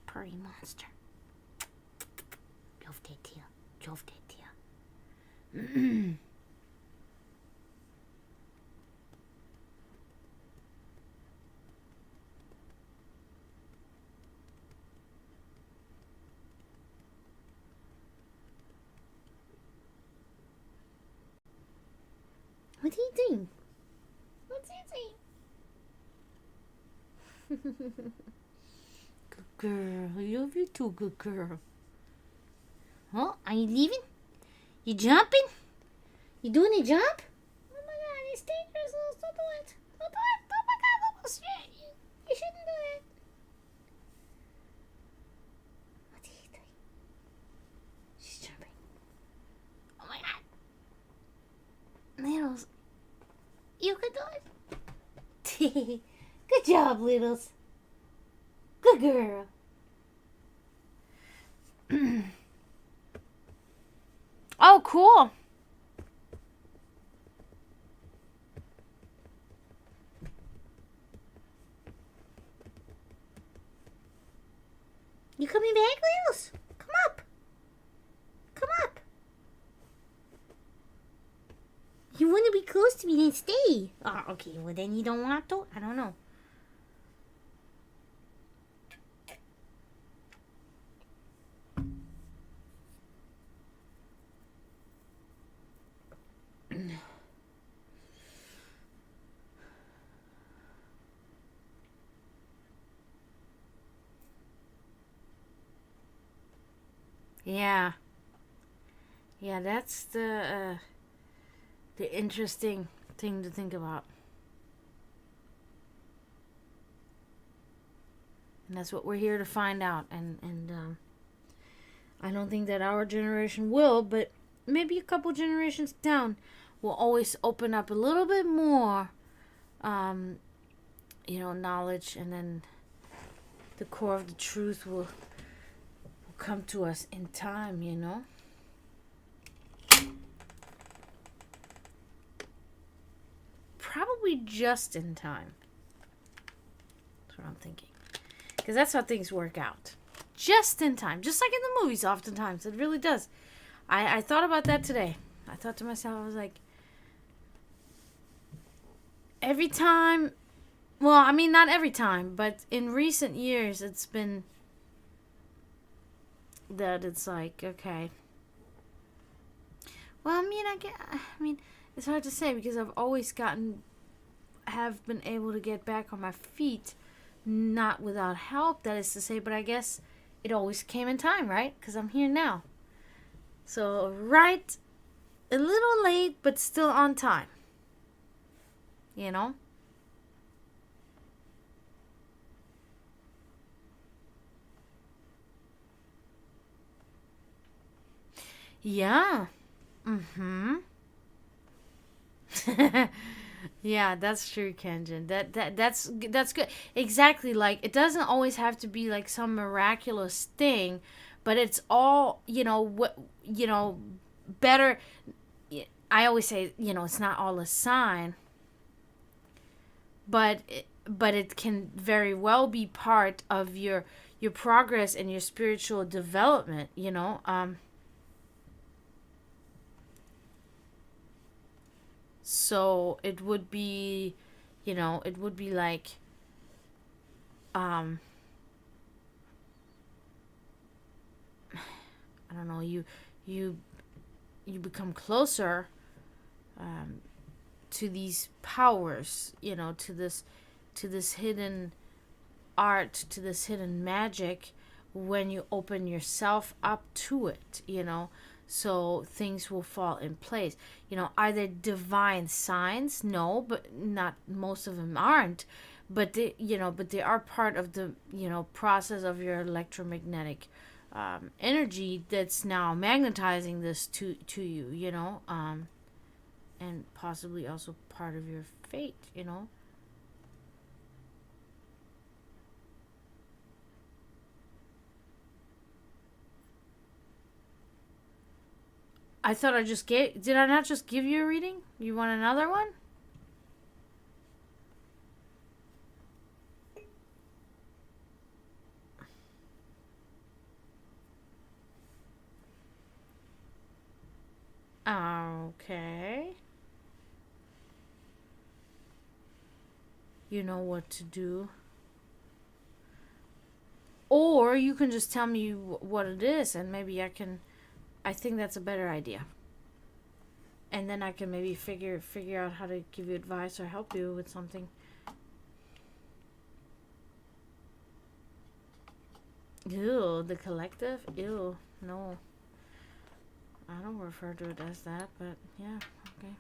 Purry monster. Love that tail. Love that tail. What are you doing? What's he doing? Good girl. I love you too, good girl. Oh, are you leaving? You jumping? You doing a jump? Oh my god, it's dangerous. Don't do it. Don't do it. Oh my god, almost. You shouldn't do it. What are you doing? She's jumping. Oh my god. Littles, you can do it. Good job, Littles. Good girl. Oh, cool. You coming back, Littles? Come up. Come up. You want to be close to me, then stay. Oh, okay. Well, then you don't want to? I don't know. Yeah. Yeah, that's the interesting thing to think about. And that's what we're here to find out. And I don't think that our generation will, but maybe a couple generations down will always open up a little bit more, knowledge, and then the core of the truth will come to us in time, Probably just in time. That's what I'm thinking. Because that's how things work out. Just in time. Just like in the movies oftentimes. It really does. I thought about that today. I thought to myself, I was like, every time, well, I mean, not every time, but in recent years, it's been that it's like, okay. Well, I mean, it's hard to say because I've always have been able to get back on my feet, not without help, that is to say, but I guess it always came in time, right? Because I'm here now. So, right a little late, but still on time. You know? Yeah. Mm-hmm. Yeah, that's true, Kenjin. That's good. Exactly. Like, it doesn't always have to be like some miraculous thing, but it's all, what, better. I always say, it's not all a sign, but it can very well be part of your progress and your spiritual development. So it would be like, um I don't know, you you become closer, um to these powers, to this hidden art, to this hidden magic, when you open yourself up to it. So things will fall in place. Are there divine signs? No, but not most of them aren't. But they are part of the process of your electromagnetic energy that's now magnetizing this to you. And possibly also part of your fate. I thought I just gave. Did I not just give you a reading? You want another one? Okay. You know what to do. Or you can just tell me what it is, and maybe I can. I think that's a better idea. And then I can maybe figure out how to give you advice or help you with something. Ew, the collective? Ew, no. I don't refer to it as that, but yeah, okay.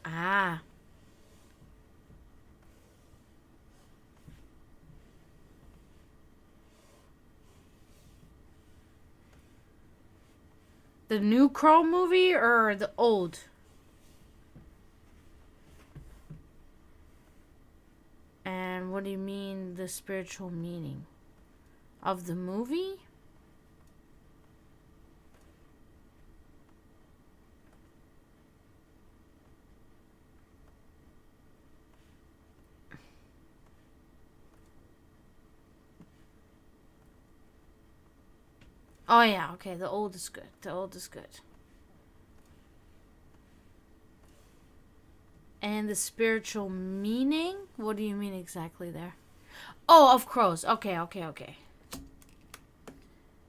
Ah, the new Crow movie or the old? And what do you mean, the spiritual meaning of the movie? Oh yeah, okay, the old is good. The old is good. And the spiritual meaning? What do you mean exactly there? Oh, of crows. Okay, okay, okay.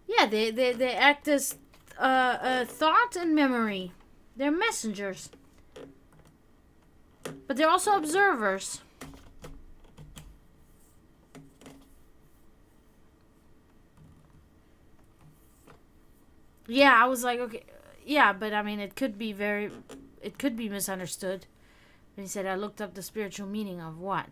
Yeah, they act as thought and memory. They're messengers. But they're also observers. Yeah, I was like, okay. Yeah, but I mean, it could be misunderstood. When he said, I looked up the spiritual meaning of what?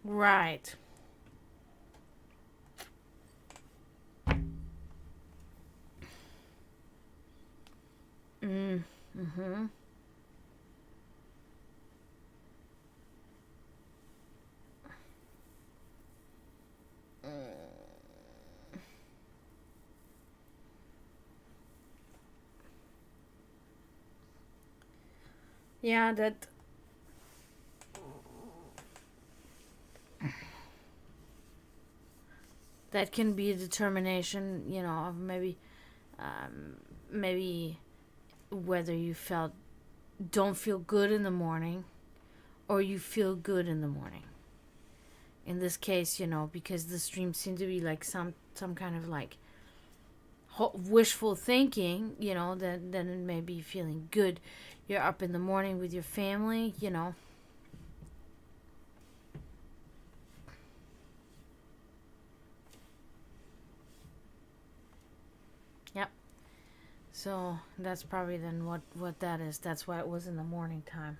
Right. Mm-hmm. Yeah, that can be a determination, of maybe whether you don't feel good in the morning or you feel good in the morning. In this case, because the dream seemed to be like some kind of like wishful thinking, then it may be feeling good. You're up in the morning with your family, Yep. So that's probably then what that is. That's why it was in the morning time.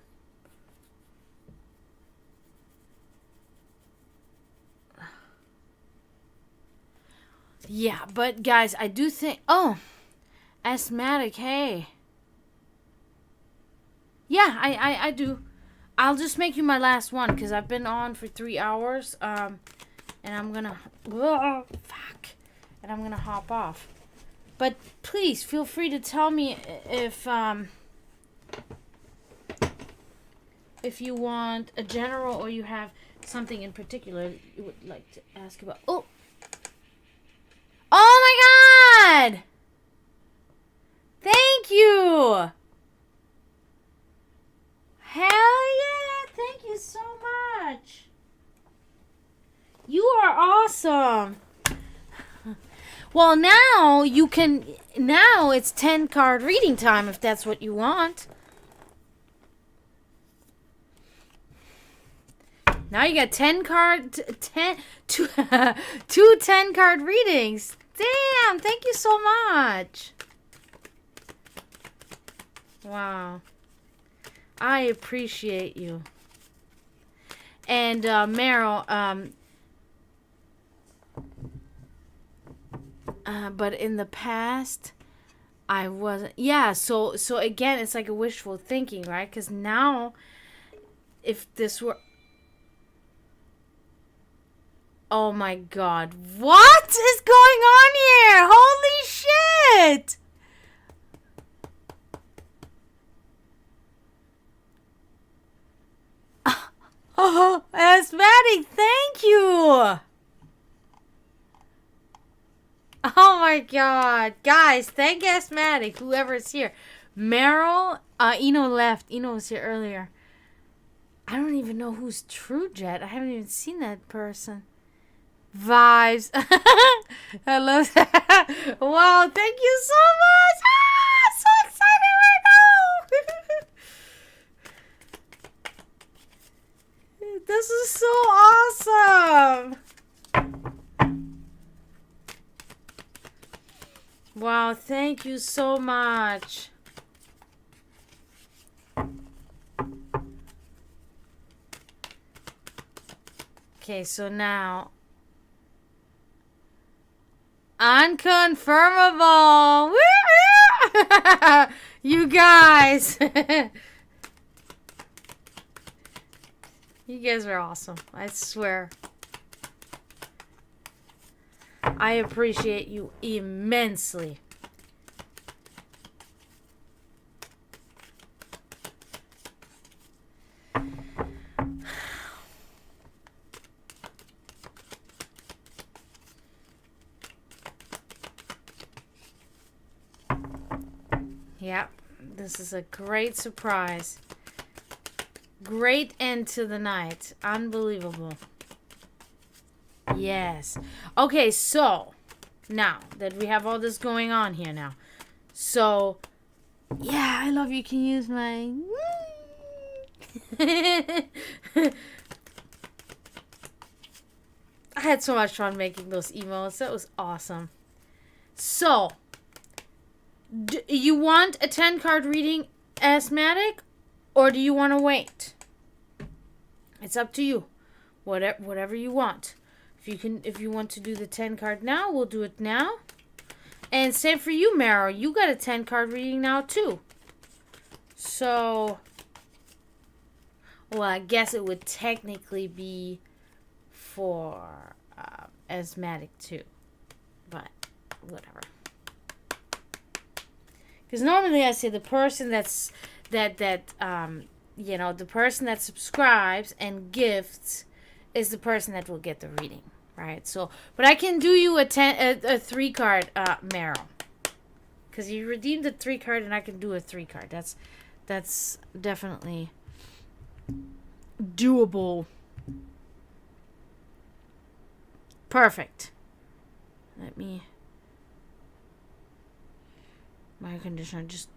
Yeah, but guys, I do think. Oh, asthmatic. Hey. Yeah, I do. I'll just make you my last one because I've been on for 3 hours. And I'm gonna. Whoa, fuck. And I'm gonna hop off. But please feel free to tell me if you want a general or you have something in particular you would like to ask about. Oh my God! Thank you! Hell yeah! Thank you so much! You are awesome! Well, now it's 10 card reading time if that's what you want. Now you got 10 two 10 card readings. Damn, thank you so much. Wow. I appreciate you. And Meryl, but in the past, I wasn't. Yeah, so again, it's like a wishful thinking, right? Because now, if this were. Oh my God. What is going on here? Holy shit! Oh, asthmatic, thank you! Oh my God. Guys, thank asthmatic, whoever is here. Meryl, Eno left. Eno was here earlier. I don't even know who's True Jet. I haven't even seen that person. Vibes. I love that. Wow, thank you so much. So excited right now. This is so awesome. Wow, thank you so much. Okay, so now unconfirmable. You guys. You guys are awesome. I swear. I appreciate you immensely. Yep, this is a great surprise. Great end to the night. Unbelievable. Yes. Okay, so now that we have all this going on here now. So, yeah, I love you. Can use my... I had so much fun making those emotes. That was awesome. So, do you want a 10 card reading, asthmatic, or do you want to wait? It's up to you. Whatever you want. If you want to do the 10 card now, we'll do it now. And same for you, Meryl. You got a 10 card reading now too. So, well, I guess it would technically be for asthmatic too, but whatever. Because normally I say the person that you know, the person that subscribes and gifts is the person that will get the reading, right? So, but I can do you a 3 card Meryl, because you redeemed a 3 card, and I can do a 3 card. That's definitely doable. Perfect. Let me. My conditioner just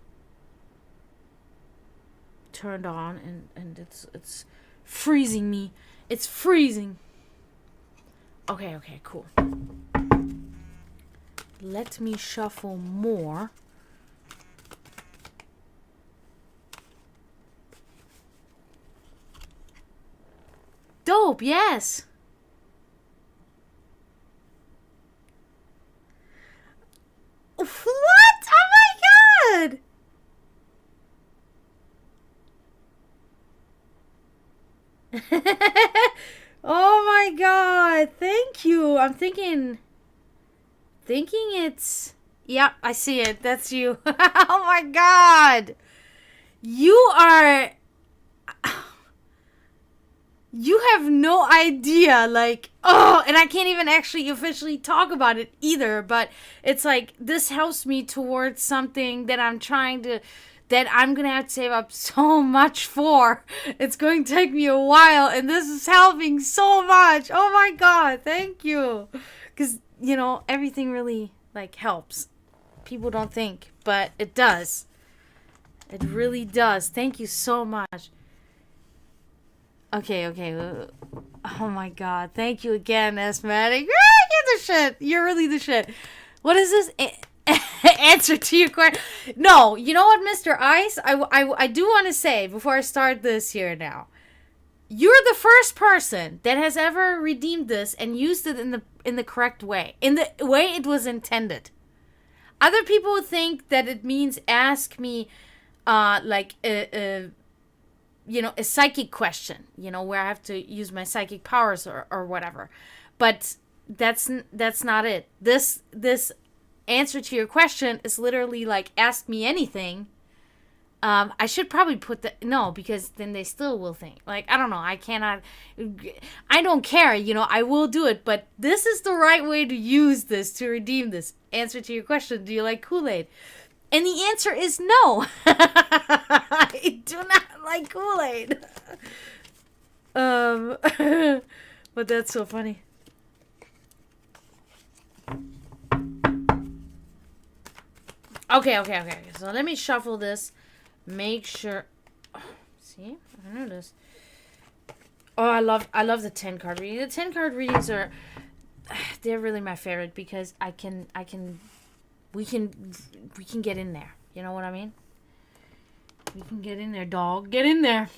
turned on, and it's freezing me. It's freezing. Okay, cool. Let me shuffle more. Dope, yes. What? Oh my god! Oh my god, thank you. I'm thinking it's... Yep, I see it. That's you. Oh my god. You are... You have no idea, like, oh, and I can't even actually officially talk about it either, but it's like, this helps me towards something that I'm gonna have to save up so much for. It's going to take me a while, and this is helping so much. Oh my god, thank you. Because, you know, everything really, like, helps. People don't think, but it does. It really does. Thank you so much. Okay. Oh my god. Thank you again, Asthmatic. You're the shit. You're really the shit. What is this? Answer to your question? No, you know what, Mr. Ice? I do want to say, before I start this here now, you're the first person that has ever redeemed this and used it in the correct way. In the way it was intended. Other people think that it means ask me like a psychic question, you know, where I have to use my psychic powers or whatever. But that's not it. This answer to your question is literally like, ask me anything. I should probably put no, because then they still will think, like, I don't know, I don't care, you know, I will do it, but this is the right way to use this, to redeem this. Answer to your question, do you like Kool-Aid? And the answer is no. I do not like Kool-Aid. But that's so funny. Okay. So let me shuffle this. Make sure. Oh, see, I know this. Oh, I love the 10 card reading. The 10 card readings they're really my favorite, because we can get in there. You know what I mean? We can get in there, dog. Get in there.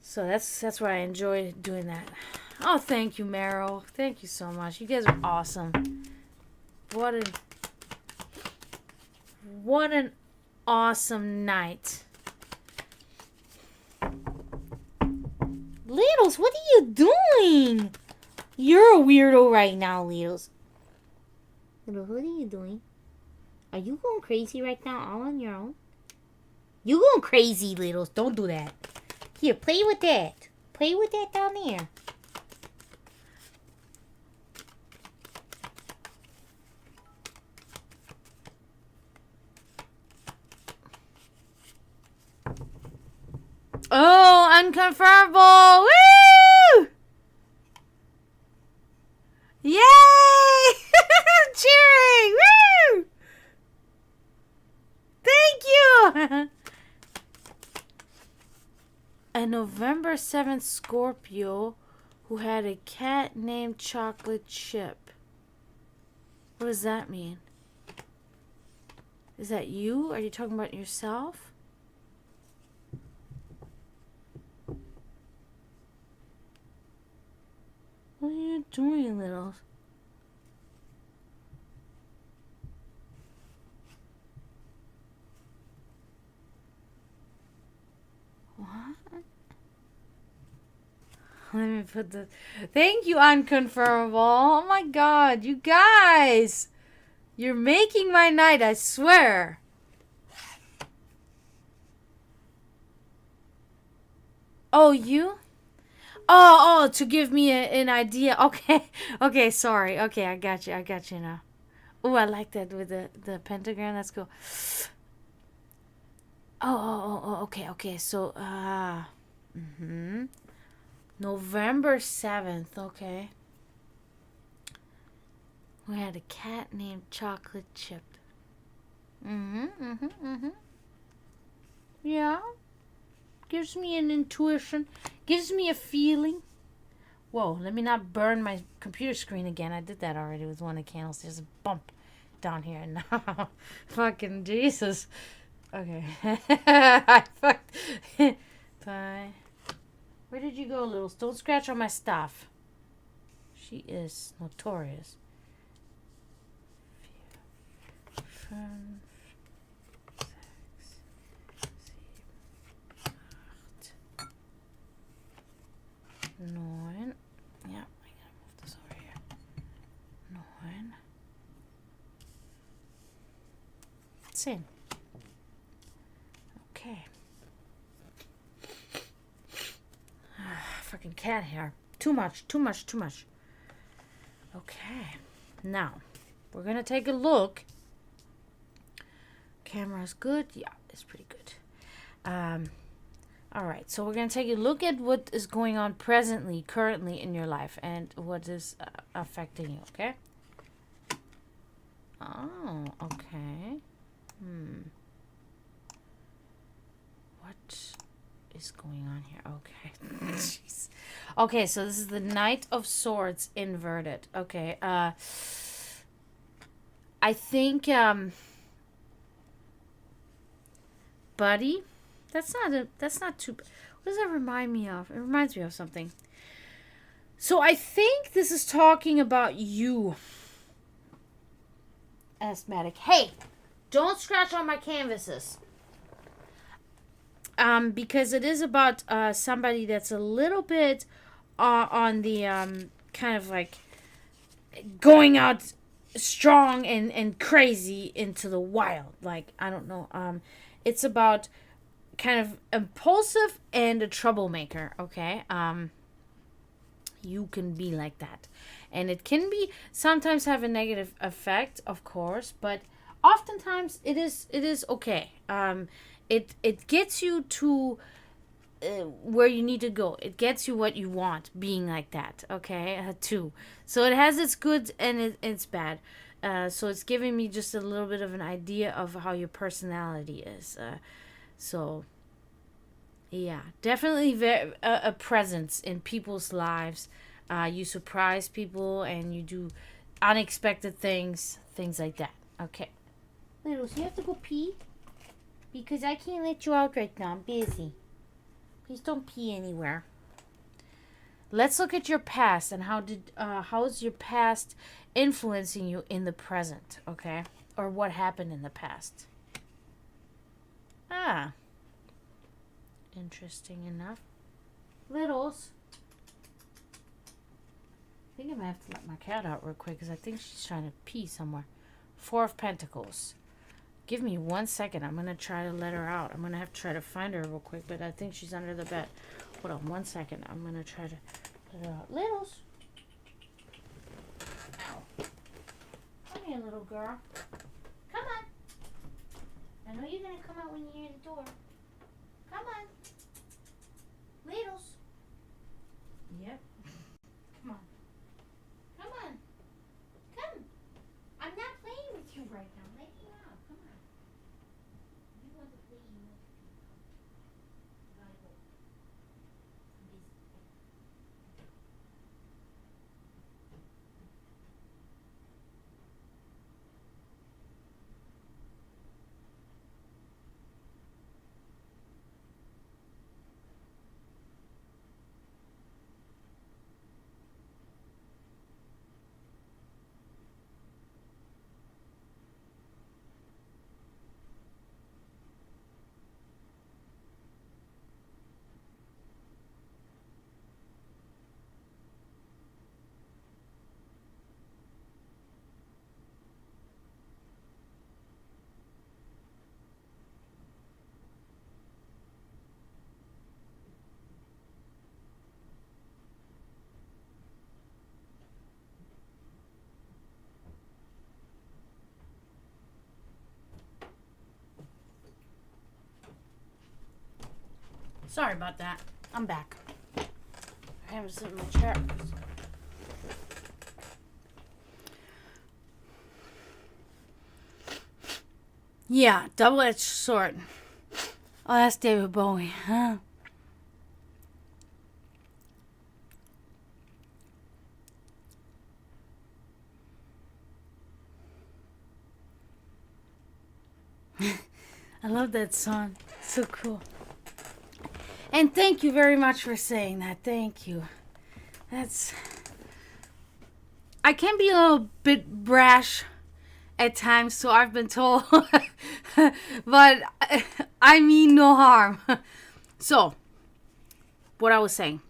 So that's why I enjoy doing that. Oh, thank you, Meryl. Thank you so much. You guys are awesome. What an awesome night. Littles, what are you doing? You're a weirdo right now, Littles. Littles, what are you doing? Are you going crazy right now all on your own? You going crazy, Littles. Don't do that. Here, play with that. Play with that down there. Oh, unconfirmable! Woo! Yay! Cheering! Woo! Thank you! A November 7th Scorpio who had a cat named Chocolate Chip. What does that mean? Is that you? Are you talking about yourself? What are you doing, Littles? What? Let me put the... Thank you, Unconfirmable. Oh my god, you guys! You're making my night, I swear. Oh, you? Oh, to give me an idea. Okay, okay, sorry. Okay, I got you now. Oh, I like that with the pentagram. That's cool. Okay, okay. So, November 7th. Okay. We had a cat named Chocolate Chip. Yeah. Gives me an intuition. Gives me a feeling. Whoa, let me not burn my computer screen again. I did that already with one of the candles. There's a bump down here now. Fucking Jesus. Okay. I fucked. Bye. Where did you go, Littles? Don't scratch on my stuff. She is notorious. Fünf, sechs, sieben, acht, neun. Yeah, I gotta move this over here. Neun. 10. Okay. Fucking cat hair. Too much. Okay. Now, we're gonna take a look. Camera's good. Yeah, it's pretty good. All right. So we're gonna take a look at what is going on presently, currently in your life, and what is affecting you. Okay. Oh. Okay. What is going on here? Okay. Jeez. Okay, so this is the Knight of Swords inverted. Okay. I think buddy, that's not too, what does that remind me of? It reminds me of something. So I think this is talking about you, asthmatic. Hey, don't scratch on my canvases. Because it is about somebody that's a little bit on the kind of like going out strong and crazy into the wild. Like, I don't know. It's about kind of impulsive and a troublemaker. Okay. You can be like that, and it can be sometimes have a negative effect, of course, but oftentimes it is okay. It gets you to where you need to go. It gets you what you want being like that. Okay, too. So it has its good and its bad. So it's giving me just a little bit of an idea of how your personality is. So yeah, definitely a presence in people's lives. You surprise people and you do unexpected things like that. Okay. Littles, you have to go pee? Because I can't let you out right now. I'm busy. Please don't pee anywhere. Let's look at your past and how's your past influencing you in the present, okay? Or what happened in the past. Ah. Interesting enough. Littles. I think I might have to let my cat out real quick because I think she's trying to pee somewhere. 4 of Pentacles. Give me 1 second. I'm going to try to let her out. I'm going to have to try to find her real quick, but I think she's under the bed. Hold on 1 second. I'm going to try to let her out. Littles. Ow. Come here, little girl. Come on. I know you're going to come out when you hear the door. Come on. Littles. Yep. Come on. Come on. Come. I'm not playing with you right now. Let me out. Come on. You want to play, you want to come. Gotta go. I'm busy. Sorry about that. I'm back. I haven't sit in my chair. Yeah, double-edged sword. Oh, that's David Bowie, huh? I love that song. So cool. And thank you very much for saying that. Thank you. I can be a little bit brash at times, so I've been told. But I mean no harm. So, what I was saying.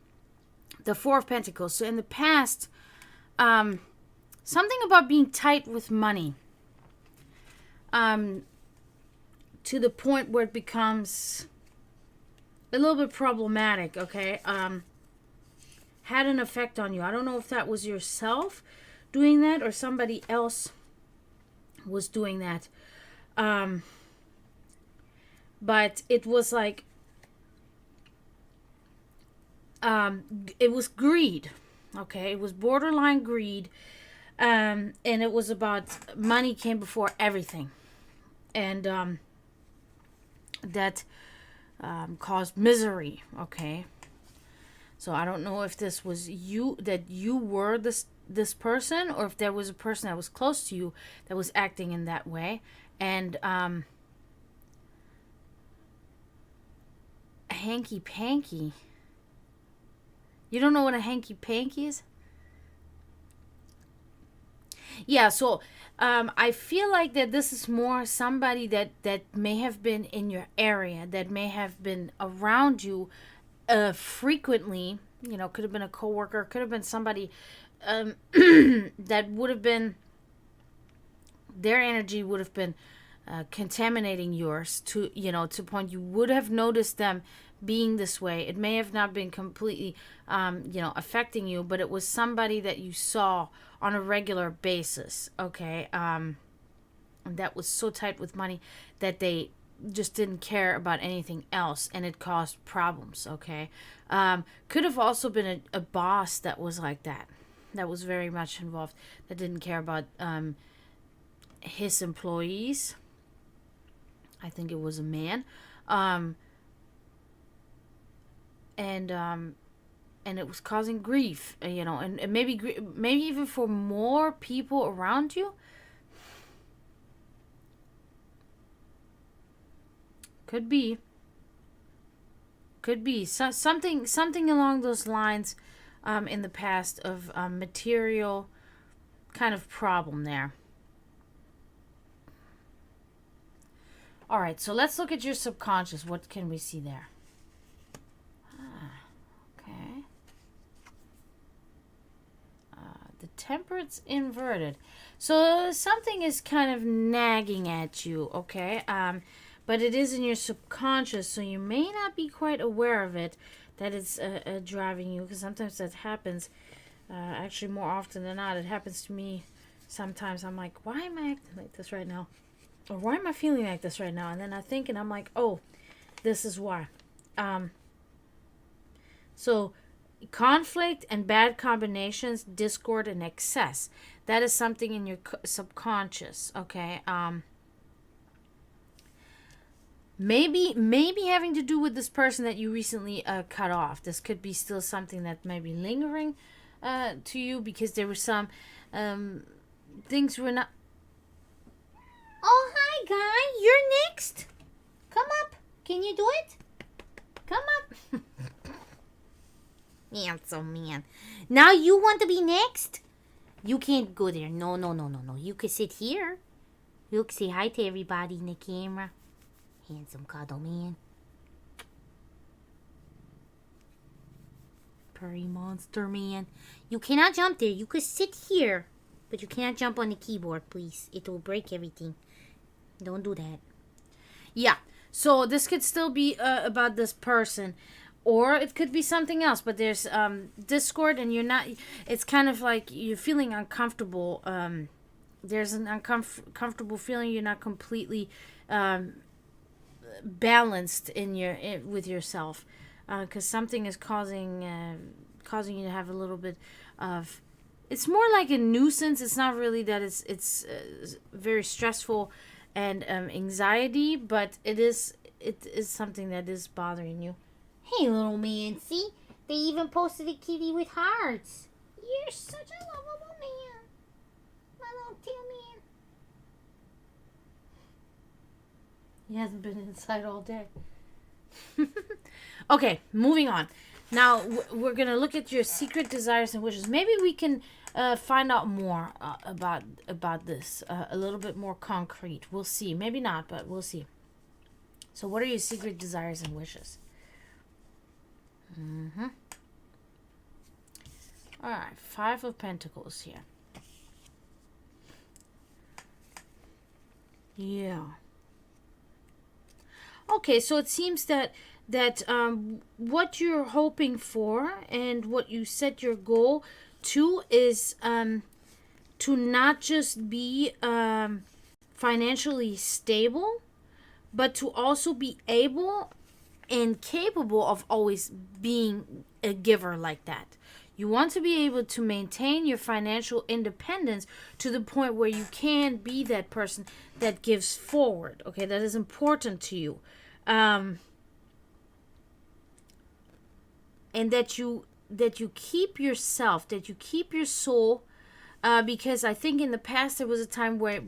The Four of Pentacles. So in the past, something about being tight with money. To the point where it becomes a little bit problematic, okay? Had an effect on you. I don't know if that was yourself doing that or somebody else was doing that. But it was like, it was greed, okay? It was borderline greed, and it was about money came before everything. And that caused misery, okay? So I don't know if this was you, that you were this person, or if there was a person that was close to you that was acting in that way. And hanky-panky. You don't know what a hanky-panky is? Yeah, so I feel like that this is more somebody that may have been in your area, that may have been around you frequently. You know, could have been a coworker, could have been somebody that would have been, their energy would have been contaminating yours to, you know, to the point you would have noticed them being this way. It may have not been completely, affecting you, but it was somebody that you saw on a regular basis, okay? That was so tight with money that they just didn't care about anything else, and it caused problems, okay? Could have also been a boss that was like that was very much involved, that didn't care about his employees. I think it was a man. And it was causing grief, and maybe even for more people around you. Could be something along those lines, in the past, of material kind of problem there. All right, so let's look at your subconscious. What can we see there? Okay. The Temperance inverted. So something is kind of nagging at you, okay? But it is in your subconscious, so you may not be quite aware of it, that it's driving you, because sometimes that happens. Actually, more often than not, it happens to me. Sometimes I'm like, why am I acting like this right now? Or why am I feeling like this right now? And then I think, and I'm like, oh, this is why. So conflict and bad combinations, discord and excess. That is something in your subconscious, okay? Maybe having to do with this person that you recently cut off. This could be still something that may be lingering to you, because there were some things were not. Oh, hi, guy. You're next. Come up. Can you do it? Come up. Handsome man. Now you want to be next? You can't go there. No. You can sit here. You can say hi to everybody in the camera. Handsome cuddle man. Purry monster man. You cannot jump there. You could sit here. But you cannot jump on the keyboard, please. It will break everything. Don't do that. Yeah. So this could still be about this person. Or it could be something else. But there's discord, and you're not. It's kind of like you're feeling uncomfortable. There's an uncomfortable feeling. You're not completely balanced with yourself. because something is causing you to have a little bit of, it's more like a nuisance. It's not really that it's very stressful and anxiety, but it is something that is bothering you. Hey, little man, see? They even posted a kitty with hearts. You're such a lovable man. My little tail man. He hasn't been inside all day. Okay, moving on. Now, we're going to look at your secret desires and wishes. Maybe we can find out more about this, a little bit more concrete. We'll see. Maybe not, but we'll see. So what are your secret desires and wishes? All right, 5 of Pentacles here. Yeah. Okay, so it seems that what you're hoping for and what you set your goal to is to not just be financially stable, but to also be able and capable of always being a giver like that. You want to be able to maintain your financial independence to the point where you can be that person that gives forward. Okay, that is important to you. And that you keep yourself, that you keep your soul, because I think in the past there was a time where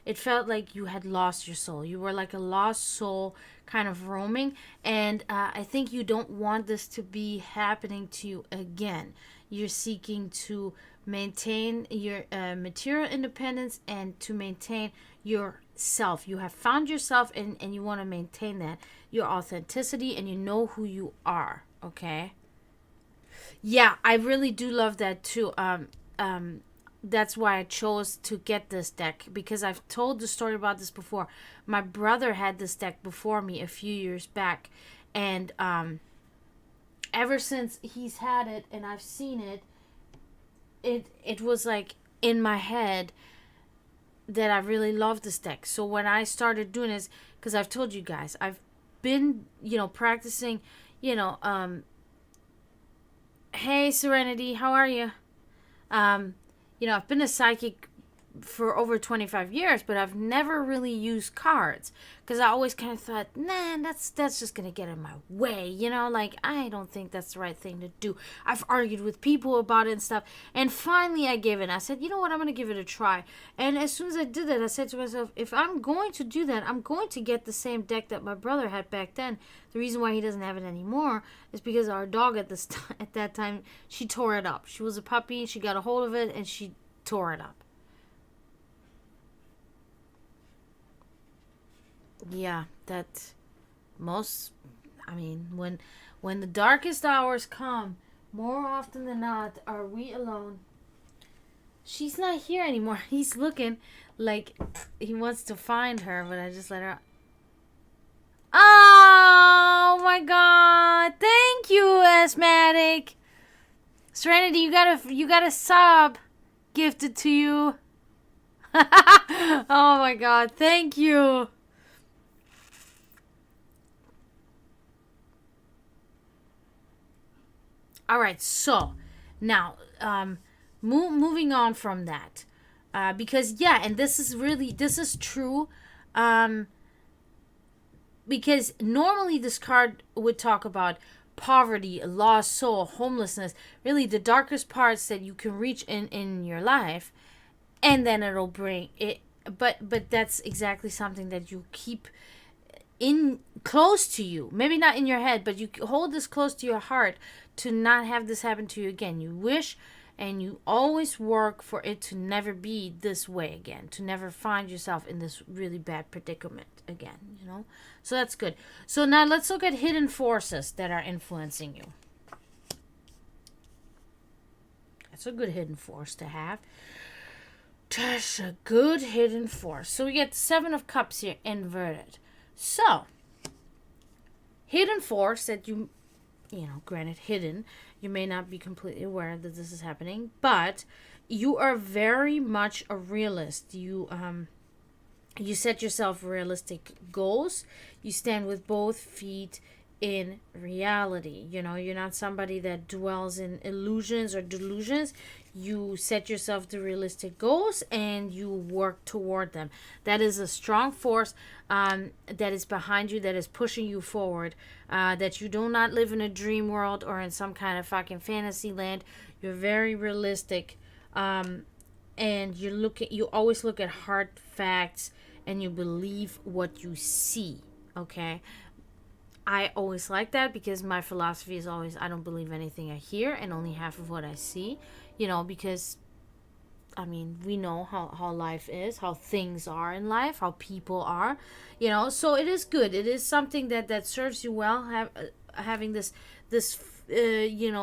it felt like you had lost your soul. You were like a lost soul kind of roaming, and I think you don't want this to be happening to you again. You're seeking to maintain your material independence and to maintain yourself. You have found yourself, and you want to maintain that, your authenticity, and you know who you are. Okay. Yeah, I really do love that too. That's why I chose to get this deck, because I've told the story about this before. My brother had this deck before me a few years back, and ever since he's had it and I've seen it, it was like in my head that I really love this deck. So when I started doing this, because I've told you guys, I've been, practicing, hey Serenity, how are you? I've been a psychic for over 25 years, but I've never really used cards, because I always kind of thought, nah, that's just gonna get in my way, like I don't think that's the right thing to do. I've argued with people about it and stuff, and finally I gave it. I said, you know what, I'm gonna give it a try. And as soon as I did that, I said to myself, if I'm going to do that, I'm going to get the same deck that my brother had back then. The reason why he doesn't have it anymore is because our dog at that time, she tore it up. She was a puppy, she got a hold of it, and she tore it up. Yeah, that when the darkest hours come, more often than not, are we alone. She's not here anymore. He's looking like he wants to find her, but I just let her. Oh my God! Thank you, Asthmatic. Serenity, you got a sub gifted to you. Oh my God! Thank you. All right, so now moving on from that, because and this is true, because normally this card would talk about poverty, a lost soul, homelessness, really the darkest parts that you can reach in your life, and then it'll bring it. But that's exactly something that you keep in close to you, maybe not in your head, but you hold this close to your heart to not have this happen to you again. You wish and you always work for it to never be this way again, to never find yourself in this really bad predicament again, so that's good. So now let's look at hidden forces that are influencing you. That's a good hidden force to have. That's a good hidden force. So we get 7 of Cups here inverted. So, hidden force that granted hidden, you may not be completely aware that this is happening, but you are very much a realist. You set yourself realistic goals. You stand with both feet in reality. You're not somebody that dwells in illusions or delusions. You set yourself the realistic goals and you work toward them. That is a strong force that is behind you, that is pushing you forward. That you do not live in a dream world or in some kind of fucking fantasy land. You're very realistic, and you always look at hard facts, and you believe what you see. Okay, I always like that, because my philosophy is always, I don't believe anything I hear and only half of what I see. Because we know how life is, how things are in life, how people are. So it is good. It is something that serves you well, having this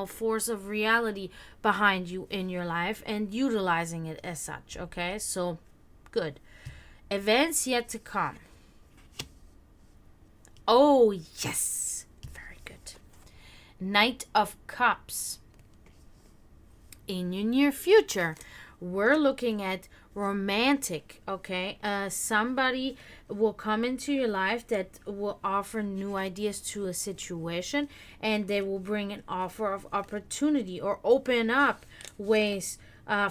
force of reality behind you in your life and utilizing it as such. Okay, so good. Events yet to come. Oh, yes. Very good. Knight of Cups. In your near future, we're looking at romantic, okay? Somebody will come into your life that will offer new ideas to a situation, and they will bring an offer of opportunity or open up ways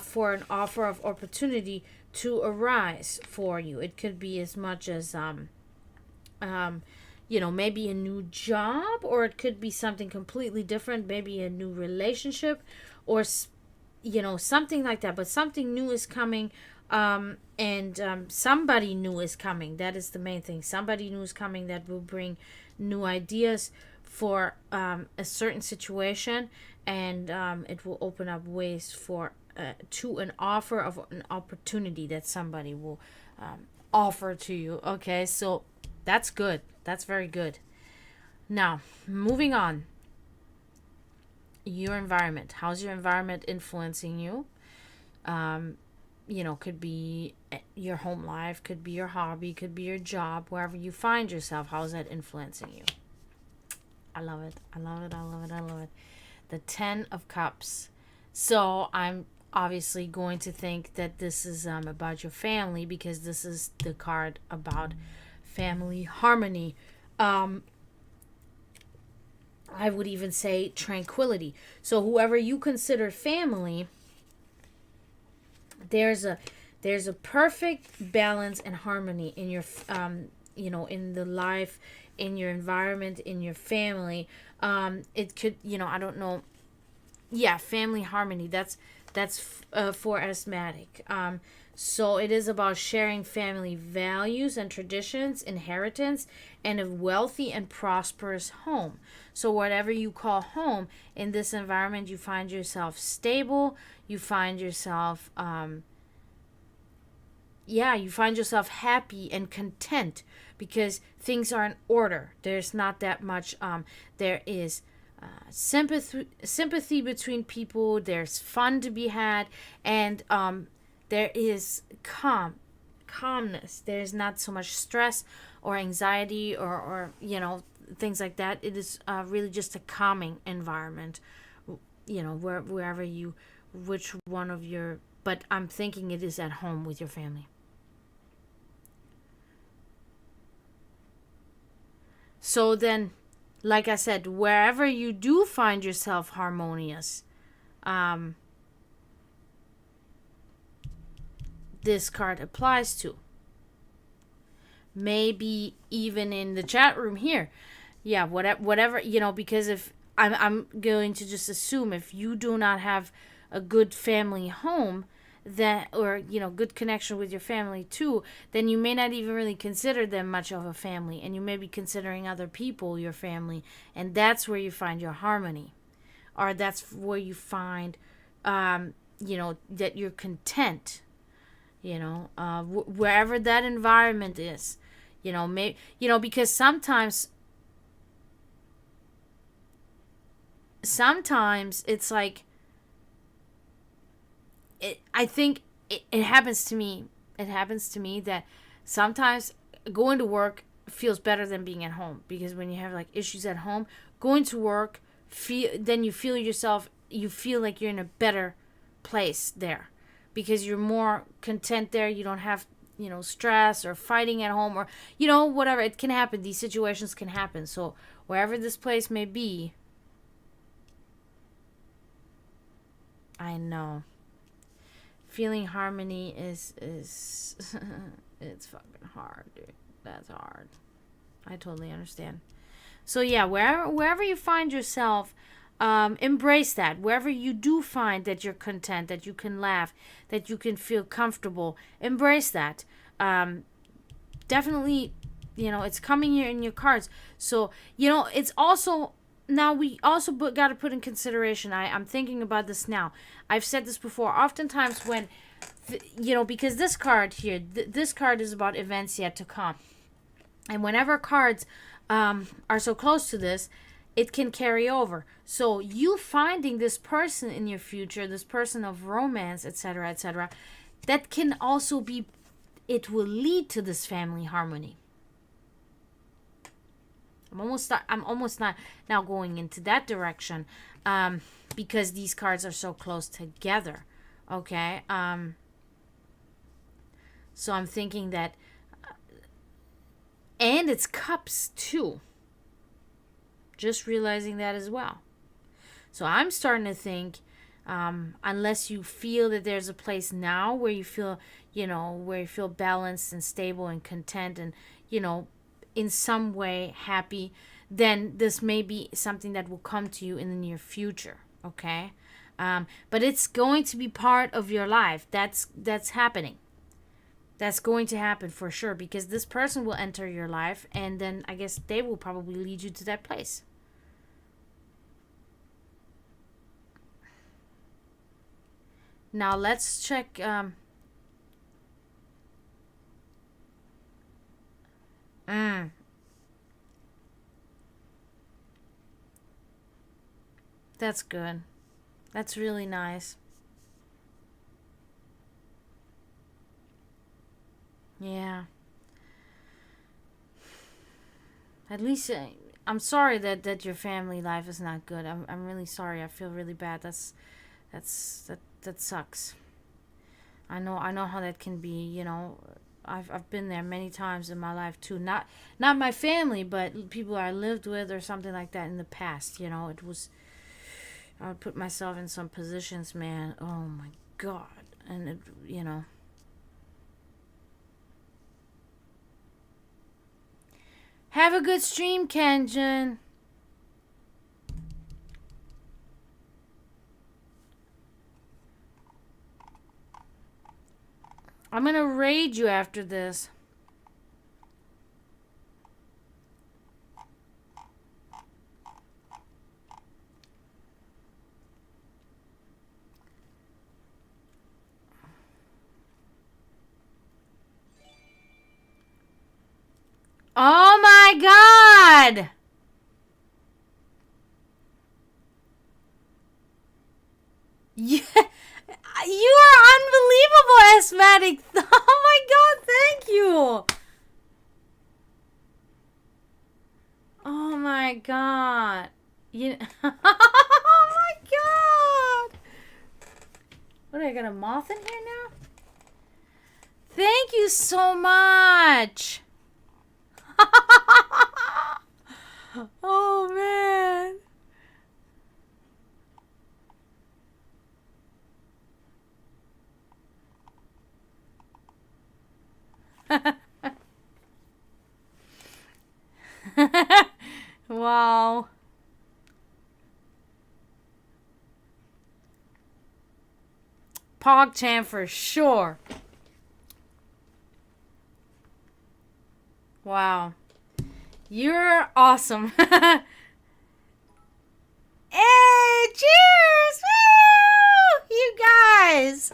for an offer of opportunity to arise for you. It could be as much as maybe a new job, or it could be something completely different, maybe a new relationship, or something like that. But something new is coming, and somebody new is coming. That is the main thing. Somebody new is coming that will bring new ideas for a certain situation, and it will open up ways for to an offer of an opportunity that somebody will offer to you. Okay, so that's good. That's very good. Now, moving on. Your environment. How's your environment influencing you? Could be your home life, could be your hobby, could be your job, wherever you find yourself. How's that influencing you? I love it. I love it. I love it. I love it. The 10 of Cups. So I'm obviously going to think that this is about your family, because this is the card about family harmony. I would even say tranquility. So whoever you consider family, there's a perfect balance and harmony in your in the life, in your environment, in your family. It could, I don't know. Yeah, family harmony. That's for asthmatic. So it is about sharing family values and traditions, inheritance, and a wealthy and prosperous home. So whatever you call home, in this environment, you find yourself stable. You find yourself, you find yourself happy and content, because things are in order. There's not that much. There is sympathy between people. There's fun to be had, and there is calmness. There's not so much stress or anxiety or things like that. It is really just a calming environment, wherever you, which one of your, but I'm thinking it is at home with your family. So then, like I said, wherever you do find yourself harmonious, this card applies to. Maybe even in the chat room here. Yeah, whatever, because if I'm going to just assume, if you do not have a good family home, that, or good connection with your family too, then you may not even really consider them much of a family, and you may be considering other people your family, and that's where you find your harmony, or that's where you find that you're content, wherever that environment is, because sometimes it's like, I think it happens to me. It happens to me that sometimes going to work feels better than being at home, because when you have like issues at home, going to work, then you feel like you're in a better place there, because you're more content there. You don't have stress or fighting at home, or whatever. It can happen. These situations can happen. So wherever this place may be, I know feeling harmony is it's fucking hard, dude. That's hard. I totally understand. So yeah, wherever you find yourself, embrace that. Wherever you do find that you're content, that you can laugh, that you can feel comfortable, embrace that. Definitely, it's coming here in your cards. So, it's also, now we also got to put in consideration, I'm thinking about this now. I've said this before. Oftentimes when, because this card here, this card is about events yet to come. And whenever cards are so close to this, it can carry over. So you finding this person in your future, this person of romance, etc., etc., that can also be, it will lead to this family harmony. I'm almost not now going into that direction, because these cards are so close together. Okay. So I'm thinking that, and it's cups too. Just realizing that as well. So I'm starting to think, unless you feel that there's a place now where you feel, where you feel balanced and stable and content and, in some way happy, then this may be something that will come to you in the near future. Okay. But it's going to be part of your life. That's happening. That's going to happen for sure, because this person will enter your life, and then I guess they will probably lead you to that place. Now let's check. That's good. That's really nice. Yeah. At least I'm sorry that your family life is not good. I'm really sorry. I feel really bad. That sucks. I know how that can be. I've been there many times in my life too. Not my family, but people I lived with or something like that in the past. It was, I would put myself in some positions, man. Oh my God. And it. Have a good stream, Kenjin. I'm gonna raid you after this. Oh my God! Yeah, you are unbelievable, Asthmatic. Oh my God, thank you. Oh my God. Oh my God. What, I got a moth in here now? Thank you so much. Oh man. Wow. PogChamp for sure. Wow. You're awesome. Hey, cheers! Woo! You guys.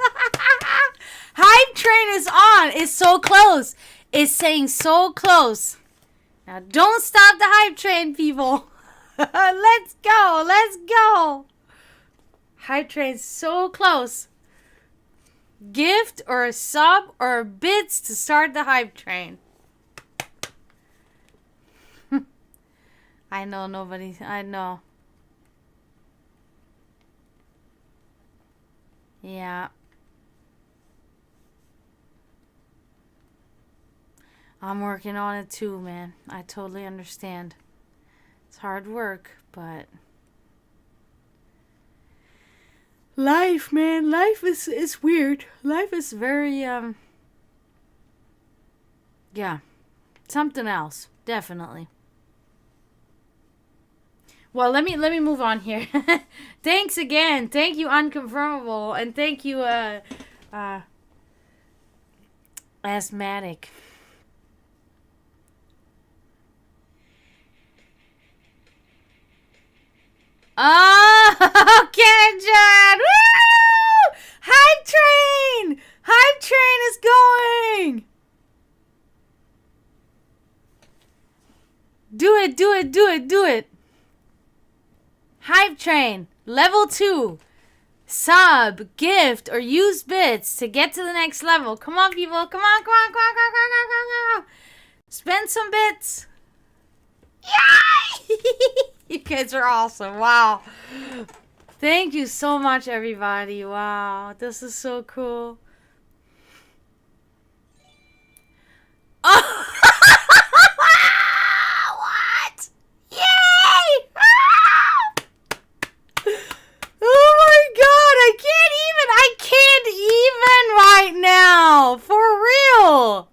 Hype train is on. It's so close. It's saying so close. Now don't stop the hype train, people. Let's go. Let's go. Hype train's so close. Gift or a sub or bits to start the hype train. I know nobody. I know. Yeah. I'm working on it too, man. I totally understand. It's hard work, but life, man, life is weird. Life is very yeah, something else, definitely. Well, let me move on here. Thanks again. Thank you, Unconfirmable, and thank you, Asthmatic. Oh, okay, John. Woo! Hype train. Hype train is going. Do it, do it, do it, do it. Hype train, level 2. Sub, gift, or use bits to get to the next level. Come on, people. Come on, come on, come on, come on, come on, come on, come on. Spend some bits. Yay! You guys are awesome. Wow. Thank you so much, everybody. Wow. This is so cool. Oh! What? Yay! Ah! Oh my god, I can't even right now. For real.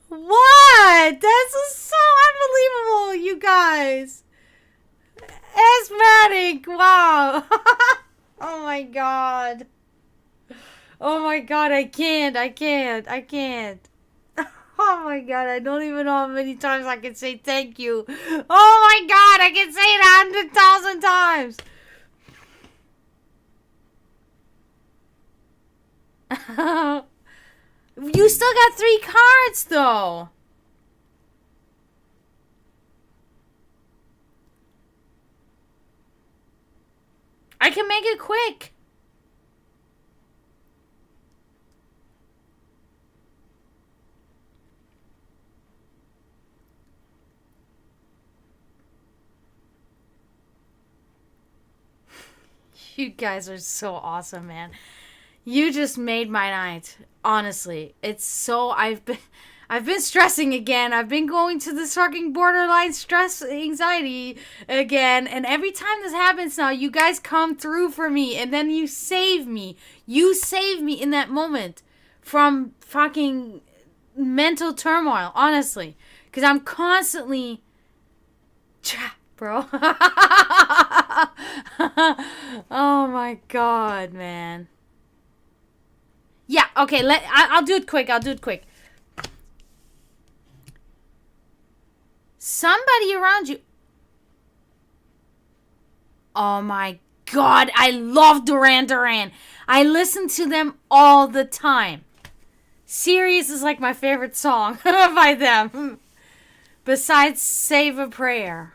What? This is so unbelievable, you guys. Asthmatic, wow. Oh my god. Oh my god, I can't. Oh my god, I don't even know how many times I can say thank you. Oh my god, I can say it 100,000 times. You still got 3 cards, though. I can make it quick. You guys are so awesome, man. You just made my night. Honestly, it's so I've been stressing again. I've been going to the fucking borderline stress anxiety again, and every time this happens now, you guys come through for me, and then you save me. You save me in that moment from fucking mental turmoil, honestly, because I'm constantly bro. Oh my god, man. Yeah, okay, I'll do it quick. Somebody around you. Oh my god, I love Duran Duran. I listen to them all the time. Serious is like my favorite song by them. Besides Save a Prayer.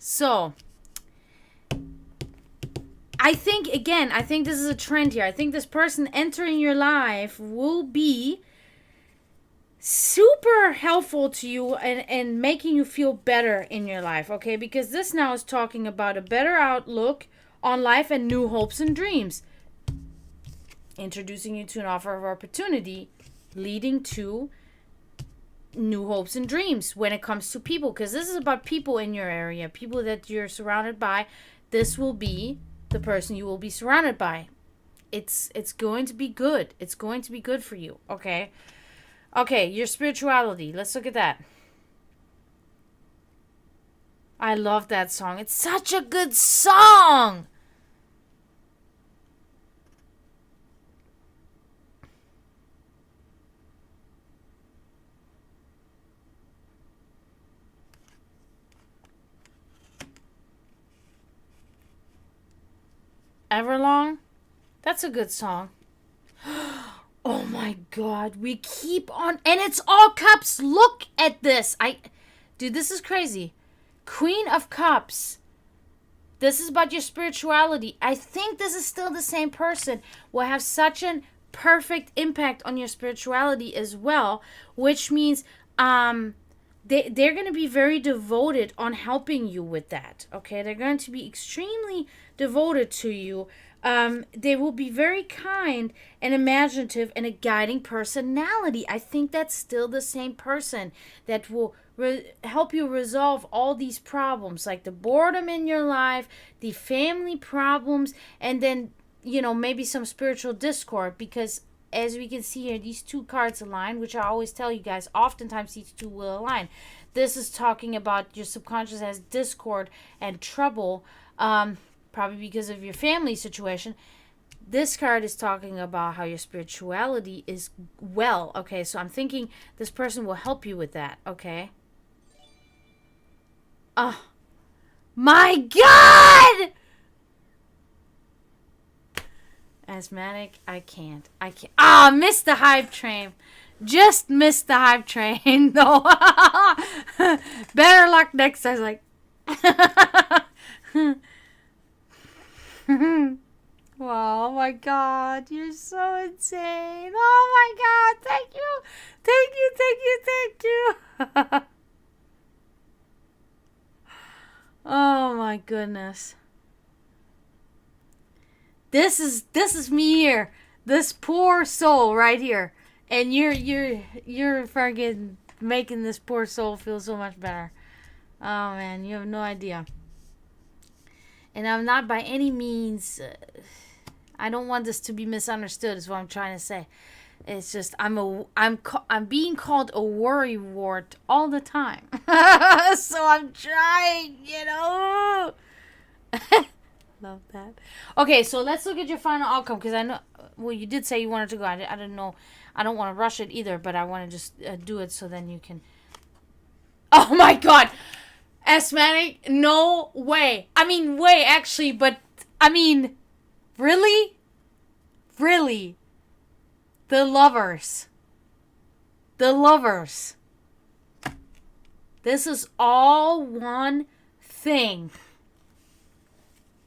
So, I think this is a trend here. I think this person entering your life will be super helpful to you and making you feel better in your life, okay? Because this now is talking about a better outlook on life and new hopes and dreams. Introducing you to an offer of opportunity leading to new hopes and dreams when it comes to people, because this is about people in your area, people that you're surrounded by. This will be the person you will be surrounded by. It's going to be good. It's going to be good for you, okay? Okay, your spirituality. Let's look at that. I love that song. It's such a good song. Everlong? That's a good song. Oh my god, we keep on, and it's all cups. Look at this. Dude, this is crazy. Queen of Cups. This is about your spirituality. I think this is still the same person. Will have such a perfect impact on your spirituality as well, which means they're going to be very devoted on helping you with that. Okay, they're going to be extremely devoted to you. They will be very kind and imaginative and a guiding personality. I think that's still the same person that will help you resolve all these problems, like the boredom in your life, the family problems, and then, maybe some spiritual discord, because as we can see here, these two cards align, which I always tell you guys, oftentimes these two will align. This is talking about your subconscious has discord and trouble, probably because of your family situation. This card is talking about how your spirituality is well. Okay, so I'm thinking this person will help you with that. Okay. Oh, my God! Asthmatic, I can't. Ah, missed the hype train. Just missed the hype train, though. Better luck next time. Like, wow, oh my God, you're so insane. Oh my God, thank you. Thank you, thank you, thank you. Oh my goodness. This is me here. This poor soul right here. And you're fucking making this poor soul feel so much better. Oh man, you have no idea. And I'm not by any means I don't want this to be misunderstood is what I'm trying to say. It's just I'm being called a worrywart all the time. So I'm trying, Love that. Okay, so let's look at your final outcome, because I know, well, you did say you wanted to go. I didn't know. I don't want to rush it either, but I want to just do it so then you can. Oh my God, asthmatic? No way. I mean, way actually, but I mean, really, really, the lovers. This is all one thing.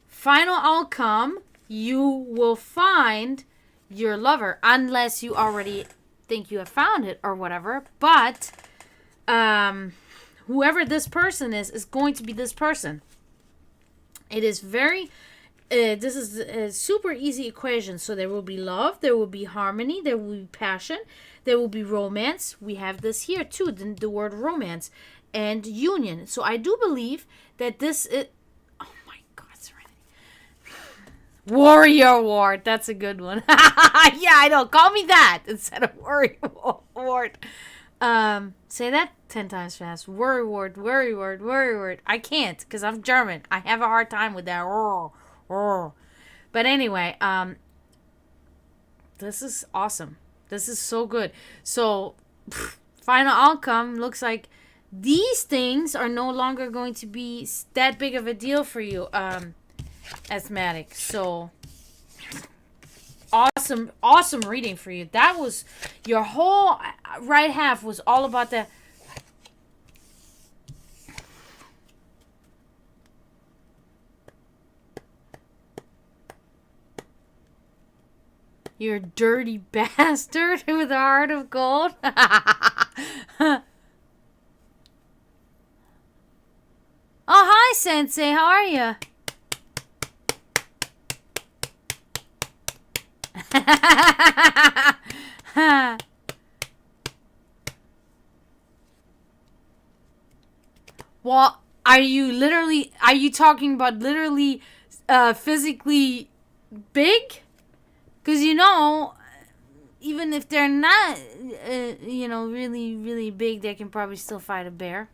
Final outcome, you will find your lover, unless you already think you have found it or whatever. But whoever this person is going to be this person. It is very, this is a super easy equation. So there will be love, there will be harmony, there will be passion, there will be romance. We have this here too, the word romance, and union. So I do believe that this is, Warrior Ward. That's a good one. Yeah, I know. Call me that instead of Warrior Ward. Say that 10 times fast. Worry Ward, Worry Ward, Worry Ward. I can't because I'm German. I have a hard time with that. But anyway, this is awesome. This is so good. So, final outcome looks like these things are no longer going to be that big of a deal for you. Asthmatic. So awesome reading for you. That was your whole right half was all about the you're a dirty bastard with a heart of gold. Oh, hi Sensei, how are you? Well, are you talking about literally physically big? Because even if they're not really really big, they can probably still fight a bear.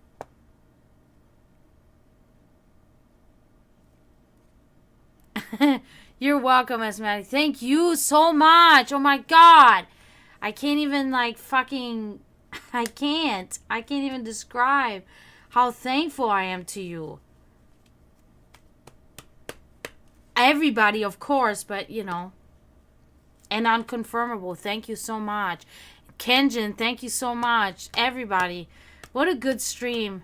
You're welcome, Asthmatic. Thank you so much. Oh my God. I can't even I can't even describe how thankful I am to you. Everybody, of course, but and unconfirmable. Thank you so much. Kenjin, thank you so much. Everybody. What a good stream.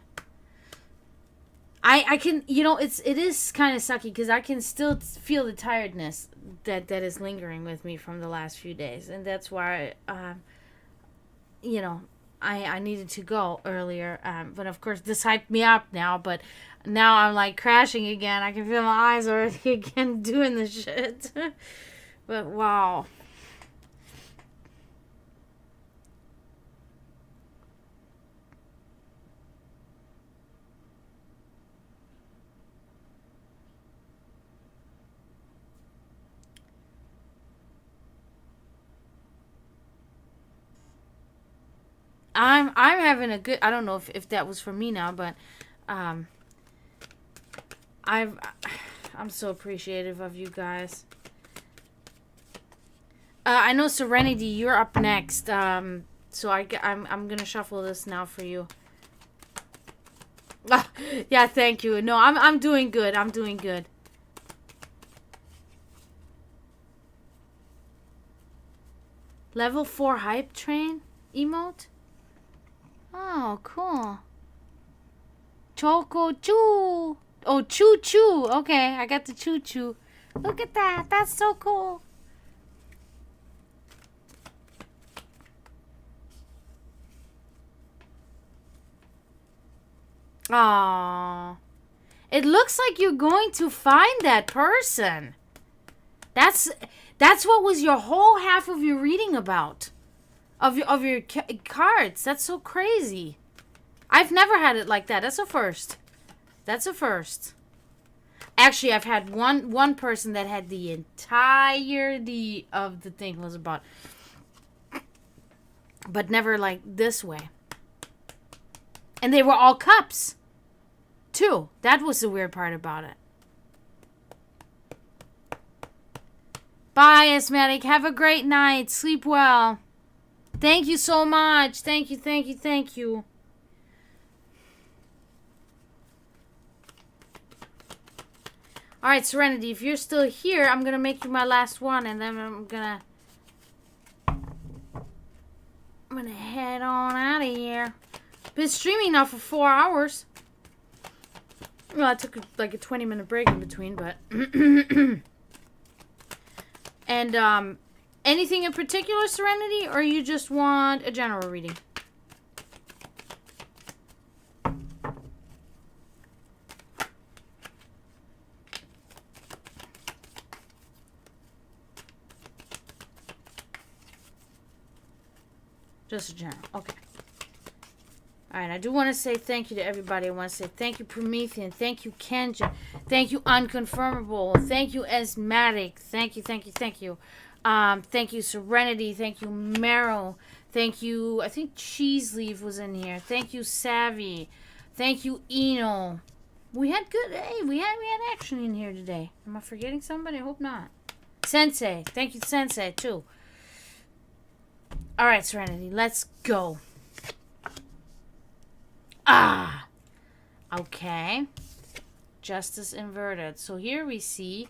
I can, it is kind of sucky because I can still feel the tiredness that is lingering with me from the last few days. And that's why, I needed to go earlier. But of course, this hyped me up now. But now I'm like crashing again. I can feel my eyes already again doing the shit. But wow. I'm having a good. I don't know if that was for me now, but um, I've I'm so appreciative of you guys. I know Serenity, you're up next. So I'm gonna shuffle this now for you. Yeah, thank you. No, I'm doing good. I'm doing good. Level 4 hype train emote. Oh, cool. Choco choo. Oh, choo choo. Okay, I got the choo choo. Look at that. That's so cool. Aww. It looks like you're going to find that person. That's what was your whole half of your reading about. Of your cards. That's so crazy. I've never had it like that. That's a first. That's a first. Actually, I've had one person that had the entirety of the thing was about, but never like this way. And they were all cups, too. That was the weird part about it. Bye, Asthmatic. Have a great night. Sleep well. Thank you so much. Thank you, thank you, thank you. Alright, Serenity, if you're still here, I'm going to make you my last one, and then I'm going to head on out of here. Been streaming now for 4 hours. Well, I took like a 20-minute break in between, but... And, anything in particular, Serenity, or you just want a general reading? Just a general. Okay. Alright, I do want to say thank you to everybody. I want to say thank you, Promethean. Thank you, Kenja. Thank you, Unconfirmable. Thank you, Asthmatic. Thank you, thank you, thank you. Thank you, Serenity. Thank you, Meryl. Thank you, I think Cheese Leaf was in here. Thank you, Savvy. Thank you, Eno. We had good, hey, we had action in here today. Am I forgetting somebody? I hope not. Sensei. Thank you, Sensei, too. Alright, Serenity, let's go. Ah! Okay. Justice inverted. So here we see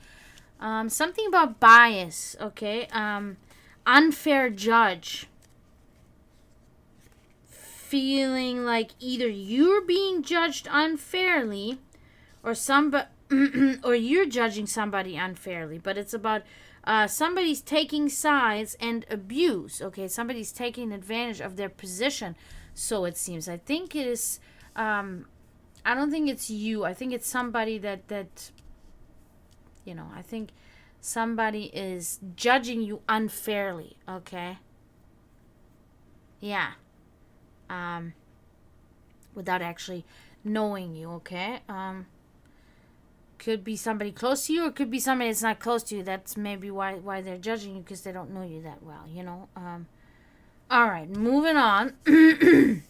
something about bias, okay? Unfair judge. Feeling like either you're being judged unfairly or or you're judging somebody unfairly, but it's about somebody's taking sides and abuse, okay? Somebody's taking advantage of their position, so it seems. I think it is, I don't think it's you. I think it's somebody that you know, I think somebody is judging you unfairly, okay? Yeah. Without actually knowing you, okay? Could be somebody close to you, or could be somebody that's not close to you. That's maybe why they're judging you, because they don't know you that well, you know? All right, moving on. Okay.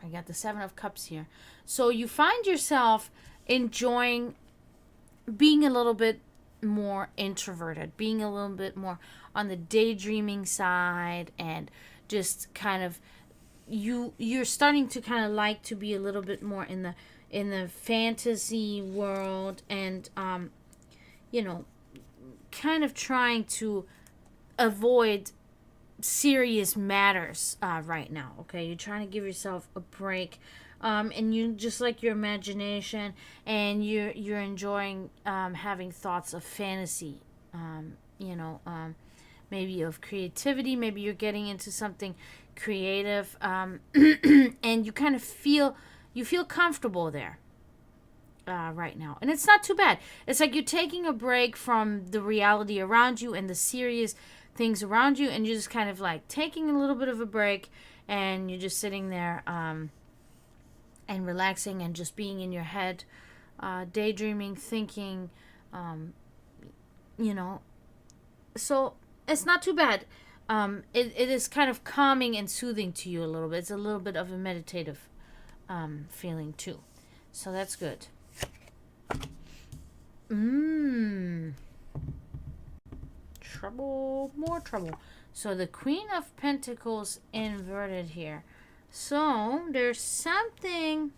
I got the 7 of Cups here. So you find yourself enjoying being a little bit more introverted, being a little bit more on the daydreaming side, and just kind of you're starting to kind of like to be a little bit more in the fantasy world, and you know, kind of trying to avoid serious matters right now, okay? You're trying to give yourself a break, and you just like your imagination, and you're enjoying having thoughts of fantasy, maybe of creativity. Maybe you're getting into something creative, and you kind of feel comfortable there right now, and it's not too bad. It's like you're taking a break from the reality around you and the serious things around you, and you're just kind of like taking a little bit of a break, and you're just sitting there and relaxing and just being in your head, daydreaming, thinking, so it's not too bad. It is kind of calming and soothing to you a little bit. It's a little bit of a meditative feeling too. So that's good. Trouble, more trouble. So the Queen of Pentacles inverted here. So there's something.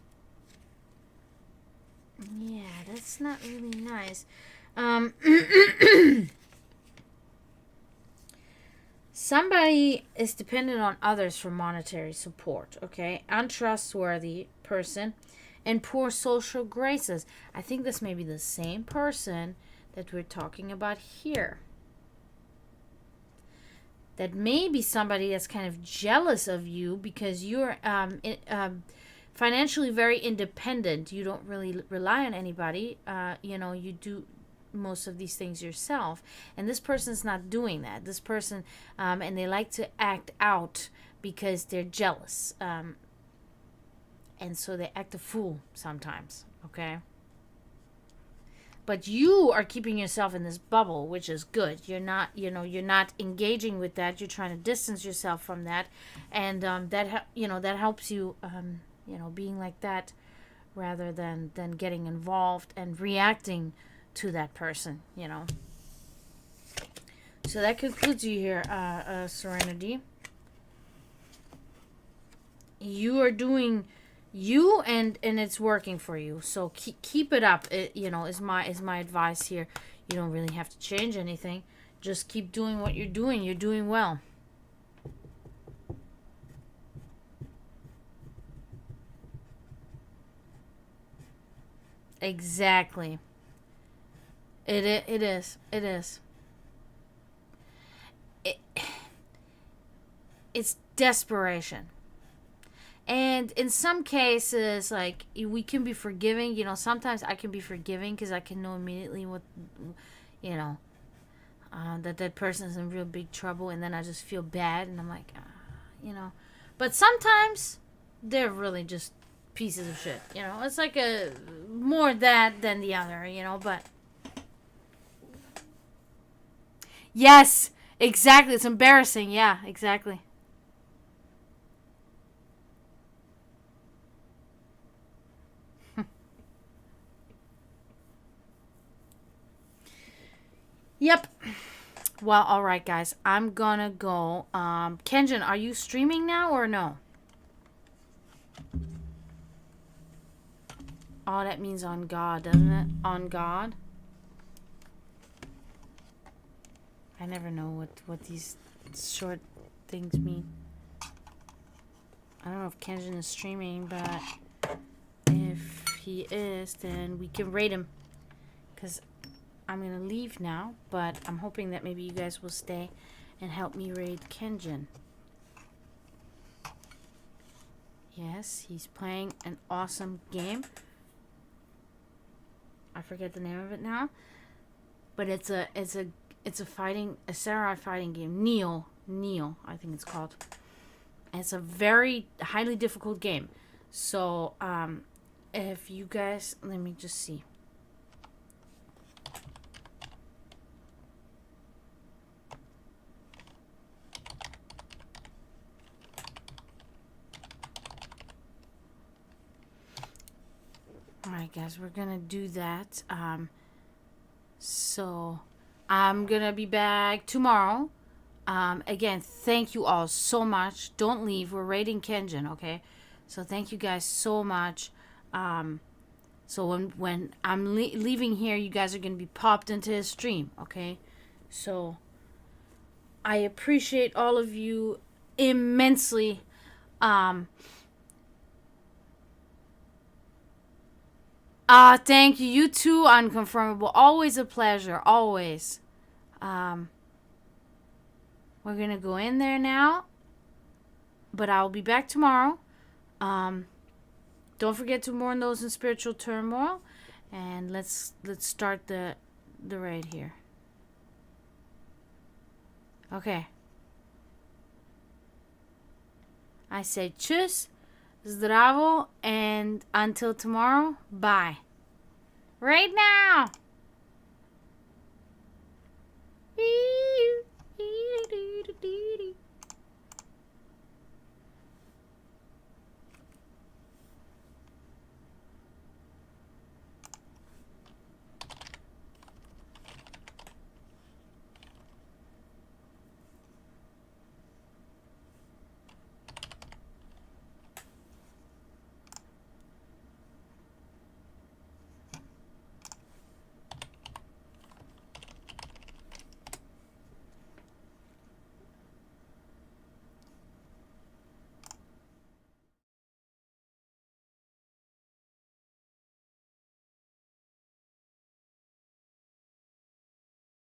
Yeah, that's not really nice. Somebody is dependent on others for monetary support, okay? Untrustworthy person and poor social graces. I think this may be the same person that we're talking about here. That may be somebody that's kind of jealous of you because you're financially very independent. You don't really rely on anybody. You do most of these things yourself, and this person's not doing that. This person and they like to act out because they're jealous, and so they act a fool sometimes, okay? But you are keeping yourself in this bubble, which is good. You're not engaging with that. You're trying to distance yourself from that, and that helps you being like that rather than getting involved and reacting to that person, So that concludes you here, Serenity. You are doing you, and it's working for you. So keep it up. Is my advice here. You don't really have to change anything. Just keep doing what you're doing. You're doing well. Exactly. It is. It's desperation. And in some cases, like, we can be forgiving. Sometimes I can be forgiving because I can know immediately what, that person is in real big trouble. And then I just feel bad. And I'm like, But sometimes they're really just pieces of shit. It's like a more that than the other, but. Yes, exactly. It's embarrassing. Yeah, exactly. Yep. Well, all right, guys. I'm gonna go. Kenjin, are you streaming now or no? Oh, that means on God, doesn't it? On God. I never know what these short things mean. I don't know if Kenjin is streaming, but if he is, then we can rate him. Because I'm going to leave now, but I'm hoping that maybe you guys will stay and help me raid Kenjin. Yes, he's playing an awesome game. I forget the name of it now, but it's a samurai fighting game. Neo, I think it's called. And it's a very highly difficult game. So, if you guys, let me just see. Alright, guys, we're gonna do that. So I'm gonna be back tomorrow. Again, thank you all so much. Don't leave. We're raiding Kenjin, okay? So thank you guys so much. So when I'm leaving here, you guys are gonna be popped into his stream, okay? So I appreciate all of you immensely. Thank you. You too, Unconfirmable. Always a pleasure. Always. We're going to go in there now. But I'll be back tomorrow. Don't forget to mourn those in spiritual turmoil. And let's start the raid here. Okay. I say tschüss, zdravo, and until tomorrow, bye. Right now.